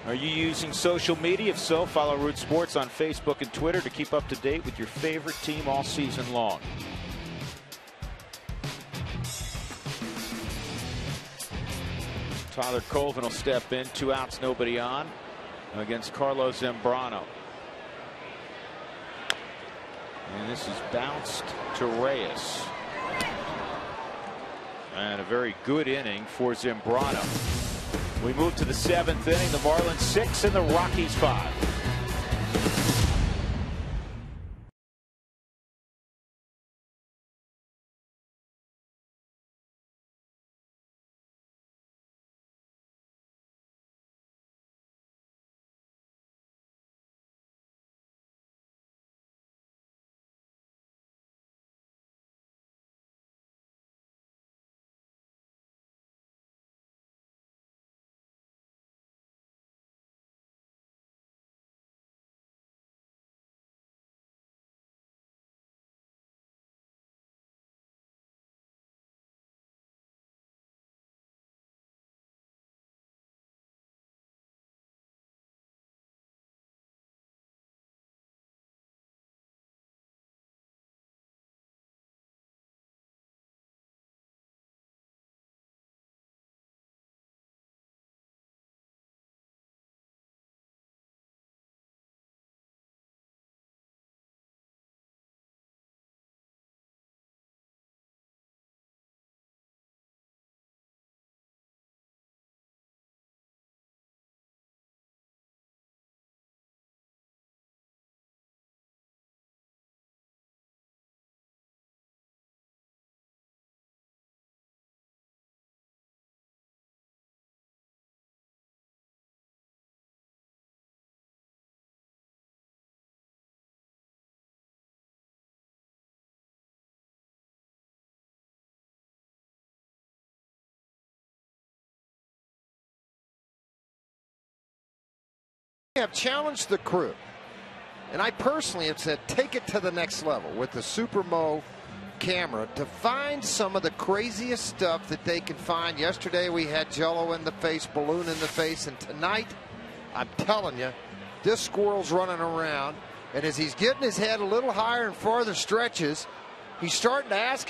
Are you using social media? If so, follow Root Sports on Facebook and Twitter to keep up to date with your favorite team all season long. Tyler Colvin will step in. 2 outs, nobody on against Carlos Zambrano. And this is bounced to Reyes. And a very good inning for Zambrano. We move to the 7th inning. The Marlins 6 and the Rockies 5. have challenged the crew, and I personally have said take it to the next level with the Supermo camera to find some of the craziest stuff that they can find. Yesterday we had jello in the face, balloon in the face, and tonight I'm telling you, this squirrel's running around, and as he's getting his head a little higher and farther stretches, he's starting to ask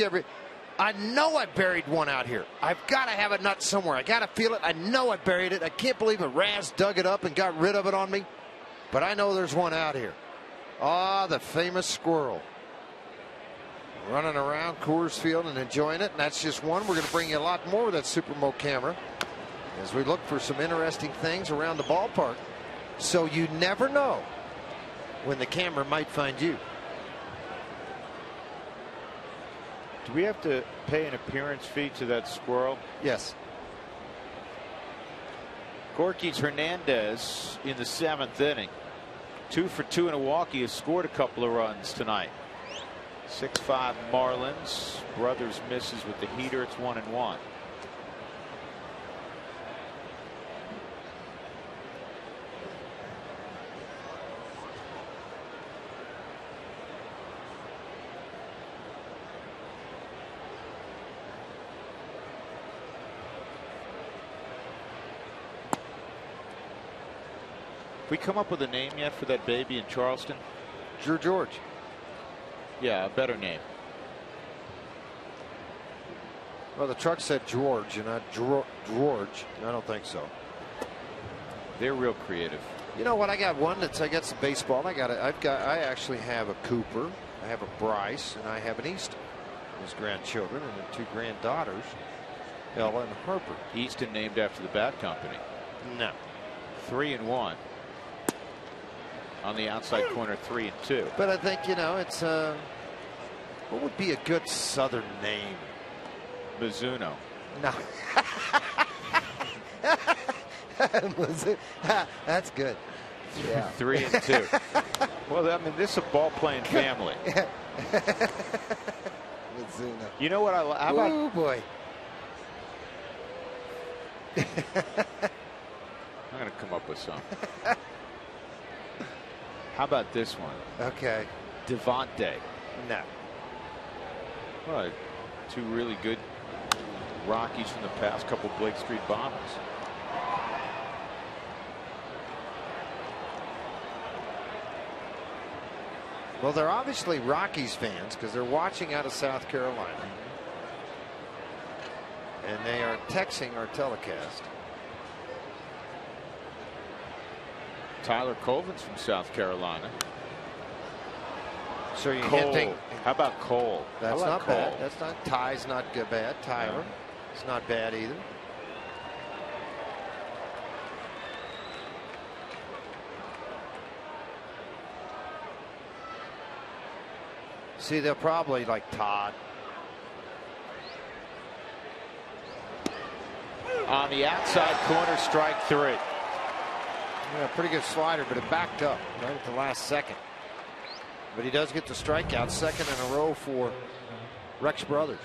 I know I buried one out here. I've got to have a nut somewhere. I got to feel it. I know I buried it. I can't believe it. Raz dug it up and got rid of it on me, but I know there's one out here. Ah, the famous squirrel. Running around Coors Field and enjoying it, and that's just one. We're going to bring you a lot more with that Supermo camera as we look for some interesting things around the ballpark. So you never know when the camera might find you. Do we have to pay an appearance fee to that squirrel? Yes. Gorky's Hernandez in the 7th inning. 2 for 2 in Milwaukee has scored a couple of runs tonight. 6-5 Marlins. Brothers misses with the heater. It's 1-1. We come up with a name yet for that baby in Charleston? George. Yeah, a better name. Well, the truck said George and not George. I don't think so. They're real creative. You know what? I got one that's I got some baseball. I actually have a Cooper, I have a Bryce, and I have an Easton. His grandchildren and their 2 granddaughters, Ella and Harper. Easton named after the bat company. No. 3-1. On the outside corner, 3-2. But I think, you know, it's what would be a good Southern name? Mizuno. No. That's good. Yeah. 3-2. Well, I mean, this is a ball playing family. Mizuno. You know what I like? Oh boy. I'm going to come up with some. How about this one? Okay. Devontae. No. Well, 2 really good Rockies from the past, couple Blake Street Bombers. Well, they're obviously Rockies fans because they're watching out of South Carolina. And they are texting our telecast. Tyler Colvin's from South Carolina. So you're Cole. hinting. How about Cole? That's How about not Cole? bad. That's not. Ty's not good, bad. Tyler. No. It's not bad either. See, they'll probably like Todd. On the outside corner, strike 3. Yeah, pretty good slider, but it backed up right at the last second. But he does get the strikeout, 2nd in a row for Rex Brothers.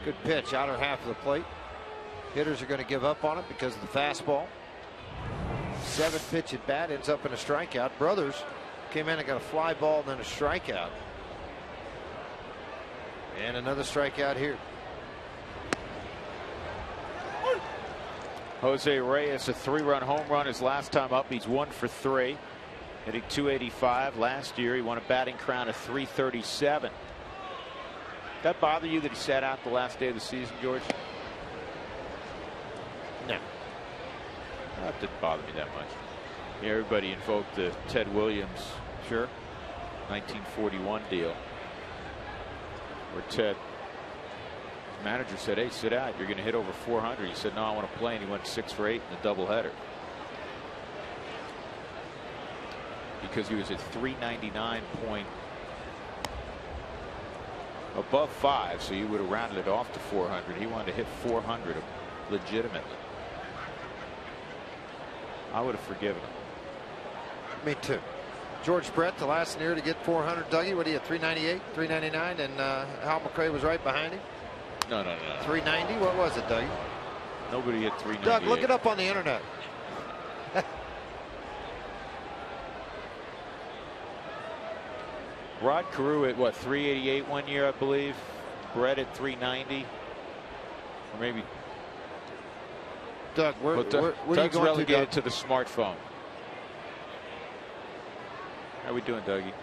Good pitch, outer half of the plate. Hitters are going to give up on it because of the fastball. 7th pitch at bat ends up in a strikeout. Brothers came in and got a fly ball and then a strikeout. And another strikeout here. Jose Reyes, a 3-run home run his last time up. He's 1 for 3, hitting .285. Last year he won a batting crown of .337. Did that bother you that he sat out the last day of the season, George? No. That didn't bother me that much. Yeah, everybody invoked the Ted Williams, Sure. 1941 deal, where Ted, his manager said, "Hey, sit out. You're going to hit over 400." He said, "No, I want to play," and he went 6 for 8 in the doubleheader because he was at 399 point above 5, so you would have rounded it off to 400. He wanted to hit 400 legitimately. I would have forgiven him. Me too. George Brett, the last near to get 400. Dougie, what do you have? 398, 399, and Hal McRae was right behind him. No. 390. What was it, Dougie? Nobody hit 398. Doug, look it up on the internet. Rod Carew at what, 388 one year, I believe. Brett at 390, or maybe. Doug, where are you Doug's going relegated to the smartphone. How we doing, Dougie?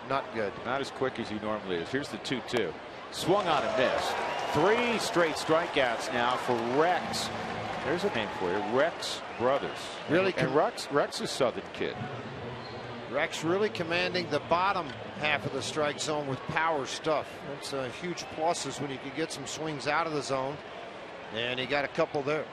Not good. Not as quick as he normally is. Here's the 2-2. Swung on and missed. 3 straight strikeouts now for Rex. There's a name for you, Rex Brothers. Really, and Rex is a Southern kid. Rex really commanding the bottom half of the strike zone with power stuff. That's a huge pluses when you can get some swings out of the zone, and he got a couple there.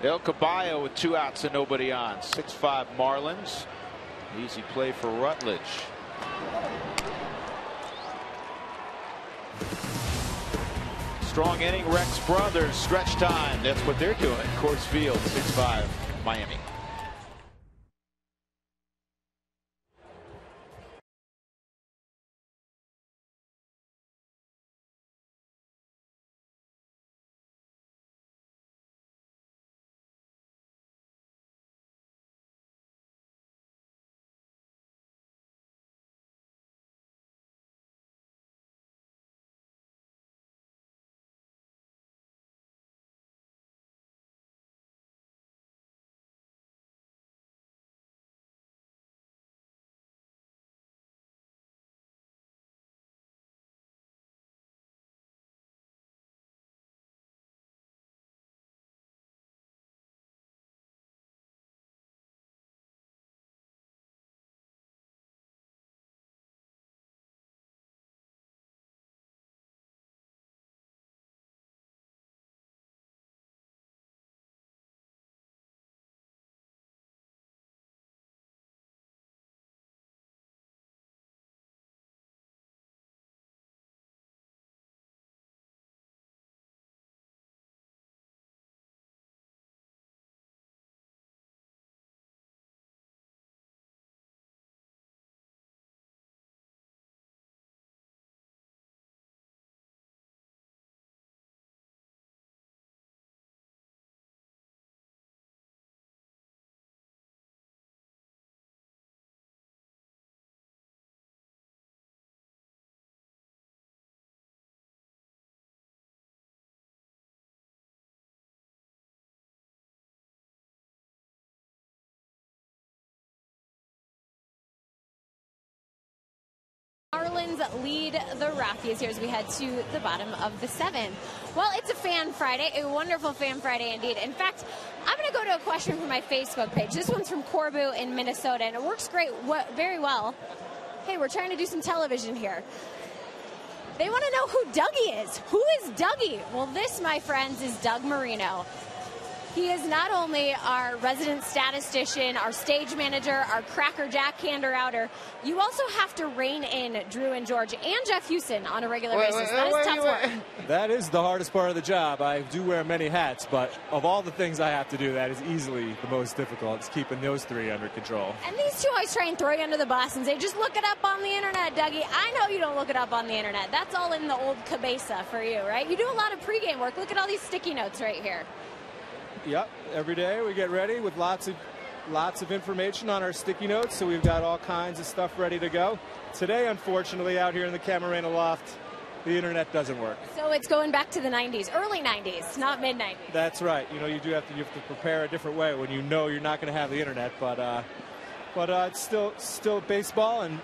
El Caballo with 2 outs and nobody on. 6-5 Marlins. Easy play for Rutledge. Strong inning, Rex Brothers, stretch time. That's what they're doing. Coors Field, 6-5 Miami. Marlins lead the Rockies here as we head to the bottom of the 7th. Well, it's a Fan Friday, a wonderful Fan Friday indeed. In fact, I'm going to go to a question from my Facebook page. This one's from Corbu in Minnesota, and it works very well. Hey, we're trying to do some television here. They want to know who Dougie is. Who is Dougie? Well, this, my friends, is Doug Marino. He is not only our resident statistician, our stage manager, our Cracker Jack hander outer. You also have to rein in Drew and George and Jeff Houston on a regular basis. That is tough work. That is the hardest part of the job. I do wear many hats, but of all the things I have to do, that is easily the most difficult. It's keeping those 3 under control. And these 2 always try and throw you under the bus and say, just look it up on the internet, Dougie. I know you don't look it up on the internet. That's all in the old cabeza for you, right? You do a lot of pregame work. Look at all these sticky notes right here. Yep, every day we get ready with lots of information on our sticky notes, so we've got all kinds of stuff ready to go. Today, unfortunately, out here in the Camarena loft, the internet doesn't work. So it's going back to the 90s, early 90s, not mid-90s. That's right. You know, you have to prepare a different way when you know you're not going to have the internet, but it's still baseball, and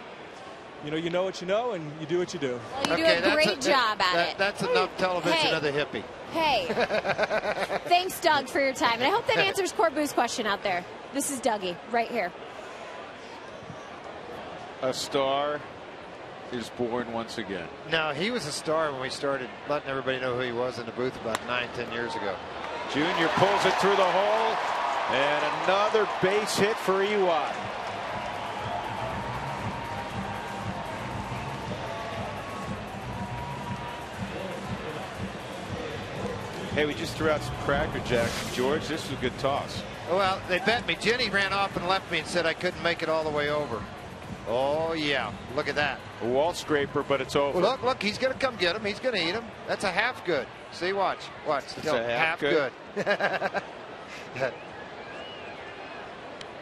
you know what you know, and you do what you do. Well, you do a great job at it. That's enough television of the hippie. Hey, thanks, Doug, for your time. And I hope that answers Corbu's question out there. This is Dougie, right here. A star is born once again. No, he was a star when we started letting everybody know who he was in the booth about 9-10 years ago. Junior pulls it through the hole, and another base hit for Ewok. Hey, we just threw out some Cracker Jacks. George, this was a good toss. Well, they bet me. Jenny ran off and left me and said I couldn't make it all the way over. Oh, yeah. Look at that. A wall scraper, but it's over. Well, look, he's going to come get him. He's going to eat him. That's a half good. See, watch. It's a half good.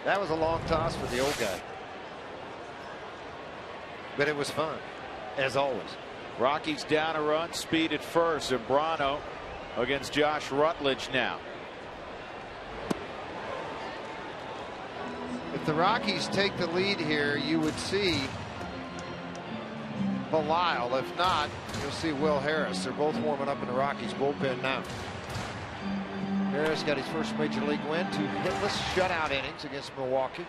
That was a long toss for the old guy. But it was fun, as always. Rockies down a run, speed at first. Zambrano against Josh Rutledge now. If the Rockies take the lead here, you would see Belisle. If not, you'll see Will Harris. They're both warming up in the Rockies bullpen now. Harris got his first major league win, 2 hitless shutout innings against Milwaukee.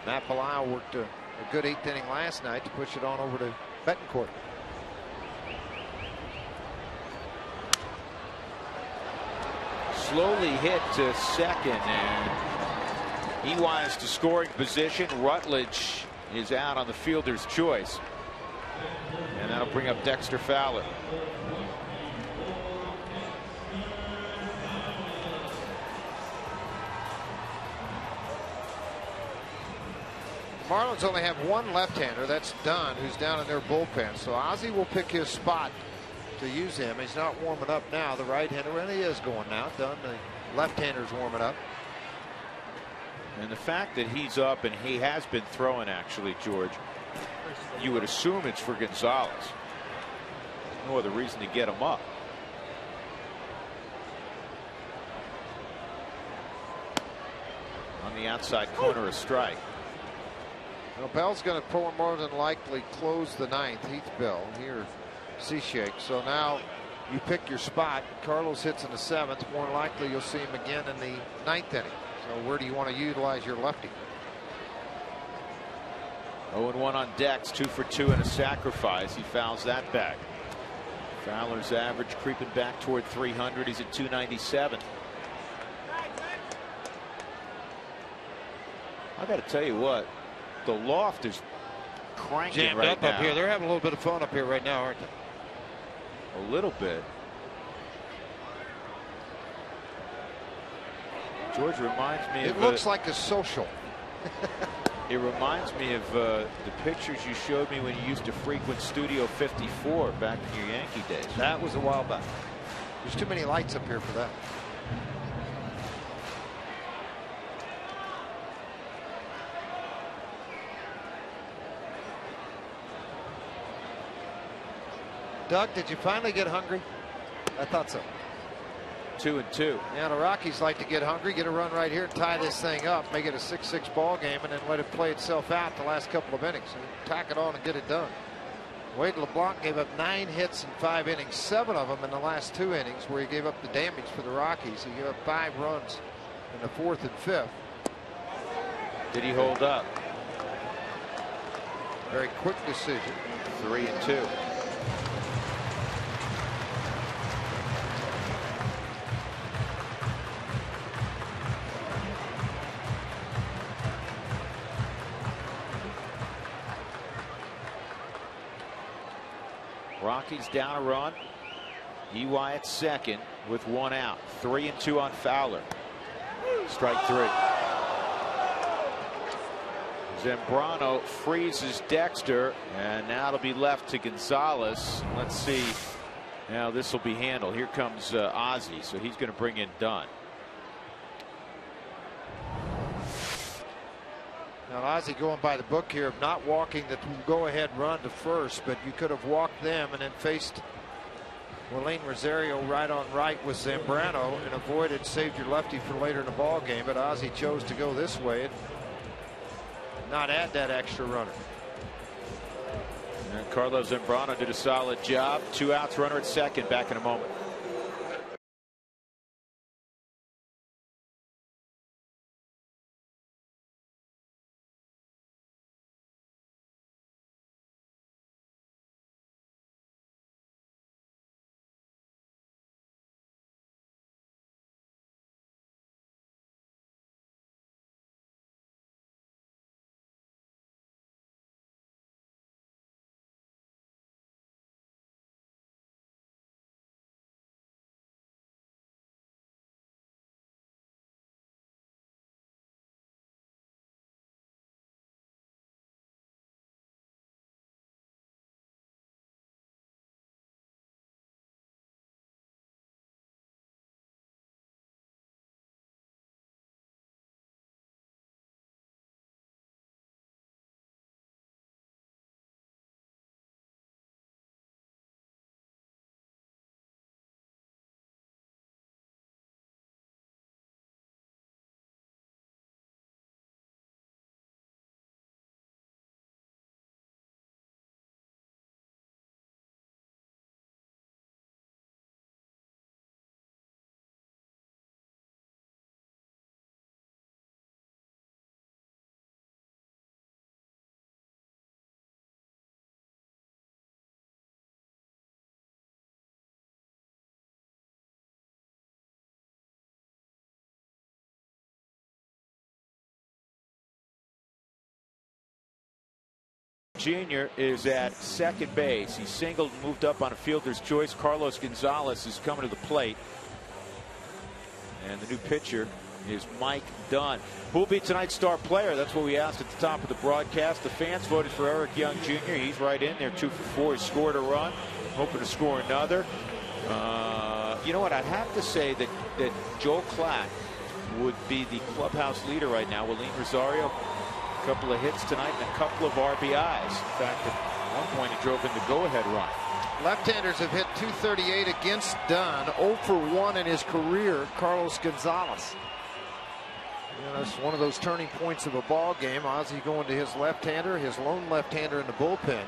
Matt Belisle worked a good 8th inning last night to push it on over to Betancourt. Slowly hit to second, and EY is to scoring position. Rutledge is out on the fielder's choice, and that'll bring up Dexter Fowler. Marlins only have one left-hander. That's Dunn, who's down in their bullpen. So Ozzie will pick his spot to use him. He's not warming up now. The right-hander, and he is going now. Dunn, the left-hander's warming up. And the fact that he's up and he has been throwing, actually, George, you would assume it's for Gonzalez. No other reason to get him up. On the outside corner, a strike. Well, Bell's going to more than likely close the 9th. Heath Bell here, Seashake. So now you pick your spot. Carlos hits in the 7th. More than likely you'll see him again in the 9th inning. So where do you want to utilize your lefty? 0-1 on Dex, 2 for 2 and a sacrifice. He fouls that back. Fowler's average creeping back toward 300. He's at 297. I got to tell you what, the loft is cranking Jammed right up now. up here. They're having a little bit of fun up here right now, aren't they? A little bit. George reminds me it of. It looks like a social. It reminds me of the pictures you showed me when you used to frequent Studio 54 back in your Yankee days. That was a while back. There's too many lights up here for that. Doug, did you finally get hungry? I thought so. 2-2. Yeah, the Rockies like to get hungry, get a run right here, and tie this thing up, make it a 6-6 ball game, and then let it play itself out the last couple of innings and tack it on and get it done. Wade LeBlanc gave up 9 hits in 5 innings, 7 of them in the last 2 innings, where he gave up the damage for the Rockies. He gave up 5 runs in the 4th and 5th. Did he hold up? Very quick decision. 3-2. Rockies down a run. EY at second with 1 out. 3-2 on Fowler. Strike 3. Zambrano freezes Dexter, and now it'll be left to Gonzalez. Let's see how this will be handled. Here comes Ozzie, so he's going to bring in Dunn. Now Ozzie going by the book here of not walking the go-ahead run to first, but you could have walked them and then faced Willeen Rosario right on right with Zambrano and avoided, saved your lefty for later in the ball game. But Ozzie chose to go this way and not add that extra runner. And Carlos Zambrano did a solid job. 2 outs, runner at second. Back in a moment. Jr. is at second base. He singled and moved up on a fielder's choice. Carlos Gonzalez is coming to the plate. And the new pitcher is Mike Dunn. Who will be tonight's star player? That's what we asked at the top of the broadcast. The fans voted for Eric Young Jr. He's right in there, 2 for 4. He scored a run, hoping to score another. You know what? I'd have to say that Joel Klatt would be the clubhouse leader right now. Willeen Rosario, a couple of hits tonight and a couple of RBIs. In fact, at one point he drove in the go-ahead run. Left-handers have hit .238 against Dunn. 0 for 1 in his career, Carlos Gonzalez. You know, that's one of those turning points of a ball game. Ozzie going to his left-hander, his lone left-hander in the bullpen,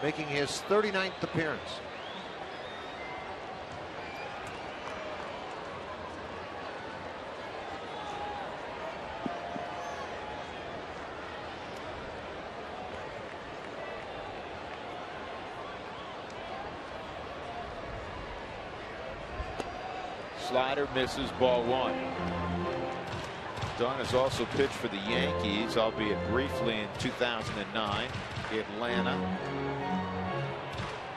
making his 39th appearance. Slider misses, ball 1. Dunn has also pitched for the Yankees, albeit briefly in 2009, Atlanta,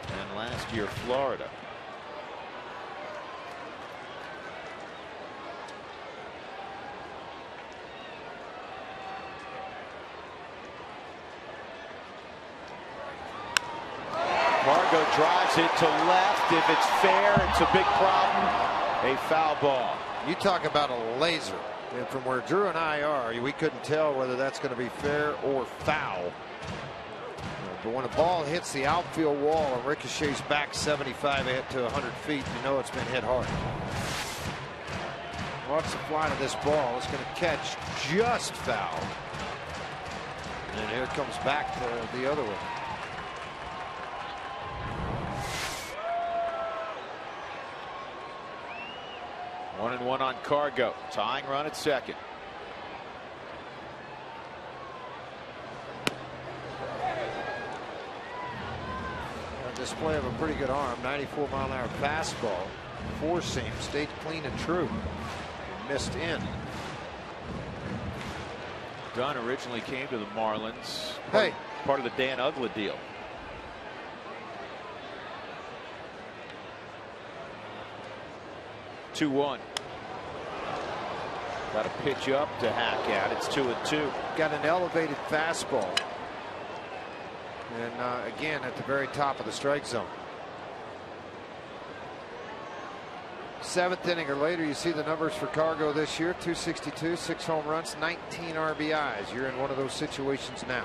and last year Florida. Margot drives it to left. If it's fair, it's a big problem. A foul ball. You talk about a laser. And from where Drew and I are, we couldn't tell whether that's going to be fair or foul. But when a ball hits the outfield wall and ricochets back 75 to 100 feet, you know it's been hit hard. Watch the flight of this ball. It's going to catch just foul. And here it comes back to the other way. 1-1 on Cargo. Tying run at second. A display of a pretty good arm. 94-mile-an-hour fastball. 4-seam. Stayed clean and true. Missed in. Dunn originally came to the Marlins. Hey. Part of the Dan Uggla deal. Two-1. Got a pitch up to hack at. It's 2-2. Got an elevated fastball. And again at the very top of the strike zone. 7th inning or later, you see the numbers for Cargo this year. 262, 6 home runs, 19 RBIs. You're in one of those situations now.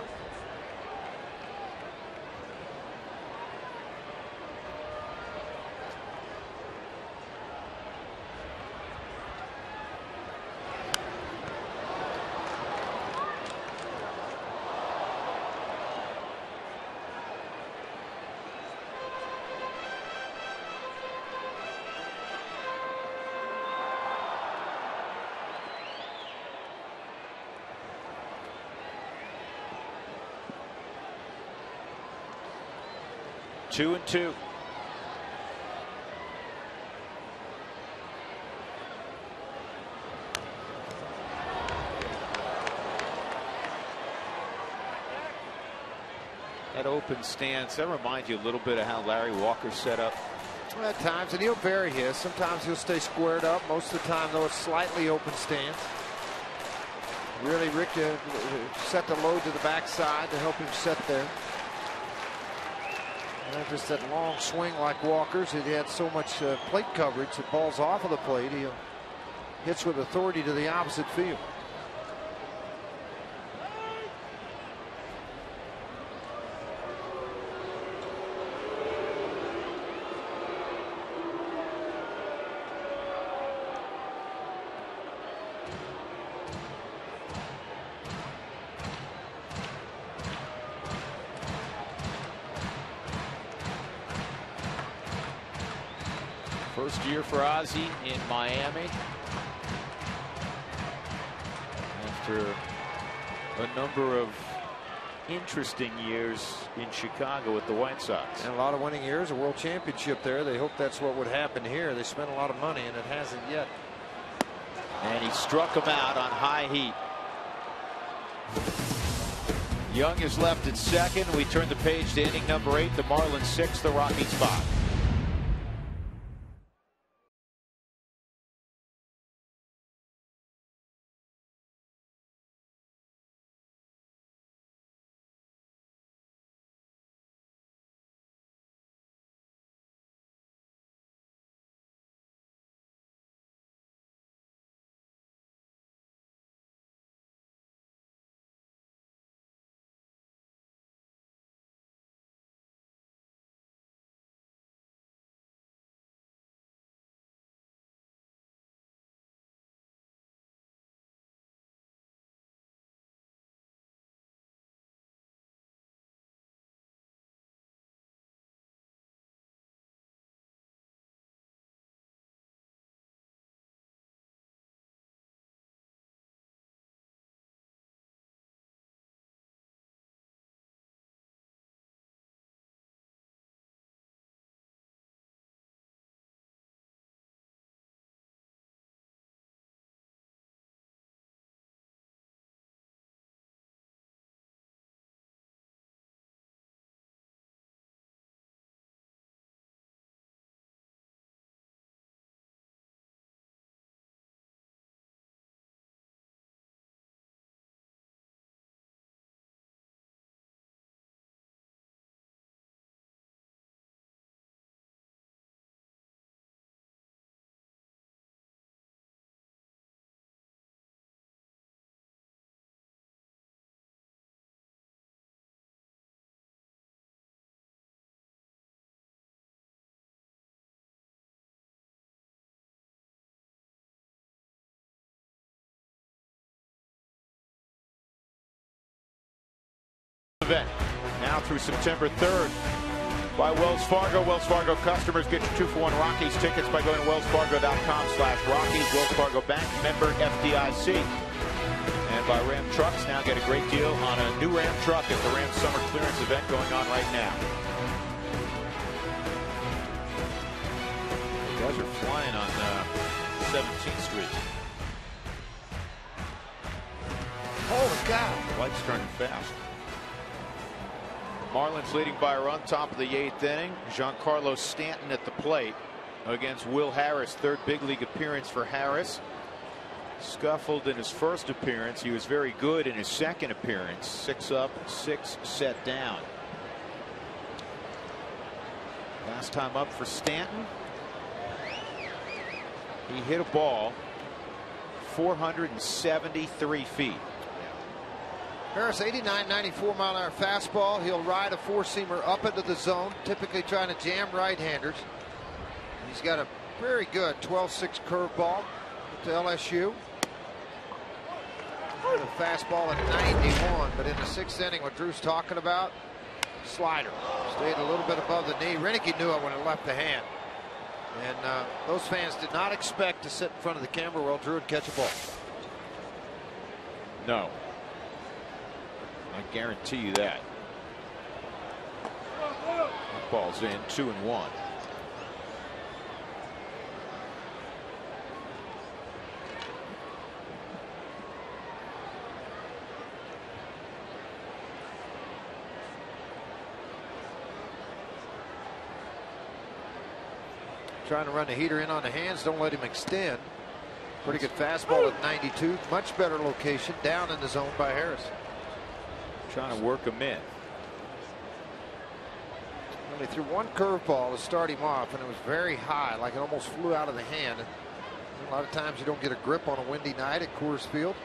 Two and two. That open stance, that reminds you a little bit of how Larry Walker set up. At times, and he'll vary his. Sometimes he'll stay squared up. Most of the time, though, it's slightly open stance. Really, Rick set the load to the backside to help him set there. And just that long swing like Walker's. He had so much plate coverage that balls off of the plate. He hits with authority to the opposite field. First year for Ozzie in Miami after a number of interesting years in Chicago with the White Sox. And a lot of winning years, a world championship there. They hope that's what would happen here. They spent a lot of money and it hasn't yet. And he struck him out on high heat. Young is left at second. We turn the page to inning number 8. The Marlins 6, the Rockies 5. Event now through September 3rd by Wells Fargo. Wells Fargo customers get your 2-for-1 Rockies tickets by going to wellsfargo.com/Rockies. Wells Fargo Bank, member FDIC. And by Ram Trucks, now get a great deal on a new Ram truck at the Ram Summer Clearance event going on right now. You guys are flying on 17th Street. Holy cow. The light's turning fast. Marlins leading by a run, top of the 8th inning. Giancarlo Stanton at the plate against Will Harris. Third big league appearance for Harris. Scuffled in his first appearance. He was very good in his second appearance. 6 up, 6 set down. Last time up for Stanton, he hit a ball 473 feet. Harris, 89, 94 mile an hour fastball. He'll ride a 4-seamer up into the zone, typically trying to jam right-handers. He's got a very good 12-6 curveball to LSU. The fastball at 91, but in the 6th inning, what Drew's talking about, slider. Stayed a little bit above the knee. Renicky knew it when it left the hand. And those fans did not expect to sit in front of the camera while Drew would catch a ball. No. I guarantee you that. That ball's in, 2-1. Trying to run the heater in on the hands, don't let him extend. Pretty good fastball at 92. Much better location down in the zone by Harris. Trying to work him in. Well, they threw one curveball to start him off, and it was very high, like it almost flew out of the hand. A lot of times you don't get a grip on a windy night at Coors Field.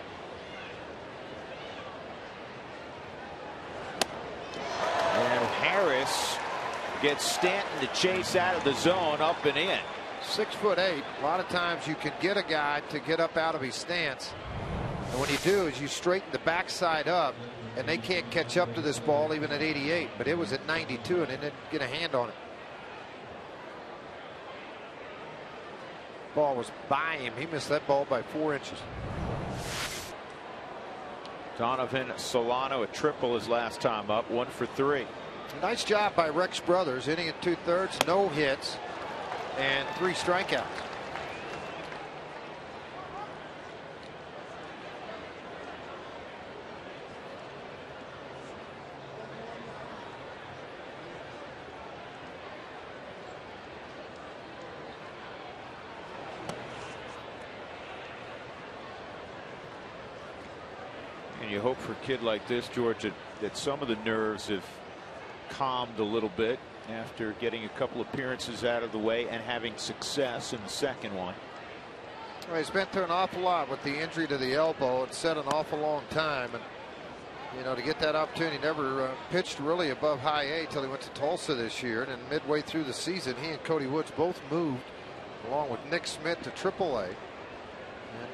And Harris gets Stanton to chase out of the zone, up and in. 6'8". A lot of times you can get a guy to get up out of his stance. And what you do is you straighten the backside up, and they can't catch up to this ball even at 88. But it was at 92, and they didn't get a hand on it. Ball was by him. He missed that ball by 4 inches. Donovan Solano, a triple his last time up, 1 for 3. Nice job by Rex Brothers, inning at 2/3, no hits, and 3 strikeouts. you hope for a kid like this, George, that some of the nerves have calmed a little bit after getting a couple appearances out of the way and having success in the second one. Well, he's been through an awful lot with the injury to the elbow. It set an awful long time, and you know, to get that opportunity, never pitched really above high A till he went to Tulsa this year. And then midway through the season, he and Cody Woods both moved along with Nick Smith to AAA.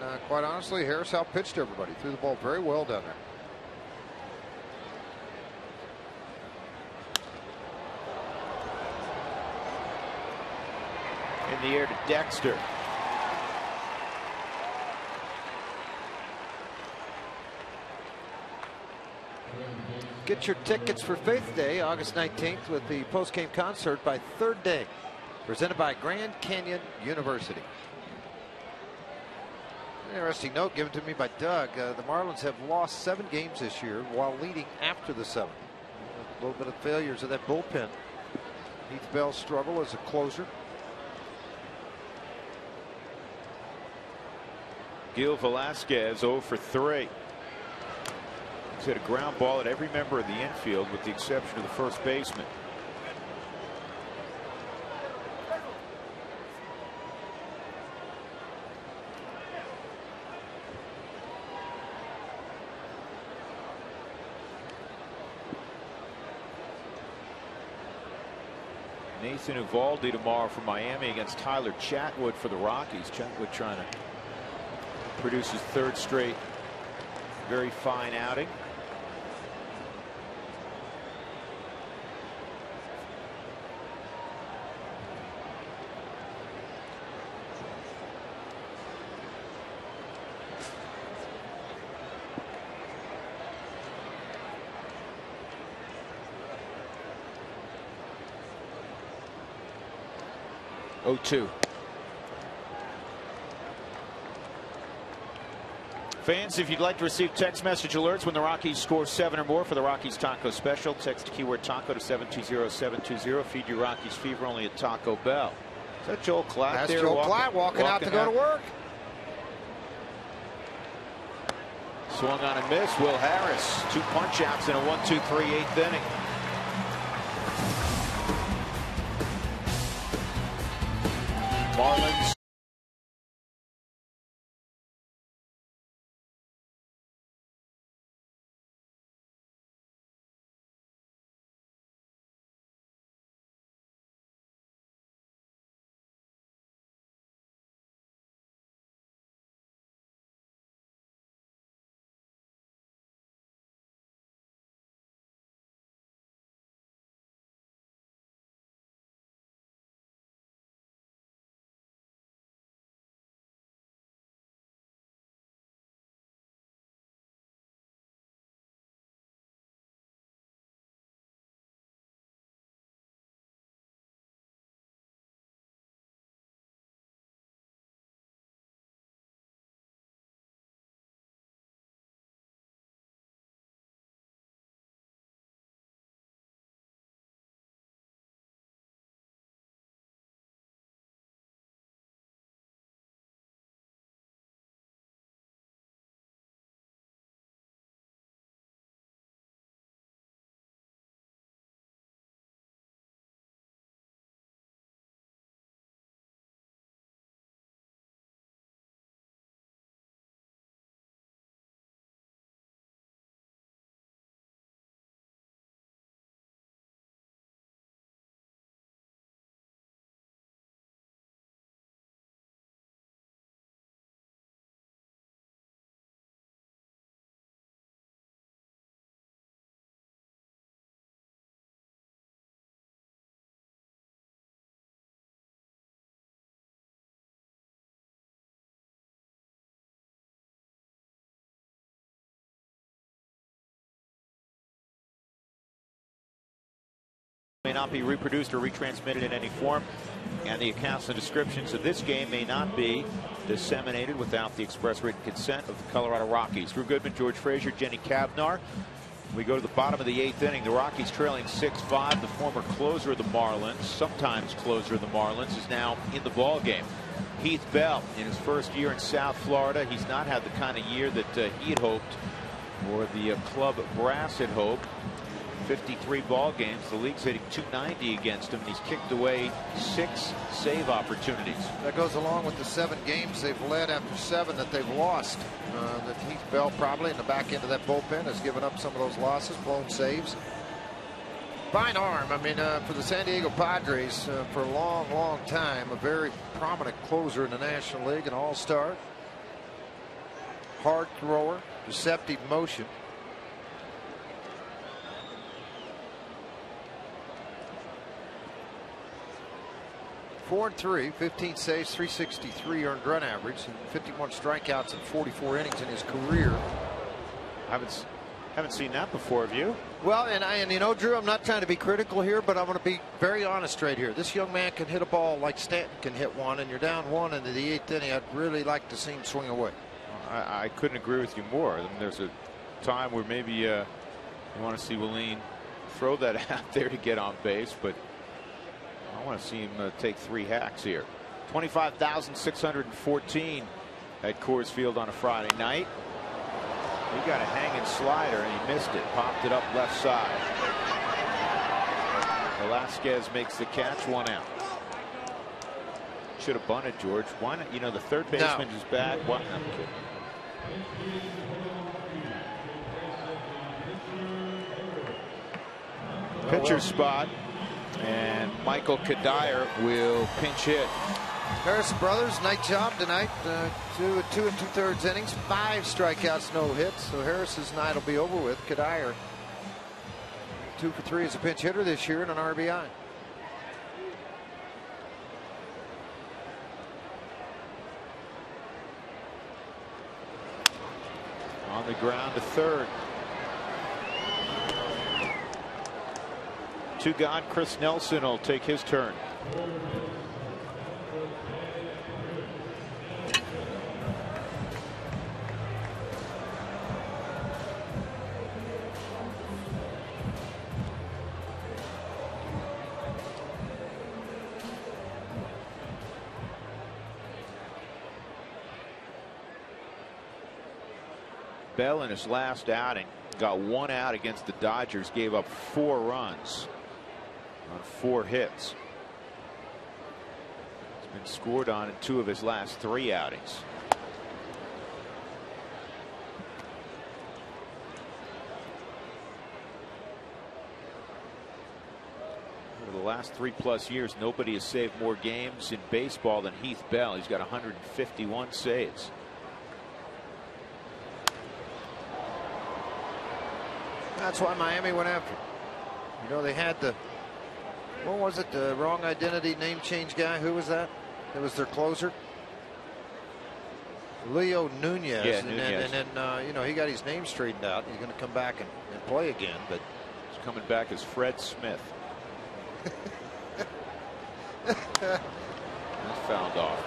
And quite honestly, Harris outpitched everybody, threw the ball very well down there. In the air to Dexter. Get your tickets for Faith Day, August 19th, with the post-game concert by Third Day, presented by Grand Canyon University. Interesting note given to me by Doug. The Marlins have lost 7 games this year while leading after the 7th. A little bit of failures of that bullpen. Heath Bell's struggle as a closer. Gil Velasquez 0 for 3. He's hit a ground ball at every member of the infield with the exception of the first baseman. Nathan Uvalde tomorrow for Miami against Tyler Chatwood for the Rockies. Chatwood trying to produce his 3rd straight very fine outing. Oh, 2. Fans, if you'd like to receive text message alerts when the Rockies score 7 or more for the Rockies Taco Special, text the keyword taco to 720-720. Feed your Rockies fever only at Taco Bell. Is that Joel Klatt? That's there Joel Klatt walking out to go to work. Swung on and missed. Will Harris, 2 punch outs in a 1-2-3 8th inning. Marlins. May not be reproduced or retransmitted in any form, and the accounts and descriptions of this game may not be disseminated without the express written consent of the Colorado Rockies. Drew Goodman, George Frazier, Jenny Cavnar. We go to the bottom of the 8th inning. The Rockies trailing 6-5. The former closer of the Marlins, sometimes closer of the Marlins, is now in the ball game. Heath Bell, in his first year in South Florida, he's not had the kind of year that he had hoped for the club brass at Hope. 53 ball games. The league's hitting .290 against him. He's kicked away 6 save opportunities. That goes along with the 7 games they've led after 7 that they've lost. That Heath Bell probably in the back end of that bullpen has given up some of those losses, blown saves. Fine arm. I mean, for the San Diego Padres for a long, long time, a very prominent closer in the National League, an all-star. Hard thrower, deceptive motion. .4-3, 15 saves, 363 earned run average, and 51 strikeouts in 44 innings in his career. Haven't seen that before, have you? Well, and you know, Drew, I'm not trying to be critical here, but I'm going to be very honest right here. This young man can hit a ball like Stanton can hit one, and you're down 1 into the 8th inning. I'd really like to see him swing away. I couldn't agree with you more. I mean, there's a time where maybe you want to see Willeen throw that out there to get on base, but I want to see him take 3 hacks here. 25,614 at Coors Field on a Friday night. He got a hanging slider and he missed it. Popped it up left side. Velasquez makes the catch, 1 out. Should have bunted, George. Why not? You know, the third baseman is back. What? I'm kidding. Pitcher spot, and Michael Kadire will pinch hit. Harris brothers, nice job tonight. 2 2 2/3 innings, 5 strikeouts, no hits. So Harris's night will be over with. Kadire 2 for 3 as a pinch hitter this year and an RBI. On the ground to third. To God, Chris Nelson will take his turn. Bell in his last outing got 1 out against the Dodgers, gave up 4 runs on 4 hits. He's been scored on in 2 of his last 3 outings. Over the last 3+ years, nobody has saved more games in baseball than Heath Bell. He's got 151 saves. That's why Miami went after him. You know, they had the, what was it, the wrong identity name change guy? Who was that? It was their closer. Leo Nunez. Yeah, and Nunez. then you know, he got his name straightened out. He's going to come back and play again, but he's coming back as Fred Smith. That's fouled off.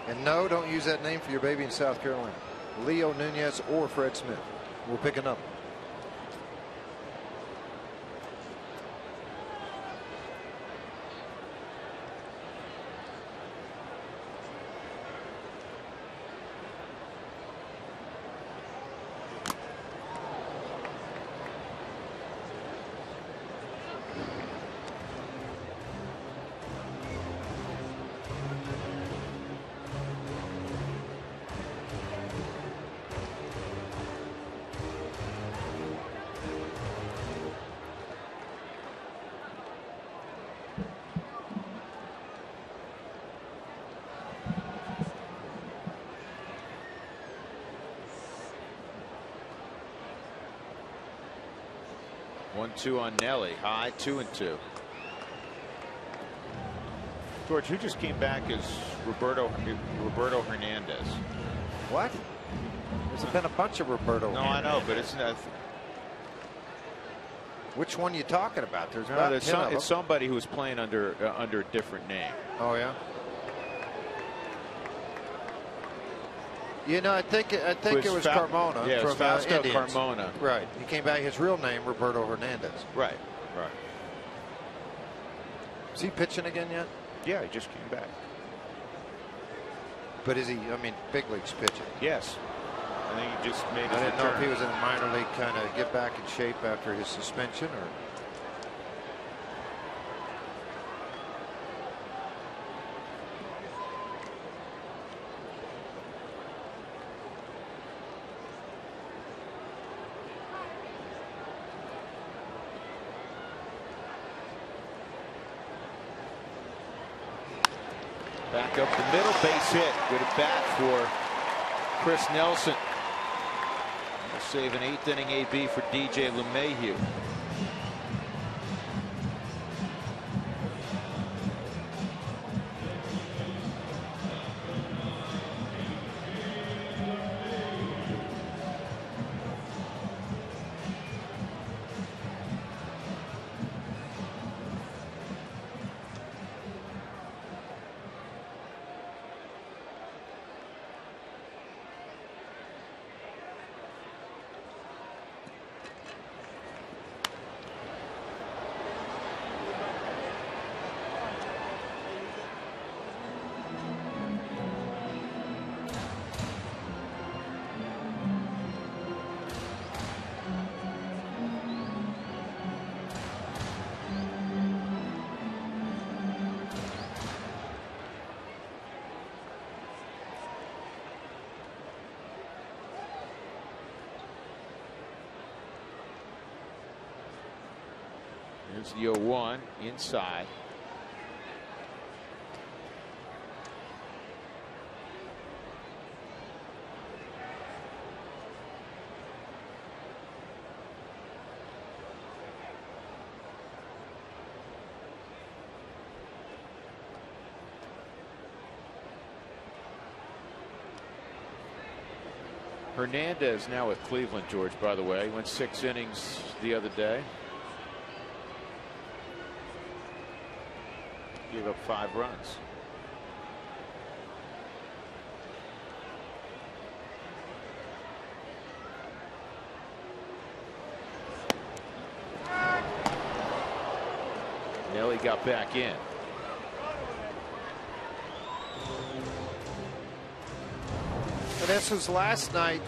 And no, don't use that name for your baby in South Carolina. Leo Nunez or Fred Smith. We'll pick another. One-two on Nelly. High 2-2. George, who just came back as Roberto Hernandez? What? There's been a bunch of Roberto. No, I know, but it's not. Which one are you talking about? There's No, about there's 10 of them. it's somebody who was playing under a different name. Oh yeah. You know, I think it was Carmona. Yeah, it was from Fausto Indians. Carmona. Right. He came back. His real name, Roberto Hernandez. Right. Right. Is he pitching again yet? Yeah, he just came back. But is he? I mean, big leagues pitching. Yes. I think he just made his I didn't know if return. he was in a minor league kind of get back in shape after his suspension or. Back up the middle, base hit. Good at bat for Chris Nelson. We'll save an 8th inning AB for DJ LeMahieu. Here's the 0-1 inside. Hernandez now with Cleveland, George, by the way. He went 6 innings the other day. Gave up 5 runs. Nelly got back in. And this was last night.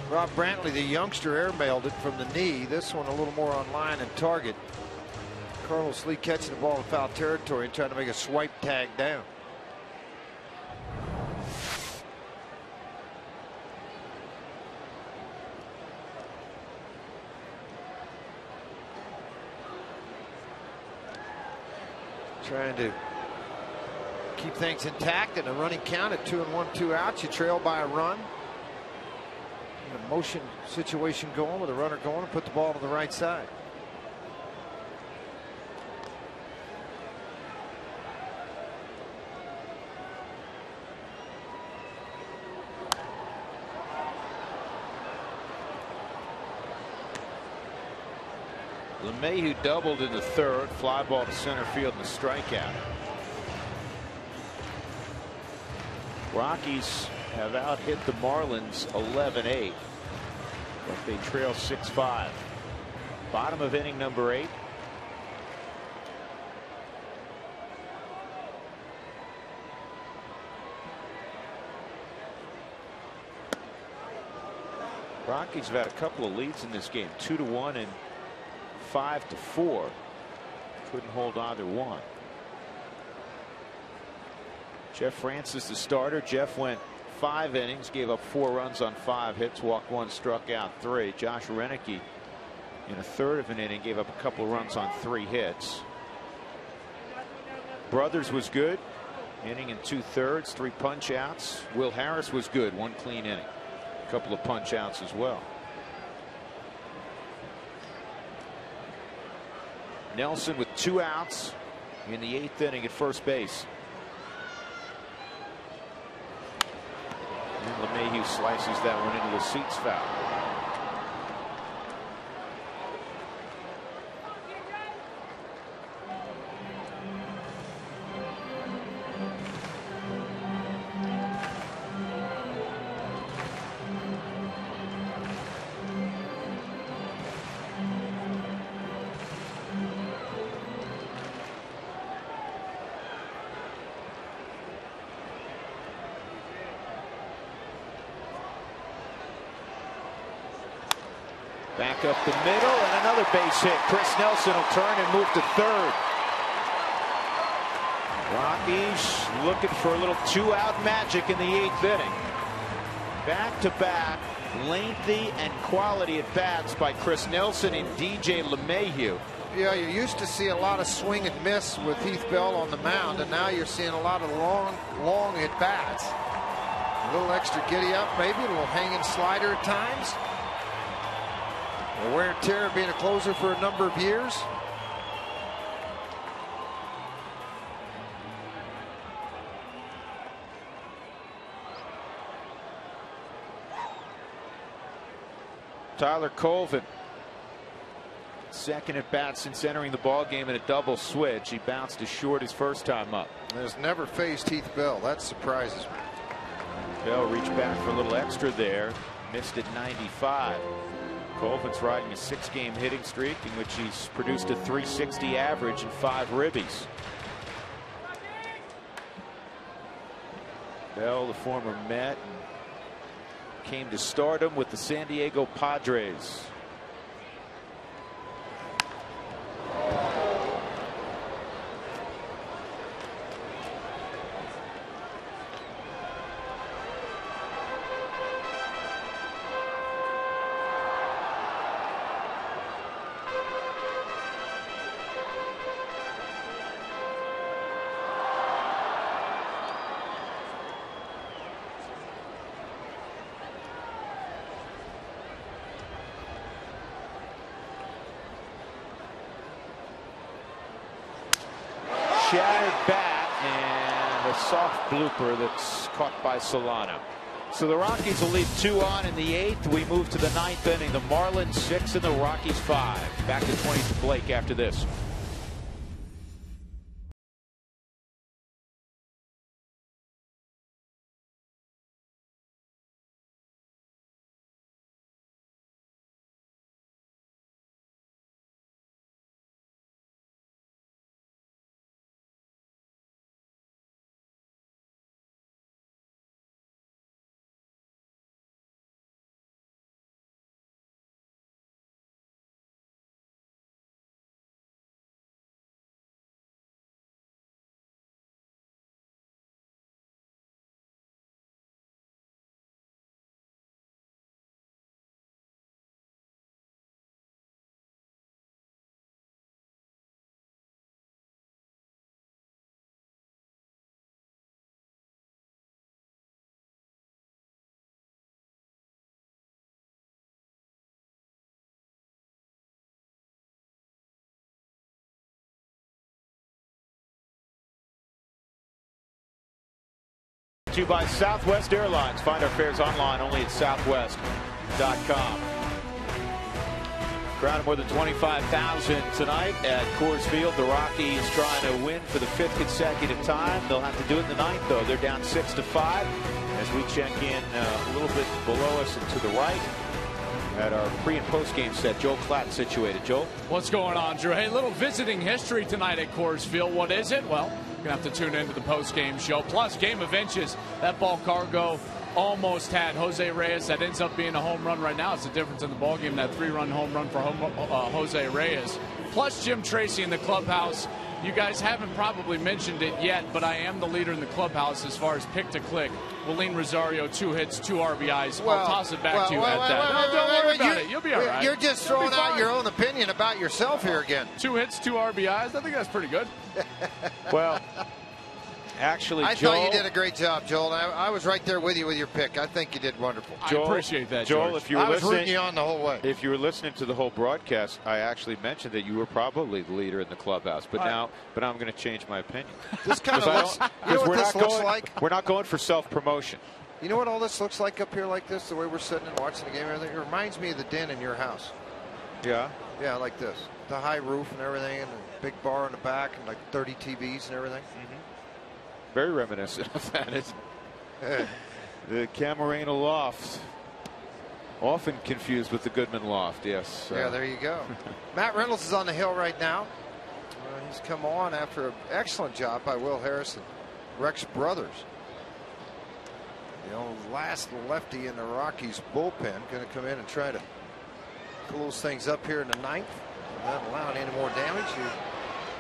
Rob Brantley, the youngster, airmailed it from the knee. This one a little more on line and target. Carlos Lee catching the ball in foul territory and trying to make a swipe tag down. Trying to keep things intact in a running count at 2-1, 2 outs. You trail by a run. A motion situation going with a runner going and put the ball to the right side. LeMahieu doubled in the 3rd. Fly ball to center field and a strikeout. Rockies have out hit the Marlins 11-8, but they trail 6-5. Bottom of inning number 8. Rockies have had a couple of leads in this game, 2-1 and 5-4. Couldn't hold either one. Jeff Francis, the starter. Jeff went 5 innings, gave up 4 runs on 5 hits, walked 1, struck out 3. Josh Renicky in a 1/3 of an inning gave up a couple of runs on 3 hits. Brothers was good, inning and 2/3, 3 punch outs. Will Harris was good, 1 clean inning, a couple of punch outs as well. Nelson with 2 outs in the 8th inning at first base. And LeMahieu slices that one into the seats foul. Back up the middle, and another base hit. Chris Nelson will turn and move to third. Rockies looking for a little 2-out magic in the 8th inning. Back-to-back lengthy and quality at bats by Chris Nelson and DJ LeMahieu. Yeah, you used to see a lot of swing and miss with Heath Bell on the mound, and now you're seeing a lot of long at bats. A little extra giddy up, maybe a little hanging slider at times. The wear and tear of being a closer for a number of years. Tyler Colvin, second at bat since entering the ball game in a double switch. He bounced as short his first time up. Has never faced Heath Bell. That surprises me. Bell reached back for a little extra there. Missed at 95. Colvin's riding a 6-game hitting streak in which he's produced a .360 average and 5 ribbies. Bell, the former Met, came to stardom with the San Diego Padres. Shattered bat and a soft blooper that's caught by Solano. So the Rockies will lead 2 on in the 8th. We move to the 9th inning. The Marlins 6 and the Rockies 5. Back to 20 to Blake after this. To you by Southwest Airlines. Find our fares online only at southwest.com. Crowd of more than 25,000 tonight at Coors Field. The Rockies trying to win for the 5th consecutive time. They'll have to do it in the 9th, though. They're down 6-5 as we check in a little bit below us and to the right at our pre and post game set. Joel Klatt situated. Joel, what's going on, Drew? Hey, little visiting history tonight at Coors Field. What is it? Well, you're going to have to tune into the post game show. Plus, game of inches. That ball cargo almost had Jose Reyes. That ends up being a home run right now. It's the difference in the ball game. That 3-run home run for Jose Reyes. Plus, Jim Tracy in the clubhouse. You guys haven't probably mentioned it yet, but I am the leader in the clubhouse as far as pick to click. Willeen Rosario, 2 hits, 2 RBIs. I'll toss it back to you at that. No, don't worry about it. You'll be all right. You're just throwing out your own opinion about yourself here again. 2 hits, 2 RBIs. I think that's pretty good. Well, actually, I Joel, thought you did a great job, Joel. I was right there with you with your pick. I think you did wonderful. Joel, I appreciate that, Joel. George. If you were was rooting you on the whole way. If you were listening to the whole broadcast, I actually mentioned that you were probably the leader in the clubhouse. But now I'm going to change my opinion. This kind of looks. You know what this looks like? We're not going for self-promotion. You know what all this looks like up here like this, the way we're sitting and watching the game and everything? It reminds me of the den in your house. Yeah? Yeah, like this. The high roof and everything, and the big bar in the back, and like 30 TVs and everything. Mm-hmm. Very reminiscent of that, isn't it? The Camarena Loft. Often confused with the Goodman Loft, yes. Yeah, there you go. Matt Reynolds is on the hill right now. He's come on after an excellent job by Will Harris and Rex Brothers. The last lefty in the Rockies bullpen going to come in and try to close things up here in the ninth. Not allowing any more damage.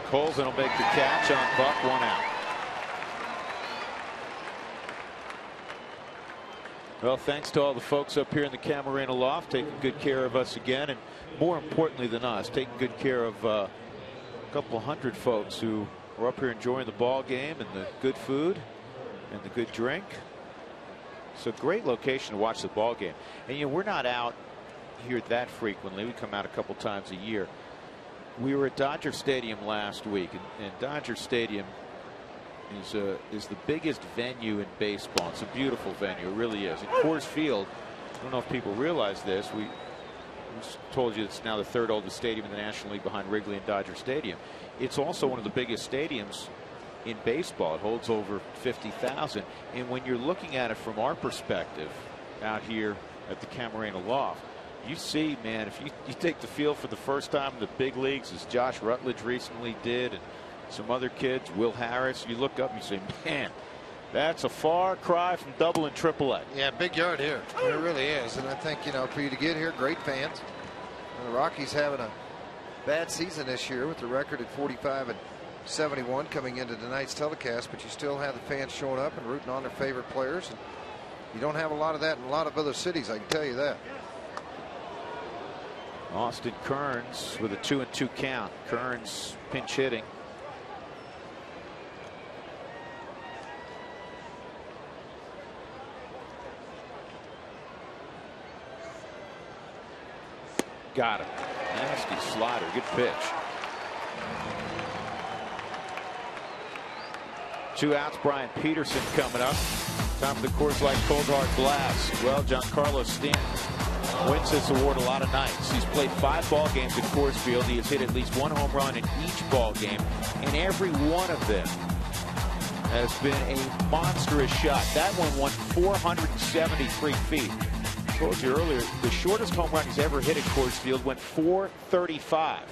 Colson will make the catch on Buck, 1 out. Well, thanks to all the folks up here in the Camarena Loft taking good care of us again, and more importantly than us, taking good care of a couple hundred folks who are up here enjoying the ball game and the good food and the good drink. So great location to watch the ball game. And we're not out here that frequently. We come out a couple times a year. We were at Dodger Stadium last week, and Dodger Stadium is the biggest venue in baseball. It's a beautiful venue. It really is. And Coors Field, I don't know if people realize this. We told you it's now the 3rd oldest stadium in the National League behind Wrigley and Dodger Stadium. It's also one of the biggest stadiums in baseball. It holds over 50,000. And when you're looking at it from our perspective out here at the Camarena Loft, you see, man, if you take the field for the first time in the big leagues, as Josh Rutledge recently did, and some other kids, Will Harris, you look up and you say, man, that's a far cry from double and triple A. Yeah, big yard here. It really is. And I think, for you to get here, great fans. And the Rockies having a bad season this year with the record at 45-71 coming into tonight's telecast, but you still have the fans showing up and rooting on their favorite players. And you don't have a lot of that in a lot of other cities, I can tell you that. Austin Kearns with a 2-2 count. Kearns pinch hitting. Got it. Nasty slider. Good pitch. 2 outs. Brian Peterson coming up. Top of the Coors Light Cold Hard Blast. Well, Giancarlo Stanton wins this award a lot of nights. He's played 5 ball games at Coors Field. He has hit at least 1 home run in each ball game, and every one of them has been a monstrous shot. That one went 473 feet. I told you earlier, the shortest home run he's ever hit at Coors Field went 435.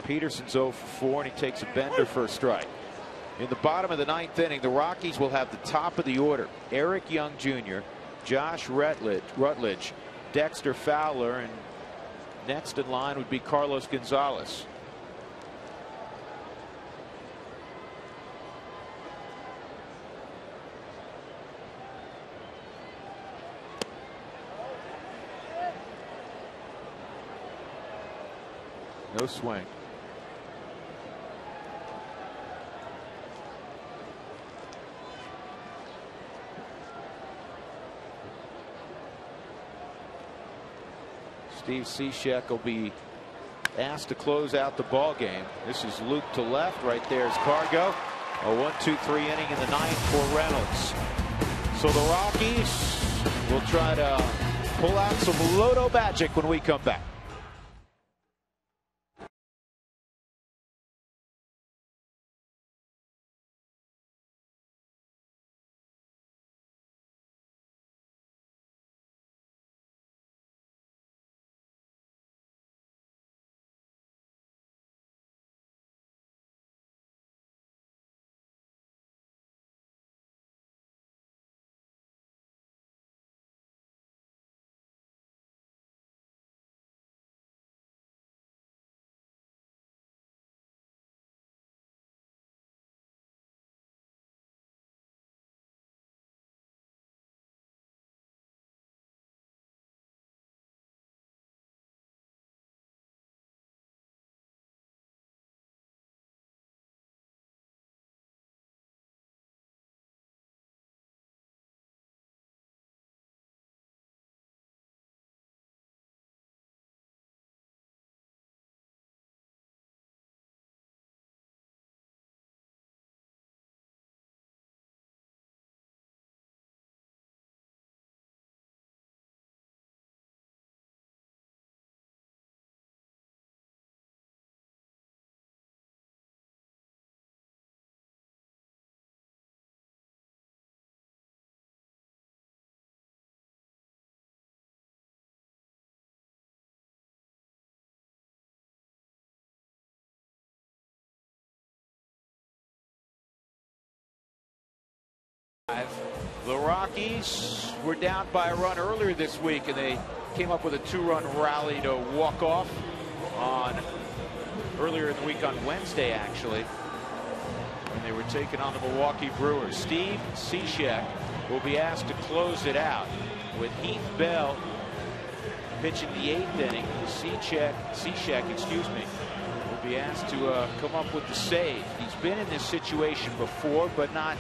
Peterson's 0 for 4, and he takes a bender for a strike. In the bottom of the 9th inning, the Rockies will have the top of the order. Eric Young Jr., Josh Rutledge, Dexter Fowler, and next in line would be Carlos Gonzalez. No swing. Steve Cishek will be asked to close out the ball game. This is Luke to left. Right there is Cargo. A 1-2-3 inning in the 9th for Reynolds. So the Rockies will try to pull out some Loto magic when we come back. The Rockies were down by a run earlier this week, and they came up with a 2-run rally to walk off on earlier in the week on Wednesday, actually, when they were taking on the Milwaukee Brewers. Steve Cishek will be asked to close it out with Heath Bell pitching the 8th inning. Cishek, excuse me, will be asked to come up with the save. He's been in this situation before, but not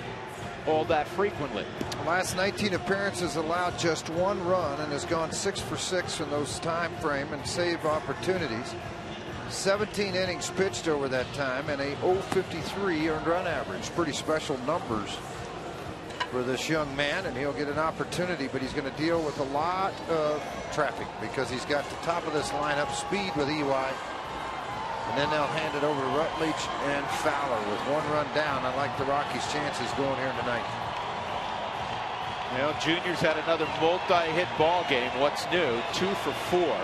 all that frequently. Last 19 appearances allowed just 1 run and has gone 6 for 6 in those time frame and save opportunities. 17 innings pitched over that time and a 0.53 earned run average. Pretty special numbers for this young man, and he'll get an opportunity, but he's going to deal with a lot of traffic because he's got the top of this lineup, speed with EY, and then they'll hand it over to Rutledge and Fowler with 1 run down. I like the Rockies' chances going here tonight. Well, Junior's had another multi-hit ball game. What's new? 2 for 4.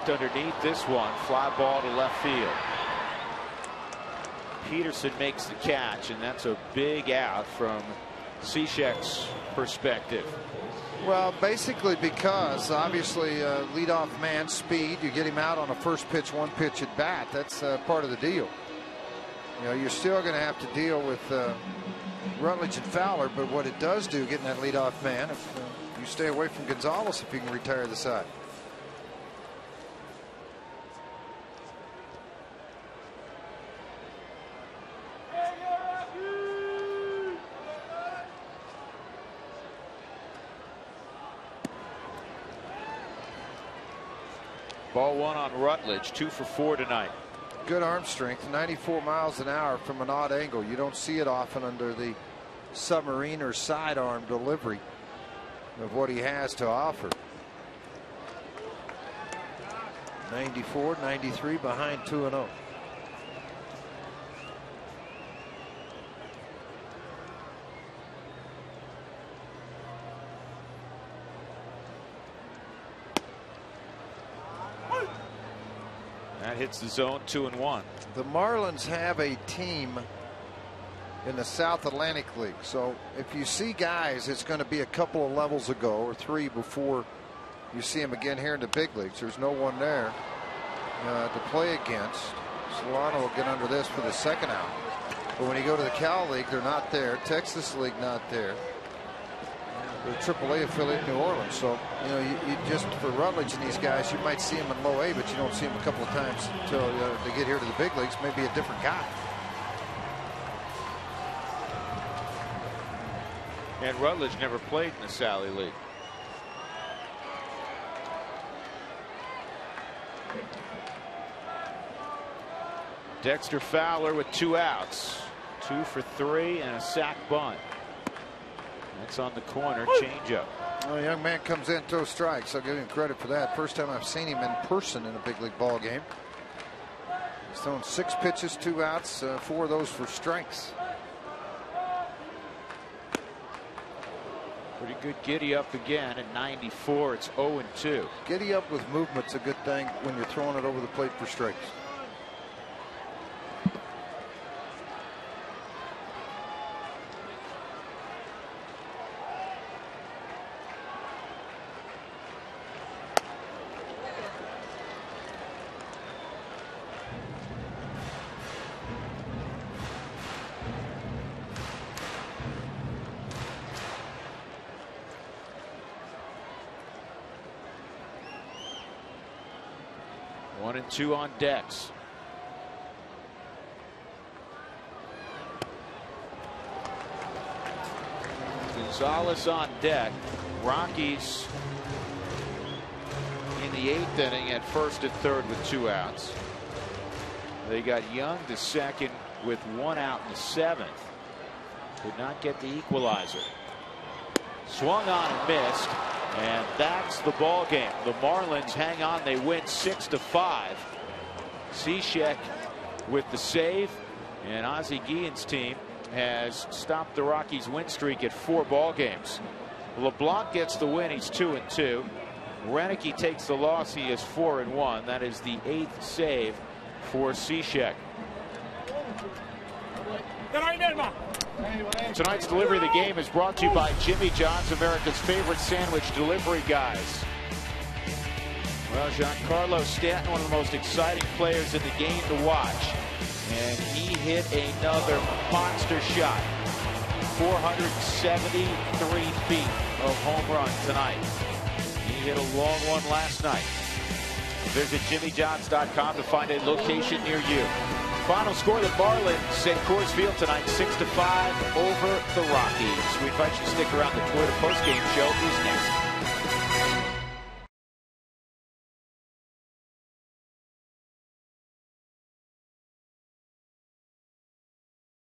Underneath this one, fly ball to left field. Peterson makes the catch, and that's a big out from Cishek's perspective. Well, basically because obviously leadoff man speed, you get him out on a first pitch, 1 pitch at bat. That's part of the deal. You know, you're still going to have to deal with Rutledge and Fowler, but what it does do, getting that leadoff man, if you stay away from Gonzalez, if you can retire the side. Ball 1 on Rutledge, 2 for 4 tonight. Good arm strength, 94 miles an hour from an odd angle. You don't see it often under the submarine or sidearm delivery of what he has to offer. 94, 93 behind 2-0. That hits the zone, 2-1. The Marlins have a team in the South Atlantic League. So if you see guys, it's going to be a couple of levels ago or 3 before you see them again here in the big leagues. There's no one there to play against. Solano will get under this for the 2nd out. But when you go to the Cal League, they're not there. Texas League, not there. The AAA affiliate in New Orleans. So, you know, you just for Rutledge and these guys, you might see them in low A, but you don't see them a couple of times until they get here to the big leagues. Maybe a different guy. And Rutledge never played in the Sally League. Dexter Fowler with 2 outs. 2 for 3 and a sac bunt. That's on the corner, changeup. Well, a young man comes in, throws strikes. I'll give him credit for that. First time I've seen him in person in a big league ball game. He's thrown 6 pitches, 2 outs, 4 of those for strikes. Pretty good giddy up again at 94. It's 0-2. Giddy up with movement's a good thing when you're throwing it over the plate for strikes. One and 2 on Dex. Gonzalez on deck. Rockies in the 8th inning at first and third with 2 outs. They got Young to second with 1 out in the 7th. Could not get the equalizer. Swung on and missed. And that's the ball game. The Marlins hang on. They win 6-5. Cishek with the save, and Ozzie Guillen's team has stopped the Rockies' win streak at 4 ball games. LeBlanc gets the win. He's 2-2. Renicky takes the loss. He is 4-1. That is the 8th save for Cishek. Tonight's delivery of the game is brought to you by Jimmy John's, America's favorite sandwich delivery guys. Well, Giancarlo Stanton, one of the most exciting players in the game to watch. And he hit another monster shot. 473 feet of home run tonight. He hit a long one last night. Visit JimmyJohns.com to find a location near you. Final score, the Marlins at Coors Field tonight, 6-5 over the Rockies. We invite you to stick around. The Toyota postgame show is next.